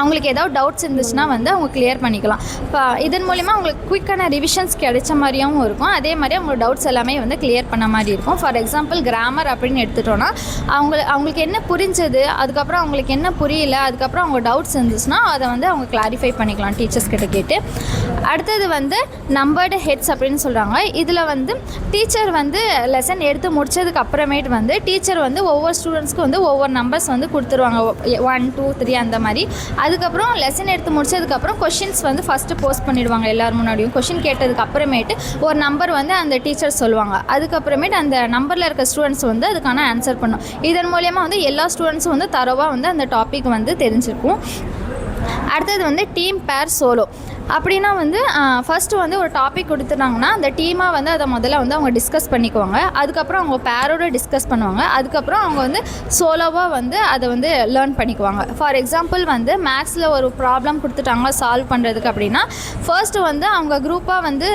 Speaker 1: அவங்களுக்கு ஏதாவது டவுட்ஸ் இருந்துச்சுன்னா வந்து அவங்க கிளியர் பண்ணிக்கலாம். இப்போ இதன் மூலிமா அவங்களுக்கு குயிக்கான ரிவிஷன்ஸ் கிடைச்ச மாதிரியாகவும் இருக்கும். அதே மாதிரி அவங்களோட டவுட்ஸ் எல்லாமே வந்து கிளியர் பண்ண மாதிரி இருக்கும். ஃபார் எக்ஸாம்பிள் கிராமர் அப்படின்னு எடுத்துட்டோன்னா அவங்களுக்கு என்ன புரிஞ்சது, அதுக்கப்புறம் அவங்களுக்கு என்ன புரியல, அதுக்கப்புறம் அவங்க டவுட்ஸ் இருந்துச்சுன்னா அதை வந்து அவங்க கிளாரிஃபை பண்ணிக்கலாம் டீச்சர்ஸ் கிட்ட கேட்டு. அடுத்தது வந்து நம்பர்டு ஹெட்ஸ் அப்படின்னு சொல்கிறாங்க. இதில் வந்து டீச்சர் வந்து லெசன் எடுத்து முடிச்சதுக்கு அப்புறமேட்டு வந்து டீச்சர் வந்து ஒவ்வொரு ஸ்டூடெண்ட்ஸ்க்கு வந்து ஒவ்வொரு நம்பர்ஸ் வந்து கொடுத்துருவாங்க. 1, 2, 3 அந்த மாதிரி. அதுக்கப்புறம் லெசன் எடுத்து முடிச்சதுக்கப்புறம் கொஷின்ஸ் வந்து ஃபஸ்ட்டு போஸ்ட் பண்ணிவிடுவாங்க. எல்லோரும் முன்னாடியும் கொஷின் கேட்டதுக்கு அப்புறமேட்டு ஒரு நம்பர் வந்து அந்த டீச்சர் சொல்லுவாங்க. அதுக்கப்புறமேட்டு அந்த நம்பரில் இருக்க ஸ்டூடெண்ட்ஸ் வந்து அதுக்கான ஆன்சர் பண்ணும். இதன் மூலயமா வந்து எல்லா ஸ்டூடெண்ட்ஸும் வந்து தரோவாக வந்து அந்த டாபிக் வந்து தெரிஞ்சிருக்கும். அடுத்தது வந்து டீம், பேர், சோலோ. அப்படின்னா வந்து ஃபஸ்ட்டு வந்து ஒரு டாபிக் கொடுத்துட்டாங்கன்னா அந்த டீமாக வந்து அதை முதல்ல வந்து அவங்க டிஸ்கஸ் பண்ணிக்குவாங்க. அதுக்கப்புறம் அவங்க பேரோட டிஸ்கஸ் பண்ணுவாங்க. அதுக்கப்புறம் அவங்க வந்து சோலோவாக வந்து அதை வந்து லேர்ன் பண்ணிக்குவாங்க. ஃபார் எக்ஸாம்பிள் வந்து மேக்ஸில் ஒரு ப்ராப்ளம் கொடுத்துட்டாங்க சால்வ் பண்ணுறதுக்கு அப்படின்னா ஃபர்ஸ்ட்டு வந்து அவங்க குரூப்பாக வந்து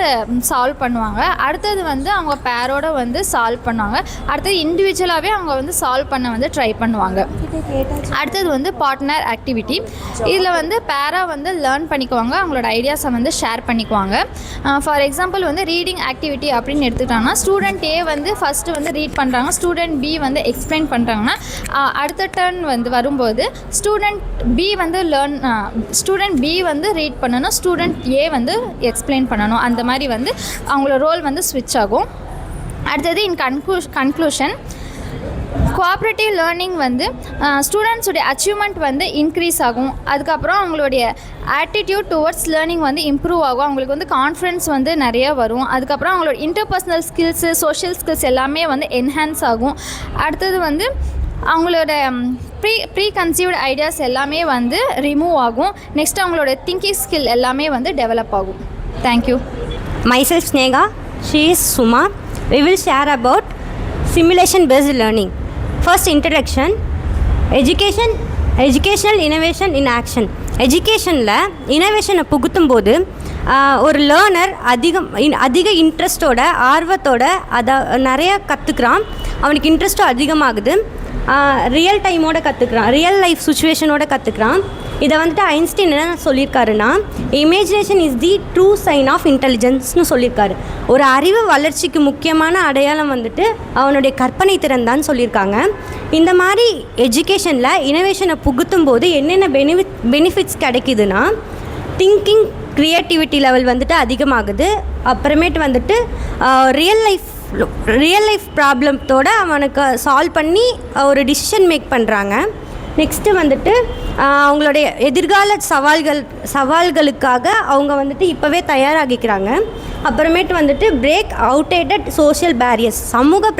Speaker 1: சால்வ் பண்ணுவாங்க. அடுத்தது வந்து அவங்க பேரோட வந்து சால்வ் பண்ணுவாங்க. அடுத்தது இண்டிவிஜுவலாகவே அவங்க வந்து சால்வ் பண்ண வந்து ட்ரை பண்ணுவாங்க. அடுத்தது வந்து பார்ட்னர் ஆக்டிவிட்டி. இதில் வந்து பேராக வந்து லேர்ன் பண்ணிக்குவாங்க, அவங்களோட ஐடியாஸை வந்து ஷேர் பண்ணிக்குவாங்க. ஃபார் எக்ஸாம்பிள் வந்து ரீடிங் ஆக்டிவிட்டி அப்படின்னு எடுத்துக்கிட்டாங்கன்னா ஸ்டூடெண்ட் ஏ வந்து ஃபஸ்ட்டு வந்து ரீட் பண்ணுறாங்க, ஸ்டூடெண்ட் பி வந்து எக்ஸ்பிளைன் பண்ணுறாங்கன்னா அடுத்த டர்ன் வந்து வரும்போது ஸ்டூடெண்ட் பி வந்து ரீட் பண்ணணும், ஸ்டூடெண்ட் ஏ வந்து எக்ஸ்பிளைன் பண்ணணும். அந்த மாதிரி வந்து அவங்களோட ரோல் வந்து ஸ்விட்ச் ஆகும். அடுத்தது இன் கன்க்ளூஷன் கோஆப்ரேட்டிவ் லேர்னிங் வந்து ஸ்டூடெண்ட்ஸுடைய அச்சீவ்மெண்ட் வந்து இன்க்ரீஸ் ஆகும். அதுக்கப்புறம் அவங்களுடைய ஆட்டிடியூட் டுவர்ட்ஸ் லேர்னிங் வந்து இம்ப்ரூவ் ஆகும். அவங்களுக்கு வந்து கான்ஃபிடன்ஸ் வந்து நிறைய வரும். அதுக்கப்புறம் அவங்களோட இன்டர்பர்சனல் ஸ்கில்ஸு, சோஷியல் ஸ்கில்ஸ் எல்லாமே வந்து என்ஹான்ஸ் ஆகும். அடுத்தது வந்து அவங்களோட ப்ரீ கன்சீவ்டு ஐடியாஸ் எல்லாமே வந்து ரிமூவ் ஆகும். நெக்ஸ்ட் அவங்களோட திங்கிங் ஸ்கில் எல்லாமே வந்து டெவலப் ஆகும். Thank you.
Speaker 11: Myself Snega, she is Suma. We will share about simulation based learning. First introduction, educational innovation in action. எஜுகேஷனில் இனோவேஷனை புகுத்தும் போது ஒரு லேர்னர் அதிக இன்ட்ரெஸ்ட்டோட ஆர்வத்தோட அதை நிறையா கற்றுக்குறான். அவனுக்கு இன்ட்ரெஸ்ட்டும் அதிகமாகுது. ரியல் டைமோட கற்றுக்குறான், ரியல் லைஃப் சுச்சுவேஷனோட கற்றுக்குறான். இதை வந்துட்டு ஐன்ஸ்டீன் என்ன சொல்லியிருக்காருன்னா imagination is the true sign of இன்டெலிஜென்ஸ்னு சொல்லியிருக்காரு. ஒரு அறிவு வளர்ச்சிக்கு முக்கியமான அடையாளம் வந்துட்டு அவனுடைய கற்பனை திறன் தான் சொல்லியிருக்காங்க. இந்த மாதிரி எஜுகேஷனில் இனோவேஷனை புகுத்தும் போது என்னென்ன பெனிஃபிட்ஸ் கிடைக்குதுன்னா திங்கிங் க்ரியேட்டிவிட்டி லெவல் வந்துட்டு அதிகமாகுது. அப்புறமேட்டு வந்துட்டு ரியல் லைஃப் ப்ராப்ளத்தோட அவனுக்கு சால்வ் பண்ணி ஒரு டிசிஷன் மேக் பண்ணுறாங்க. நெக்ஸ்ட்டு வந்துட்டு அவங்களுடைய எதிர்கால சவால்களுக்காக அவங்க வந்துட்டு இப்போவே தயாராகிக்கிறாங்க. அப்புறமேட்டு வந்துட்டு பிரேக் அவுட்டேட்டட் சோஷியல் பேரியர்ஸ், சமூக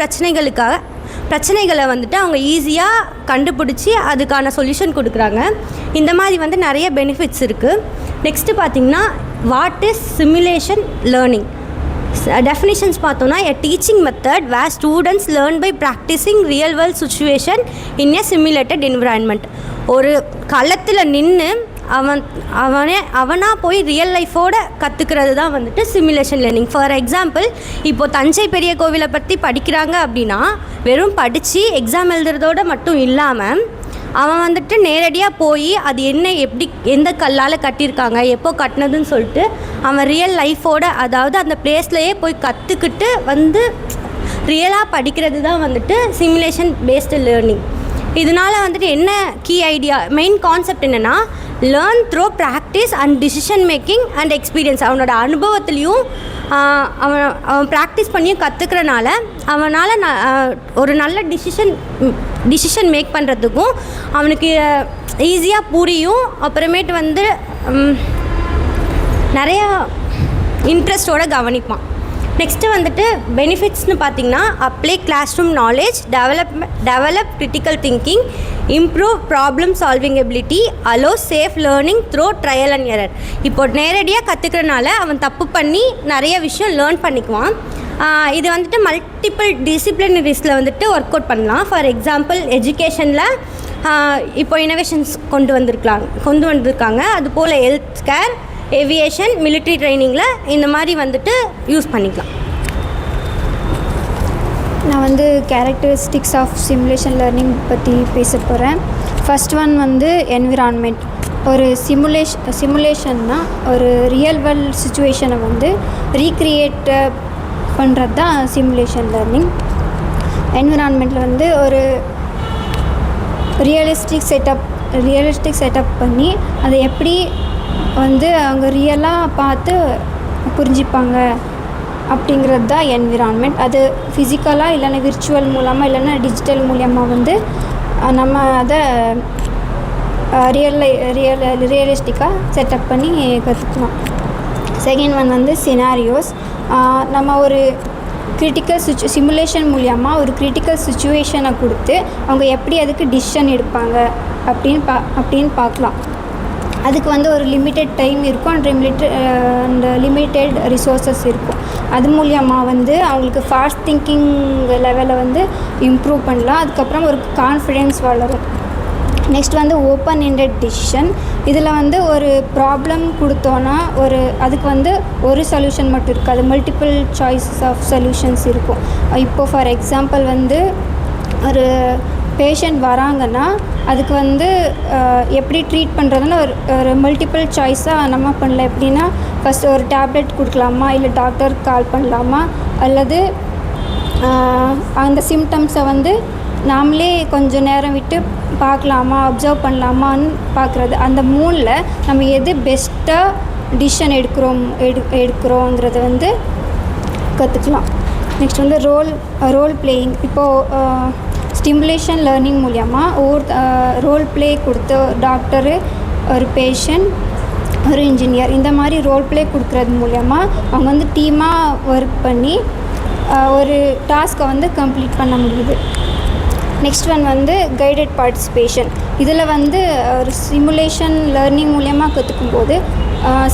Speaker 11: பிரச்சனைகளை வந்துட்டு அவங்க ஈஸியாக கண்டுபிடிச்சி அதுக்கான சொல்யூஷன் கொடுக்குறாங்க. இந்த மாதிரி வந்து நிறைய பெனிஃபிட்ஸ் இருக்குது. நெக்ஸ்ட்டு பார்த்திங்கன்னா what is simulation learning.
Speaker 6: Definitions பார்த்தோன்னா a teaching method where students learn by practicing real world situation in a simulated environment. ஒரு களத்தில் நின்று அவனாக போய் ரியல் லைஃபோட கற்றுக்கிறது தான் வந்துட்டு சிமுலேஷன் லேர்னிங். ஃபார் எக்ஸாம்பிள், இப்போது தஞ்சை பெரிய கோவிலை பற்றி படிக்கிறாங்க அப்படின்னா வெறும் படித்து எக்ஸாம் எழுதுறதோடு மட்டும் இல்லாமல் அவன் வந்துட்டு நேரடியாக போய் அது என்ன எப்படி எந்த கல்லால் கட்டியிருக்காங்க எப்போ கட்டினதுன்னு சொல்லிட்டு அவன் ரியல் லைஃபோட அதாவது அந்த பிளேஸ்லையே போய் கற்றுக்கிட்டு வந்து ரியலாக படிக்கிறது தான் வந்துட்டு சிமுலேஷன் பேஸ்டு லேர்னிங். இதனால் வந்துட்டு என்ன கீ ஐடியா மெயின் கான்செப்ட் என்னென்னா learn through practice and decision making and experience. அவனோட அனுபவத்துலேயும் அவன் ப்ராக்டிஸ் பண்ணியும் கற்றுக்கிறனால அவனால் ஒரு நல்ல டிசிஷன் மேக் பண்ணுறதுக்கும் அவனுக்கு ஈஸியாக புரியும். அப்புறமேட்டு வந்து நிறையா இன்ட்ரெஸ்டோடு கவனிப்பான். நெக்ஸ்ட்டு வந்துட்டு பெனிஃபிட்ஸ்னு பார்த்திங்கன்னா apply classroom knowledge, develop critical thinking, improve problem solving ability, allow safe learning through trial and error. இப்போ நேரடியாக கற்றுக்கிறனால அவன் தப்பு பண்ணி நிறைய விஷயம் லேர்ன் பண்ணிக்குவான். இது வந்துட்டு மல்டிபிள் டிசிப்ளினரிஸில் வந்துட்டு ஒர்க் அவுட் பண்ணலாம். ஃபார் எக்ஸாம்பிள் எஜுகேஷனில் இப்போ இனோவேஷன்ஸ் கொண்டு வந்திருக்காங்க. அதுபோல் ஹெல்த் கேர், ஏவியேஷன், மிலிட்ரி ட்ரைனிங்கில் இந்த மாதிரி வந்துட்டு யூஸ் பண்ணிக்கலாம்.
Speaker 20: நான் வந்து கேரக்டரிஸ்டிக்ஸ் ஆஃப் சிமுலேஷன் லேர்னிங் பற்றி பேச போகிறேன். ஃபர்ஸ்ட் ஒன் வந்து என்விரான்மெண்ட். ஒரு சிமுலேஷன்னா ஒரு ரியல் வேர்ல்ட் சுச்சுவேஷனை வந்து ரீக்ரியேட் பண்ணுறது தான் சிமுலேஷன் லேர்னிங். என்விரான்மெண்ட்டில் வந்து ஒரு ரியலிஸ்டிக் செட்டப் பண்ணி அதை எப்படி வந்து அவங்க ரியலாக பார்த்து புரிஞ்சிப்பாங்க அப்படிங்கிறது தான் என்விரான்மெண்ட். அது ஃபிசிக்கலாக இல்லைன்னா விர்ச்சுவல் மூலமாக இல்லைன்னா டிஜிட்டல் மூலமாக வந்து நம்ம அதை ரியலிஸ்டிக்காக செட்டப் பண்ணி கற்றுக்கலாம். செகண்ட் ஒன் வந்து சினாரியோஸ். நம்ம ஒரு சிமுலேஷன் மூலியமாக ஒரு கிரிட்டிக்கல் சுச்சுவேஷனை கொடுத்து அவங்க எப்படி அதுக்கு டிசிஷன் எடுப்பாங்க அப்படின்னு பார்க்கலாம். அதுக்கு வந்து ஒரு லிமிட்டெட் டைம் இருக்கும் அண்ட் லிமிட்டெட் ரிசோர்ஸஸ் இருக்கும். அது மூலியமாக வந்து அவங்களுக்கு ஃபாஸ்ட் திங்கிங் லெவலை வந்து இம்ப்ரூவ் பண்ணலாம். அதுக்கப்புறம் ஒரு கான்ஃபிடென்ஸ் வளரும். நெக்ஸ்ட் வந்து ஓப்பன் எண்டட் டிசிஷன். இதில் வந்து ஒரு ப்ராப்ளம் கொடுத்தோன்னா அதுக்கு வந்து ஒரு சொல்யூஷன் மட்டும் இருக்காது, மல்டிபிள் சாய்ஸஸ் ஆஃப் சொல்யூஷன்ஸ் இருக்கும். இப்போது ஃபார் எக்ஸாம்பிள் வந்து ஒரு பேஷண்ட் வராங்கன்னா அதுக்கு வந்து எப்படி ட்ரீட் பண்ணுறதுன்னு ஒரு மல்டிபிள் சாய்ஸாக நம்ம பண்ணல. எப்படின்னா ஃபஸ்ட்டு ஒரு டேப்லெட் கொடுக்கலாமா, இல்லை டாக்டருக்கு கால் பண்ணலாமா, அல்லது அந்த சிம்டம்ஸை வந்து நாமளே கொஞ்சம் நேரம் விட்டு பார்க்கலாமா, அப்சர்வ் பண்ணலாமான்னு பார்க்குறது. அந்த மூணில் நம்ம எது பெஸ்ட்டாக டிசிஷன் எடுக்கிறோங்கிறத வந்து கற்றுக்கலாம். நெக்ஸ்ட் வந்து ரோல் பிளேயிங். இப்போது ஸ்டிமுலேஷன் லேர்னிங் மூலியமாக ரோல் ப்ளே கொடுத்து டாக்டரு, ஒரு பேஷண்ட், ஒரு இன்ஜினியர் இந்த மாதிரி ரோல் ப்ளே கொடுக்குறது மூலயமா அவங்க வந்து டீமாக ஒர்க் பண்ணி ஒரு டாஸ்க்கை வந்து கம்ப்ளீட் பண்ண முடியுது. நெக்ஸ்ட் ஒன் வந்து கைடட் பார்ட்டிசிபேஷன். இதில் வந்து ஒரு சிமுலேஷன் லேர்னிங் மூலயமா கற்றுக்கும்போது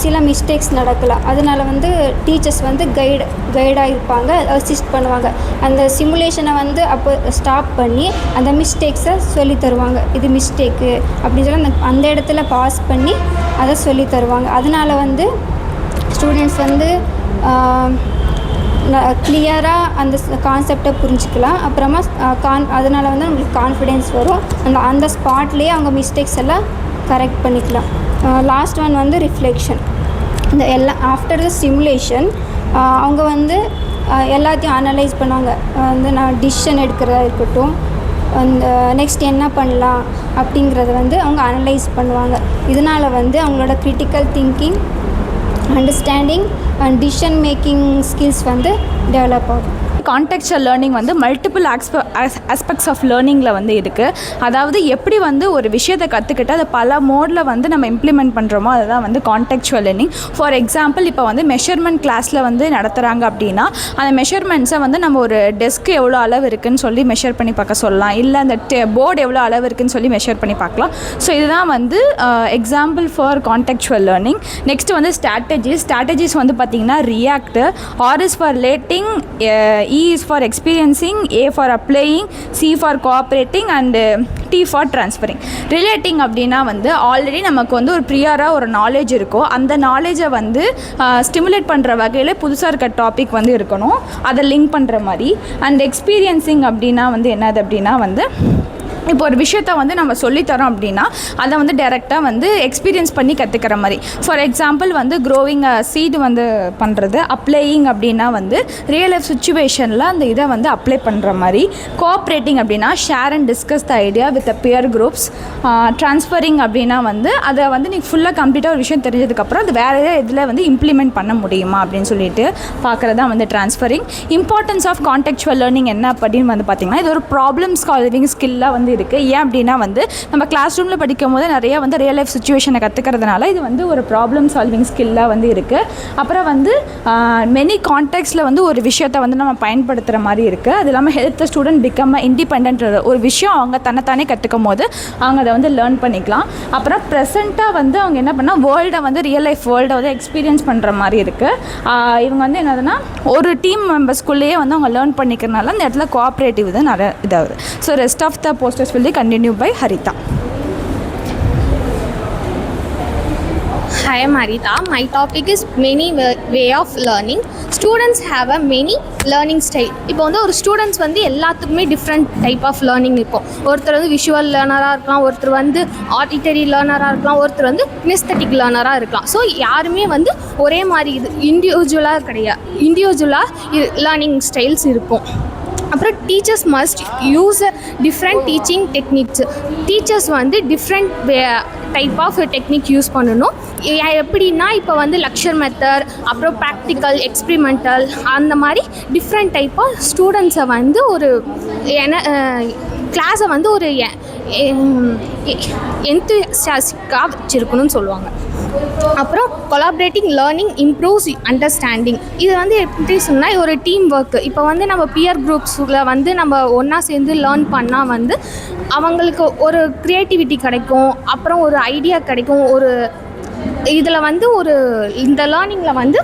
Speaker 20: சில மிஸ்டேக்ஸ் நடக்கலாம். அதனால் வந்து டீச்சர்ஸ் வந்து கைடாக இருப்பாங்க, அசிஸ்ட் பண்ணுவாங்க. அந்த சிமுலேஷனை வந்து அப்போ ஸ்டாப் பண்ணி அந்த மிஸ்டேக்ஸை சொல்லி தருவாங்க. இது மிஸ்டேக்கு அப்படின்னு சொல்லி அந்த இடத்துல பாஸ் பண்ணி அதை சொல்லி தருவாங்க. அதனால் வந்து ஸ்டூடெண்ட்ஸ் வந்து கிளியராக அந்த கான்செப்டை புரிஞ்சிக்கலாம். அப்புறமா அதனால் வந்து அவங்களுக்கு கான்ஃபிடென்ஸ் வரும். அந்த ஸ்பாட்லேயே அவங்க மிஸ்டேக்ஸ் எல்லாம் கரெக்ட் பண்ணிக்கலாம். லாஸ்ட் ஒன் வந்து ரிஃப்ளெக்ஷன். இந்த ஆஃப்டர் த சிமுலேஷன் அவங்க வந்து எல்லாத்தையும் அனலைஸ் பண்ணுவாங்க. வந்து நான் டிசிஷன் எடுக்கிறதா இருக்கட்டும், அந்த நெக்ஸ்ட் என்ன பண்ணலாம் அப்படிங்கிறத வந்து அவங்க அனலைஸ் பண்ணுவாங்க. இதனால் வந்து அவங்களோட critical thinking, understanding and decision making skills வந்து டெவலப் ஆகும்.
Speaker 1: கான்டெக்சுவல் லேர்னிங் வந்து மல்டிபிள் ஆஸ்பெக்ட்ஸ் ஆஃப் லேர்னிங்கில் வந்து இருக்குது. அதாவது எப்படி வந்து ஒரு விஷயத்தை கற்றுக்கிட்டு அதை பல மோடில் வந்து நம்ம இம்ப்ளிமெண்ட் பண்ணுறோமோ அதுதான் வந்து கான்டெக்சுவல் லேர்னிங். ஃபார் எக்ஸாம்பிள் இப்போ வந்து மெஷர்மெண்ட் கிளாஸில் வந்து நடத்துகிறாங்க அப்படின்னா அந்த மெஷர்மெண்ட்ஸை வந்து நம்ம ஒரு டெஸ்க்கு எவ்வளோ அளவு இருக்குதுன்னு சொல்லி மெஷர் பண்ணி பார்க்க சொல்லலாம், இல்லை அந்த போர்டு எவ்வளோ அளவு இருக்குதுன்னு சொல்லி மெஷர் பண்ணி பார்க்கலாம். ஸோ இதுதான் வந்து example for contextual learning. Next வந்து ஸ்ட்ராட்டஜிஸ் வந்து பார்த்திங்கன்னா react, R is for relating, E is for experiencing, A for applying, C for cooperating and T for transferring. Relating அப்படின்னா வந்து ஆல்ரெடி நமக்கு வந்து ஒரு ப்ரியராக ஒரு நாலேஜ் இருக்கும், அந்த நாலேஜை வந்து ஸ்டிமுலேட் பண்ணுற வகையில் புதுசாக இருக்க டாபிக் வந்து இருக்கணும், அதை லிங்க் பண்ணுற மாதிரி. அண்ட் எக்ஸ்பீரியன்சிங் அப்படின்னா வந்து என்னது அப்படின்னா வந்து இப்போ ஒரு விஷயத்த வந்து நம்ம சொல்லித்தரோம் அப்படின்னா அதை வந்து டைரெக்டாக வந்து எக்ஸ்பீரியன்ஸ் பண்ணி கற்றுக்கிற மாதிரி. ஃபார் எக்ஸாம்பிள் வந்து க்ரோவிங் சீடு வந்து பண்ணுறது. அப்ளையிங் அப்படின்னா வந்து ரியல் லைஃப் சுச்சுவேஷனில் அந்த இதை வந்து அப்ளை பண்ணுற மாதிரி. கோஆப்ரேட்டிங் அப்படின்னா share and discuss the idea with peer groups. Transferring அப்படின்னா வந்து அதை வந்து நீங்கள் ஃபுல்லாக கம்ப்ளீட்டாக ஒரு விஷயம் தெரிஞ்சதுக்கப்புறம் அது வேறு ஏதாவது இதில் வந்து இம்ப்ளிமெண்ட் பண்ண முடியுமா அப்படின்னு சொல்லிட்டு பார்க்குறது தான் வந்து transferring. Importance of contextual learning என்ன அப்படின்னு வந்து பார்த்திங்கன்னா இது ஒரு ப்ராப்ளம் சால்விங் ஸ்கில்லாக வந்து இருக்குது. ஏன் அப்படின்னா வந்து நம்ம கிளாஸ் ரூமில் படிக்கும் போது நிறைய வந்து ரியல் லைஃப் சுச்சுவேஷனை கற்றுக்கிறதுனால இது வந்து ஒரு ப்ராப்ளம் சால்விங் ஸ்கில்லாக வந்து இருக்குது. அப்புறம் வந்து மெனி கான்டெக்ட்ஸில் வந்து ஒரு விஷயத்தை வந்து நம்ம பயன்படுத்துகிற மாதிரி இருக்குது. அது இல்லாமல் help the student become independent. ஒரு விஷயம் அவங்க தன்னைத்தானே கற்றுக்கும் போது அவங்க அதை வந்து லேர்ன் பண்ணிக்கலாம். அப்புறம் ப்ரெசென்ட்டாக வந்து அவங்க என்ன பண்ணால் வேர்ல்டை வந்து ரியல் லைஃப் வேர்ல்டை வந்து எக்ஸ்பீரியன்ஸ் பண்ணுற மாதிரி இருக்குது. இவங்க வந்து என்னதுன்னா ஒரு டீம் மெம்பர்ஸ்குள்ளேயே வந்து அவங்க லேர்ன் பண்ணிக்கிறனால அந்த இடத்துல கோஆப்ரேட்டிவ் தான் நிறைய இதாகுது. So rest of the posters will be continued by Harita.
Speaker 21: Hi, I am Harita. My topic is many way of learning. Students have a many learning style. இப்போ வந்து ஒரு ஸ்டூடெண்ட்ஸ் வந்து எல்லாத்துக்குமே டிஃப்ரெண்ட் டைப் ஆஃப் லேர்னிங் இருக்கும். ஒருத்தர் வந்து விஷுவல் லேர்னராக இருக்கலாம், ஒருத்தர் வந்து ஆடிட்டரி லேர்னராக இருக்கலாம், ஒருத்தர் வந்து கினெஸ்தட்டிக் லேர்னராக இருக்கலாம். ஸோ யாருமே வந்து ஒரே மாதிரி இது இண்டிவிஜுவலாக கிடையாது. இண்டிவிஜுவலாக லேர்னிங் ஸ்டைல்ஸ் இருக்கும். அப்புறம் teachers must use different teaching techniques. Teachers வந்து different type of technique use பண்ணணும். எப்படின்னா இப்போ வந்து லெக்சர் மெத்தட், அப்புறம் ப்ராக்டிக்கல், எக்ஸ்பிரிமெண்டல், அந்த மாதிரி டிஃப்ரெண்ட் டைப் ஆஃப் ஸ்டூடெண்ட்ஸை வந்து ஒரு கிளாஸை வந்து ஒரு என்தூசியாஸ்டிக்காக வச்சுருக்கணும்னு சொல்லுவாங்க. அப்புறம் கொலாபரேட்டிங் லேர்னிங் இம்ப்ரூவ்ஸ் அண்டர்ஸ்டாண்டிங். இது வந்து எப்படி சொன்னால் ஒரு டீம் ஒர்க்கு. இப்போ வந்து நம்ம பியர் குரூப்ஸில் வந்து நம்ம ஒன்றா சேர்ந்து லேர்ன் பண்ணால் வந்து அவங்களுக்கு ஒரு க்ரியேட்டிவிட்டி கிடைக்கும், அப்புறம் ஒரு ஐடியா கிடைக்கும். ஒரு இதில் வந்து ஒரு இந்த லேர்னிங்கில் வந்து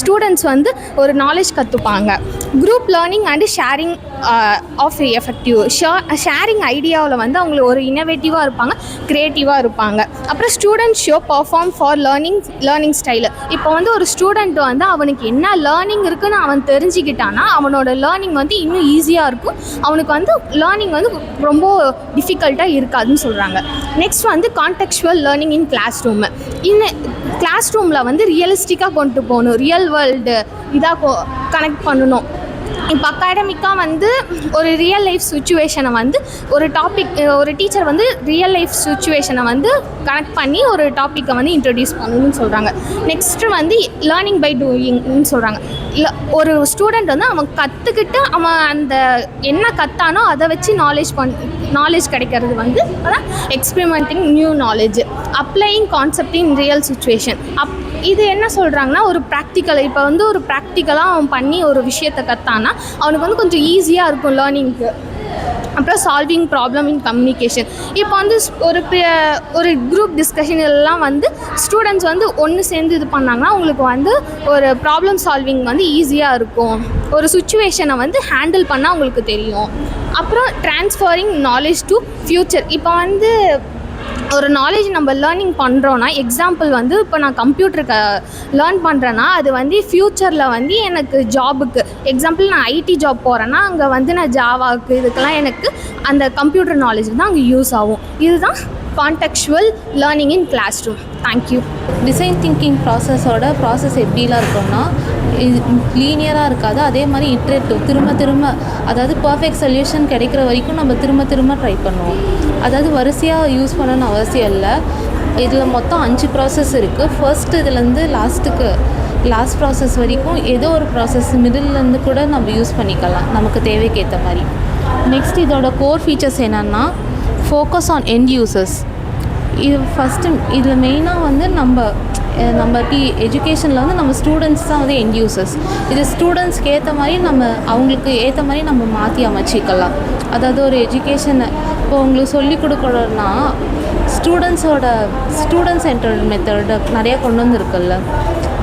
Speaker 21: ஸ்டூடெண்ட்ஸ் வந்து ஒரு நாலேஜ் கற்றுப்பாங்க. Group learning and sharing of effective. Sharing ஐடியாவில் வந்து அவங்களுக்கு ஒரு இன்னோவேட்டிவாக இருப்பாங்க, க்ரியேட்டிவாக இருப்பாங்க. அப்புறம் student show perform for learning style. இப்போ வந்து ஒரு ஸ்டூடெண்ட் வந்து அவனுக்கு என்ன லேர்னிங் இருக்குதுன்னு அவன் தெரிஞ்சுக்கிட்டான்னா அவனோட லேர்னிங் வந்து இன்னும் ஈஸியாக இருக்கும். அவனுக்கு வந்து லேர்னிங் வந்து ரொம்ப டிஃபிகல்ட்டாக இருக்காதுன்னு சொல்கிறாங்க. நெக்ஸ்ட் வந்து contextual learning in classroom. கிளாஸ் ரூமில் வந்து ரியலிஸ்டிக்காக கொண்டு போகணும், ரியல் வேர்ல்டு இதாக கனெக்ட் பண்ணணும். இப்போ அகாடமிக்காக வந்து ஒரு ரியல் லைஃப் சுச்சுவேஷனை வந்து ஒரு டீச்சர் வந்து ரியல் லைஃப் சுச்சுவேஷனை வந்து கனெக்ட் பண்ணி ஒரு டாப்பிக்கை வந்து இன்ட்ரடியூஸ் பண்ணணும்னு சொல்கிறாங்க. நெக்ஸ்ட்டு வந்து லேர்னிங் பை டூயிங்னு சொல்கிறாங்க. ஒரு ஸ்டூடெண்ட் வந்து அவன் கற்றுக்கிட்டு அவன் அந்த என்ன கற்றானோ அதை வச்சு நாலேஜ் கிடைக்கிறது வந்து அதான் experimenting new knowledge. Applying concept in real situation. இது என்ன சொல்கிறாங்கன்னா ஒரு ப்ராக்டிக்கல். இப்போ வந்து ஒரு ப்ராக்டிக்கலாக அவன் பண்ணி ஒரு விஷயத்தை கற்றான்னா அவனுக்கு வந்து கொஞ்சம் ஈஸியாக இருக்கும் லேர்னிங்க்கு. அப்புறம் சால்விங் ப்ராப்ளம் இன் கம்யூனிகேஷன். இப்போ வந்து ஒரு குரூப் டிஸ்கஷன் எல்லாம் வந்து ஸ்டூடெண்ட்ஸ் வந்து ஒன்று சேர்ந்து இது பண்ணாங்கன்னா அவங்களுக்கு வந்து ஒரு ப்ராப்ளம் சால்விங் வந்து ஈஸியாக இருக்கும். ஒரு சுச்சுவேஷனை வந்து ஹேண்டில் பண்ணால் அவங்களுக்கு தெரியும். அப்புறம் ட்ரான்ஸ்ஃபரிங் நாலேஜ் டு ஃப்யூச்சர். இப்போ வந்து ஒரு நாலேஜ் நம்ம லேர்னிங் பண்ணுறோன்னா எக்ஸாம்பிள் வந்து இப்போ நான் கம்ப்யூட்டருக்கு லேர்ன் பண்ணுறேன்னா அது வந்து ஃப்யூச்சரில் வந்து எனக்கு ஜாபுக்கு எக்ஸாம்பிள் நான் ஐடி ஜாப் போகிறேன்னா அங்கே வந்து நான் ஜாவாவுக்கு இதுக்கெல்லாம் எனக்கு அந்த கம்ப்யூட்டர் நாலேஜ் தான் அங்கே யூஸ் ஆகும். இதுதான் contextual learning in classroom. Thank you.
Speaker 22: Design thinking process எப்படிலாம் இருக்கும்னா இது லீனியராக இருக்காது, அதே மாதிரி இட்ரேட்டிவ், திரும்ப அதாவது பர்ஃபெக்ட் சொல்யூஷன் கிடைக்கிற வரைக்கும் நம்ம திரும்ப ட்ரை பண்ணுவோம். அதாவது வரிசையாக யூஸ் பண்ணணும்னு அவசியம் இல்லை. இதில் மொத்தம் 5 ப்ராசஸ் இருக்குது. ஃபர்ஸ்ட் இதுலேருந்து லாஸ்ட் ப்ராசஸ் வரைக்கும் ஏதோ ஒரு ப்ராசஸ் மிடில்லேருந்து கூட நம்ம யூஸ் பண்ணிக்கலாம் நமக்கு தேவைக்கு ஏற்ற மாதிரி. நெக்ஸ்ட் இதோட கோர் ஃபீச்சர்ஸ் என்னென்னா ஃபோக்கஸ் ஆன் எண்ட் யூசர்ஸ். இது ஃபஸ்ட்டு இதில் மெயினாக வந்து நம்ம எஜுகேஷனில் வந்து நம்ம ஸ்டூடெண்ட்ஸ் தான் வந்து எண்ட் யூசர்ஸ். இது ஸ்டூடெண்ட்ஸ்க்கு ஏற்ற மாதிரி அவங்களுக்கு ஏற்ற மாதிரி நம்ம மாற்றி அமைச்சிக்கலாம். அதாவது ஒரு எஜுகேஷனை இப்போ உங்களுக்கு சொல்லிக் கொடுக்கணுன்னா ஸ்டூடெண்ட் சென்டர்ட் மெத்தடு நிறையா கொண்டு வந்துருக்குல்ல,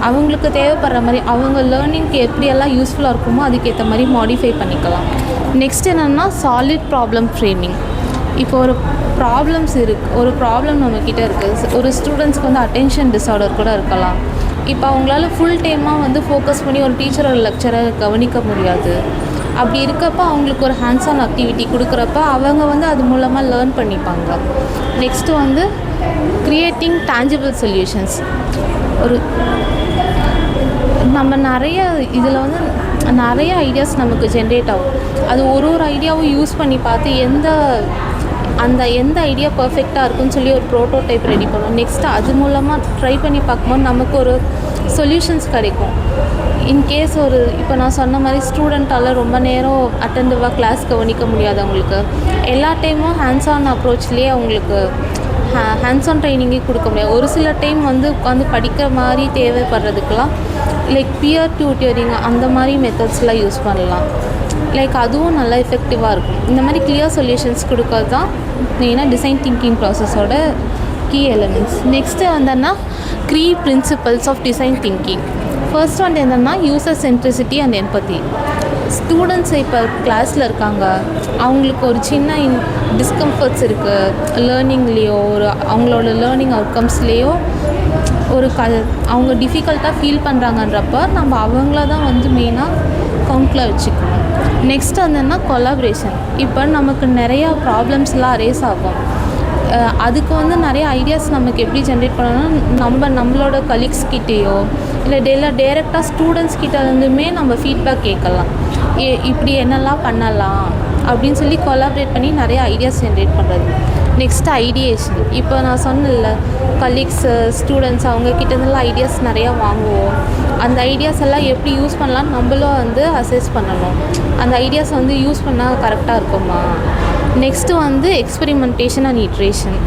Speaker 22: அவங்களுக்கு தேவைப்படுற மாதிரி அவங்க லேர்னிங்க்கு எப்படியெல்லாம் யூஸ்ஃபுல்லாக இருக்குமோ அதுக்கேற்ற மாதிரி மாடிஃபை பண்ணிக்கலாம். நெக்ஸ்ட் என்னென்னா சாலிட் ப்ராப்ளம் ஃப்ரேமிங். இப்போ ஒரு ப்ராப்ளம் நம்மக்கிட்ட இருக்குது. ஒரு ஸ்டூடெண்ட்ஸ்க்கு வந்து அட்டென்ஷன் டிஸார்டர் கூட இருக்கலாம். இப்போ அவங்களால ஃபுல் டைமாக வந்து ஃபோக்கஸ் பண்ணி ஒரு டீச்சரோட லெக்சரை கவனிக்க முடியாது. அப்படி இருக்கப்போ அவங்களுக்கு ஒரு ஹேண்ட்ஸ் ஆன் ஆக்டிவிட்டி கொடுக்குறப்ப அவங்க வந்து அது மூலமாக லேர்ன் பண்ணிப்பாங்க. நெக்ஸ்ட்டு வந்து க்ரியேட்டிங் டேஞ்சிபிள் சொல்யூஷன்ஸ். நம்ம இதில் வந்து நிறைய ஐடியாஸ் நமக்கு ஜென்ரேட் ஆகும். அது ஒரு ஐடியாவும் யூஸ் பண்ணி பார்த்து எந்த ஐடியா பர்ஃபெக்டாக இருக்குன்னு சொல்லி ஒரு ப்ரோட்டோடைப் ரெடி பண்ணுவோம். நெக்ஸ்ட்டு அது மூலமாக ட்ரை பண்ணி பார்க்கும்போது நமக்கு ஒரு சொல்யூஷன்ஸ் கிடைக்கும். இன்கேஸ் இப்போ நான் சொன்ன மாதிரி ஸ்டூடெண்ட்டால் ரொம்ப நேரம் அட்டென்டிவாக கிளாஸ் கவனிக்க முடியாது. அவங்களுக்கு எல்லா டைமும் ஹேண்ட்ஸ் ஆன் அப்ரோச்லேயே அவங்களுக்கு ஹேண்ட்ஸ் ஆன் ட்ரைனிங்கே கொடுக்க முடியாது. ஒரு சில டைம் வந்து உட்காந்து படிக்கிற மாதிரி தேவைப்படுறதுக்கெலாம் லைக் பியர் டியூட்டரிங் அந்த மாதிரி மெத்தட்ஸ்லாம் யூஸ் பண்ணலாம். லைக் அதுவும் நல்லா எஃபெக்டிவாக இருக்கும். இந்த மாதிரி கிளியர் சொல்யூஷன்ஸ் கொடுக்கறது தான் மெயினாக டிசைன் திங்கிங் ப்ராசஸோட கீ எலிமெண்ட்ஸ். நெக்ஸ்ட்டு வந்தோன்னா principles of design thinking. First வந்து என்னென்னா user centricity and empathy. Students இப்போ கிளாஸில் இருக்காங்க, அவங்களுக்கு ஒரு சின்ன டிஸ்கம்ஃபர்ட்ஸ் இருக்குது லேர்னிங்லேயோ அவங்களோட லேர்னிங் அவுட்கம்ஸ்லேயோ அவங்க டிஃபிகல்ட்டாக ஃபீல் பண்ணுறாங்கன்றப்ப நம்ம அவங்கள தான் வந்து மெயினாக கவுண்டில் வச்சுக்கணும். நெக்ஸ்ட் வந்தோன்னா கொலாபரேஷன். இப்போ நமக்கு நிறையா ப்ராப்ளம்ஸ்லாம் அரேஸ் ஆகும். அதுக்கு வந்து நிறைய ஐடியாஸ் நமக்கு எப்படி ஜென்ரேட் பண்ணணும்னா நம்மளோட கலீக்ஸ் கிட்டேயோ இல்லை டைரெக்டாக ஸ்டூடெண்ட்ஸ் கிட்ட இருந்துமே நம்ம ஃபீட்பேக் கேட்கலாம். இப்படி என்னெல்லாம் பண்ணலாம் அப்படின்னு சொல்லி கொலாபரேட் பண்ணி நிறைய ஐடியாஸ் ஜென்ரேட் பண்ணுறது. Next ideation. இப்போ நான் சொன்னேன்ல, கலீக்ஸு ஸ்டூடெண்ட்ஸ் அவங்கக்கிட்டேருந்துலாம் ஐடியாஸ் நிறையா வாங்குவோம். அந்த ஐடியாஸ் எல்லாம் எப்படி யூஸ் பண்ணலான்னு நம்மளும் வந்து அசஸ் பண்ணணும். அந்த ஐடியாஸ் வந்து யூஸ் பண்ணால் கரெக்டாக இருக்குமா. நெக்ஸ்ட்டு வந்து எக்ஸ்பெரிமெண்டேஷன் அண்ட் இட்ரேஷன்.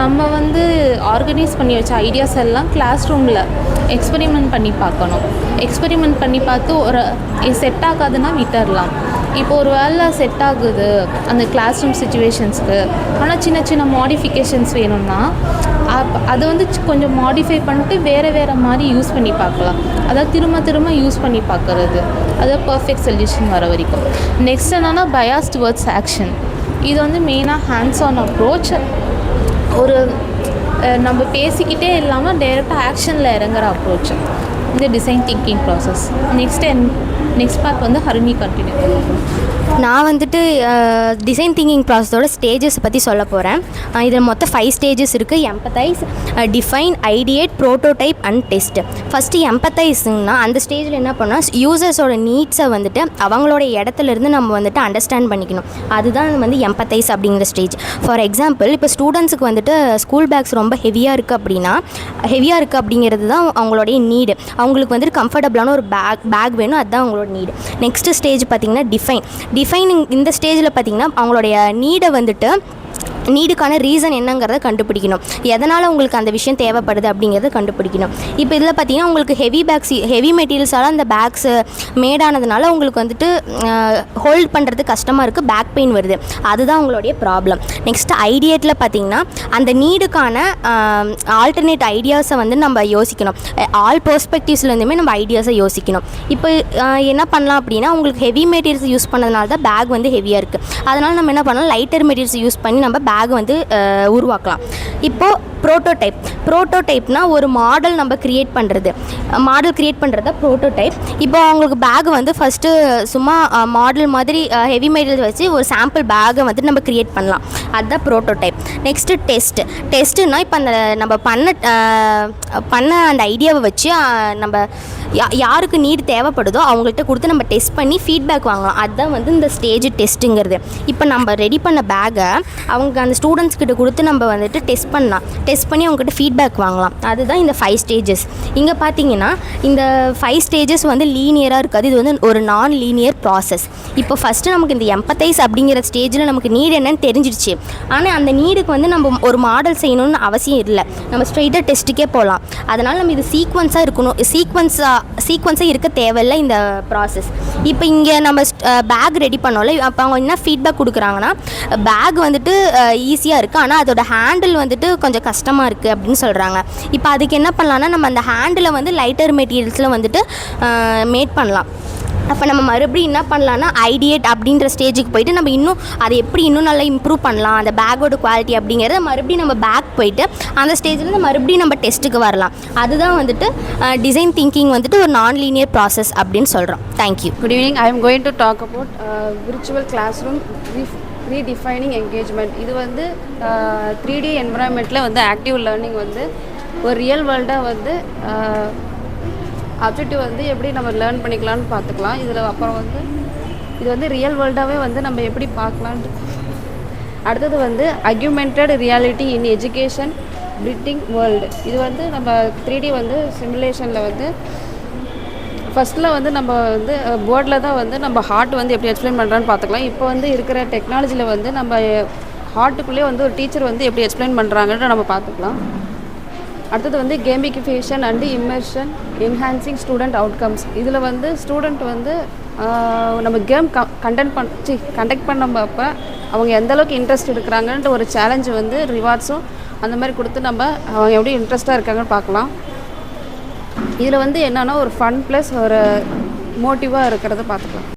Speaker 22: நம்ம வந்து ஆர்கனைஸ் பண்ணி வச்ச ஐடியாஸ் எல்லாம் கிளாஸ் ரூமில் எக்ஸ்பெரிமெண்ட் பண்ணி பார்க்கணும். எக்ஸ்பெரிமெண்ட் பண்ணி பார்த்து செட் ஆகாதுன்னா விட்டுடலாம். இப்போ ஒரு வேளை செட் ஆகுது அந்த கிளாஸ் ரூம் சுச்சுவேஷன்ஸ்க்கு, ஆனால் சின்ன மாடிஃபிகேஷன்ஸ் வேணும்னா அதை வந்து கொஞ்சம் மாடிஃபை பண்ணிட்டு வேறு மாதிரி யூஸ் பண்ணி பார்க்கலாம். அதாவது திரும்ப யூஸ் பண்ணி பார்க்குறது, அது பர்ஃபெக்ட் சொல்யூஷன் வர வரைக்கும். நெக்ஸ்ட் என்னென்னா பயாஸ் டுவர்ட்ஸ் ஆக்ஷன். இது வந்து மெயினாக ஹேண்ட்ஸ் ஆன் அப்ரோச். நம்ம பேசிக்கிட்டே இல்லாமல் டைரெக்டாக ஆக்ஷனில் இறங்குற அப்ரோச் இந்த design thinking process. Next part வந்து ஹரிணி கண்டினியூ பண்ணுவோம்.
Speaker 9: நான் வந்துட்டு டிசைன் திங்கிங் ப்ராசஸோட ஸ்டேஜஸ் பற்றி சொல்ல போகிறேன். இதில் மொத்தம் 5 ஸ்டேஜஸ் இருக்குது. Empathize, define, ideate, prototype and test. First எம்பத்தைஸ்னா அந்த ஸ்டேஜில் என்ன பண்ணால் யூசர்ஸோட நீட்ஸை வந்துட்டு அவங்களோட இடத்துலேருந்து நம்ம வந்துட்டு அண்டர்ஸ்டாண்ட் பண்ணிக்கணும். அதுதான் வந்து எம்பத்தைஸ் அப்படிங்கிற ஸ்டேஜ். ஃபார் எக்ஸாம்பிள், இப்போ ஸ்டூடெண்ட்ஸுக்கு வந்துட்டு ஸ்கூல் பேக்ஸ் ரொம்ப ஹெவியாக இருக்குது அப்படிங்கிறது தான் அவங்களுடைய நீடு. அவங்களுக்கு வந்துட்டு கம்ஃபர்டபுளான ஒரு பேக் வேணும், அதுதான் அவங்களோட நீடு. நெக்ஸ்ட்டு ஸ்டேஜ் பார்த்திங்கன்னா டிஃபைனிங். இந்த ஸ்டேஜில் பார்த்திங்கன்னா அவங்களுடைய நீடுக்கான ரீசன் என்னங்கிறத கண்டுபிடிக்கணும். எதனால் உங்களுக்கு அந்த விஷயம் தேவைப்படுது அப்படிங்கிறத கண்டுபிடிக்கணும். இப்போ இதில் பார்த்திங்கன்னா உங்களுக்கு ஹெவி மெட்டீரியல்ஸால் அந்த பேக்ஸு மேடானதுனால உங்களுக்கு வந்துட்டு ஹோல்ட் பண்ணுறது கஷ்டமாக இருக்குது, பேக் பெயின் வருது. அதுதான் உங்களுடைய ப்ராப்ளம். நெக்ஸ்ட்டு ஐடியேட்டில் பார்த்திங்கன்னா அந்த நீடுக்கான ஆல்டர்னேட் ஐடியாஸை வந்து நம்ம யோசிக்கணும். ஆல் பெர்ஸ்பெக்டிவ்ஸ்லேருந்துமே நம்ம ஐடியாஸை யோசிக்கணும். இப்போ என்ன பண்ணலாம் அப்படின்னா, உங்களுக்கு ஹெவி மெட்டீரியல்ஸ் யூஸ் பண்ணதுனால தான் பேக் வந்து ஹெவியாக இருக்குது. அதனால் நம்ம என்ன பண்ணலாம், லைட்டர் மெட்டீரியல்ஸ் யூஸ் பண்ணி நம்ம பேக் வந்து உருவாக்கலாம். இப்போது ப்ரோட்டோடைப்னால் ஒரு மாடல் நம்ம க்ரியேட் பண்ணுறது தான் ப்ரோட்டோடைப். இப்போ அவங்களுக்கு பேக் வந்து ஃபஸ்ட்டு சும்மா மாடல் மாதிரி ஹெவி மெட்டீரியல் வச்சு ஒரு சாம்பிள் பேக்கை வந்து நம்ம க்ரியேட் பண்ணலாம். அதுதான் ப்ரோட்டோடைப். நெக்ஸ்ட்டு டெஸ்ட்டுனா இப்போ அந்த நம்ம பண்ண அந்த ஐடியாவை வச்சு நம்ம யாருக்கு நீடு தேவைப்படுதோ அவங்கள்ட்ட கொடுத்து நம்ம டெஸ்ட் பண்ணி ஃபீட்பேக் வாங்கலாம். அதுதான் வந்து இந்த ஸ்டேஜ் டெஸ்ட்டுங்கிறது. இப்போ நம்ம ரெடி பண்ண பேக்கை அவங்க அந்த ஸ்டூடெண்ட்ஸ் கிட்ட கொடுத்து நம்ம வந்துட்டு டெஸ்ட் டெஸ்ட் பண்ணி அவங்ககிட்ட ஃபீட்பேக் வாங்கலாம். அதுதான் இந்த 5 ஸ்டேஜஸ். இங்கே பார்த்தீங்கன்னா இந்த 5 ஸ்டேஜஸ் வந்து லீனியராக இருக்காது, இது வந்து ஒரு நான் லீனியர் ப்ராசஸ். இப்போ ஃபஸ்ட்டு நமக்கு இந்த எம்பத்தைஸ் அப்படிங்கிற ஸ்டேஜில் நமக்கு நீடு என்னன்னு தெரிஞ்சிடுச்சு. ஆனால் அந்த நீடுக்கு வந்து நம்ம ஒரு மாடல் செய்யணும்னு அவசியம் இல்லை, நம்ம ஸ்ட்ரெயிட்டாக டெஸ்ட்டுக்கே போகலாம். அதனால் நம்ம இது சீக்வன்ஸாக இருக்கணும், சீக்வன்ஸாக இருக்க தேவையில்லை இந்த ப்ராசஸ். இப்போ இங்கே நம்ம பேக் ரெடி பண்ணோம்ல, அப்போ அவங்க என்ன ஃபீட்பேக் கொடுக்குறாங்கன்னா பேக் வந்துட்டு ஈஸியாக இருக்குது, ஆனால் அதோட ஹேண்டில் வந்துட்டு கொஞ்சம் கஷ்டமாக இருக்குது அப்படின்னு சொல்கிறாங்க. இப்போ அதுக்கு என்ன பண்ணலான்னா நம்ம அந்த ஹேண்டிலை வந்து லைட்டர் மெட்டீரியல்ஸில் வந்துட்டு மேட் பண்ணலாம். அப்போ நம்ம மறுபடியும் என்ன பண்ணலான்னா ஐடியேட் அப்படின்ற ஸ்டேஜுக்கு போயிட்டு நம்ம இன்னும் அதை எப்படி இன்னும் நல்லா இம்ப்ரூவ் பண்ணலாம், அந்த பேக்கோட குவாலிட்டி அப்படிங்கிறத மறுபடியும் நம்ம பேக் போயிட்டு அந்த ஸ்டேஜில் மறுபடியும் நம்ம டெஸ்ட்டுக்கு வரலாம். அதுதான் வந்துட்டு டிசைன் திங்கிங் வந்துட்டு ஒரு நான் லீனியர் ப்ராசஸ் அப்படின்னு சொல்கிறோம். Thank you.
Speaker 2: Good evening. I am going to talk about virtual classroom redefining engagement. இது வந்து 3D என்விரான்மெண்ட்டில் வந்து ஆக்டிவ் லேர்னிங் வந்து ஒரு ரியல் வேர்ல்டாக வந்து அப்ஜெக்டிவ் வந்து எப்படி நம்ம லேர்ன் பண்ணிக்கலாம்னு பார்த்துக்கலாம். இதில் அப்புறம் வந்து இது வந்து ரியல் வேர்ல்டாகவே வந்து நம்ம எப்படி பார்க்கலான்ட்டு. அடுத்தது வந்து augmented reality in education building world. இது வந்து நம்ம 3D வந்து சிமுலேஷனில் வந்து ஃபஸ்ட்டில் வந்து நம்ம வந்து போர்டில் தான் வந்து நம்ம ஹார்ட் வந்து எப்படி எக்ஸ்பிளைன் பண்ணுறான்னு பார்த்துக்கலாம். இப்போ வந்து இருக்கிற டெக்னாலஜியில் வந்து நம்ம ஹார்ட்டுக்குள்ளேயே வந்து ஒரு டீச்சர் வந்து எப்படி எக்ஸ்பிளைன் பண்ணுறாங்கன்னு நம்ம பார்த்துக்கலாம். அடுத்தது வந்து gamification and immersion enhancing student outcomes. இதில் வந்து ஸ்டூடெண்ட் வந்து நம்ம கேம் கண்டக்ட் பண்ணப்போ அவங்க எந்தளவுக்கு இன்ட்ரெஸ்ட் எடுக்கிறாங்கன்ட்டு ஒரு சேலஞ்சு வந்து ரிவார்ட்ஸும் அந்த மாதிரி கொடுத்து நம்ம அவங்க எப்படி இன்ட்ரெஸ்ட்டாக இருக்காங்கன்னு பார்க்கலாம். இதில் வந்து என்னென்னா ஒரு ஃபன் ப்ளஸ் ஒரு மோட்டிவாக இருக்கிறத பார்த்துக்கலாம்.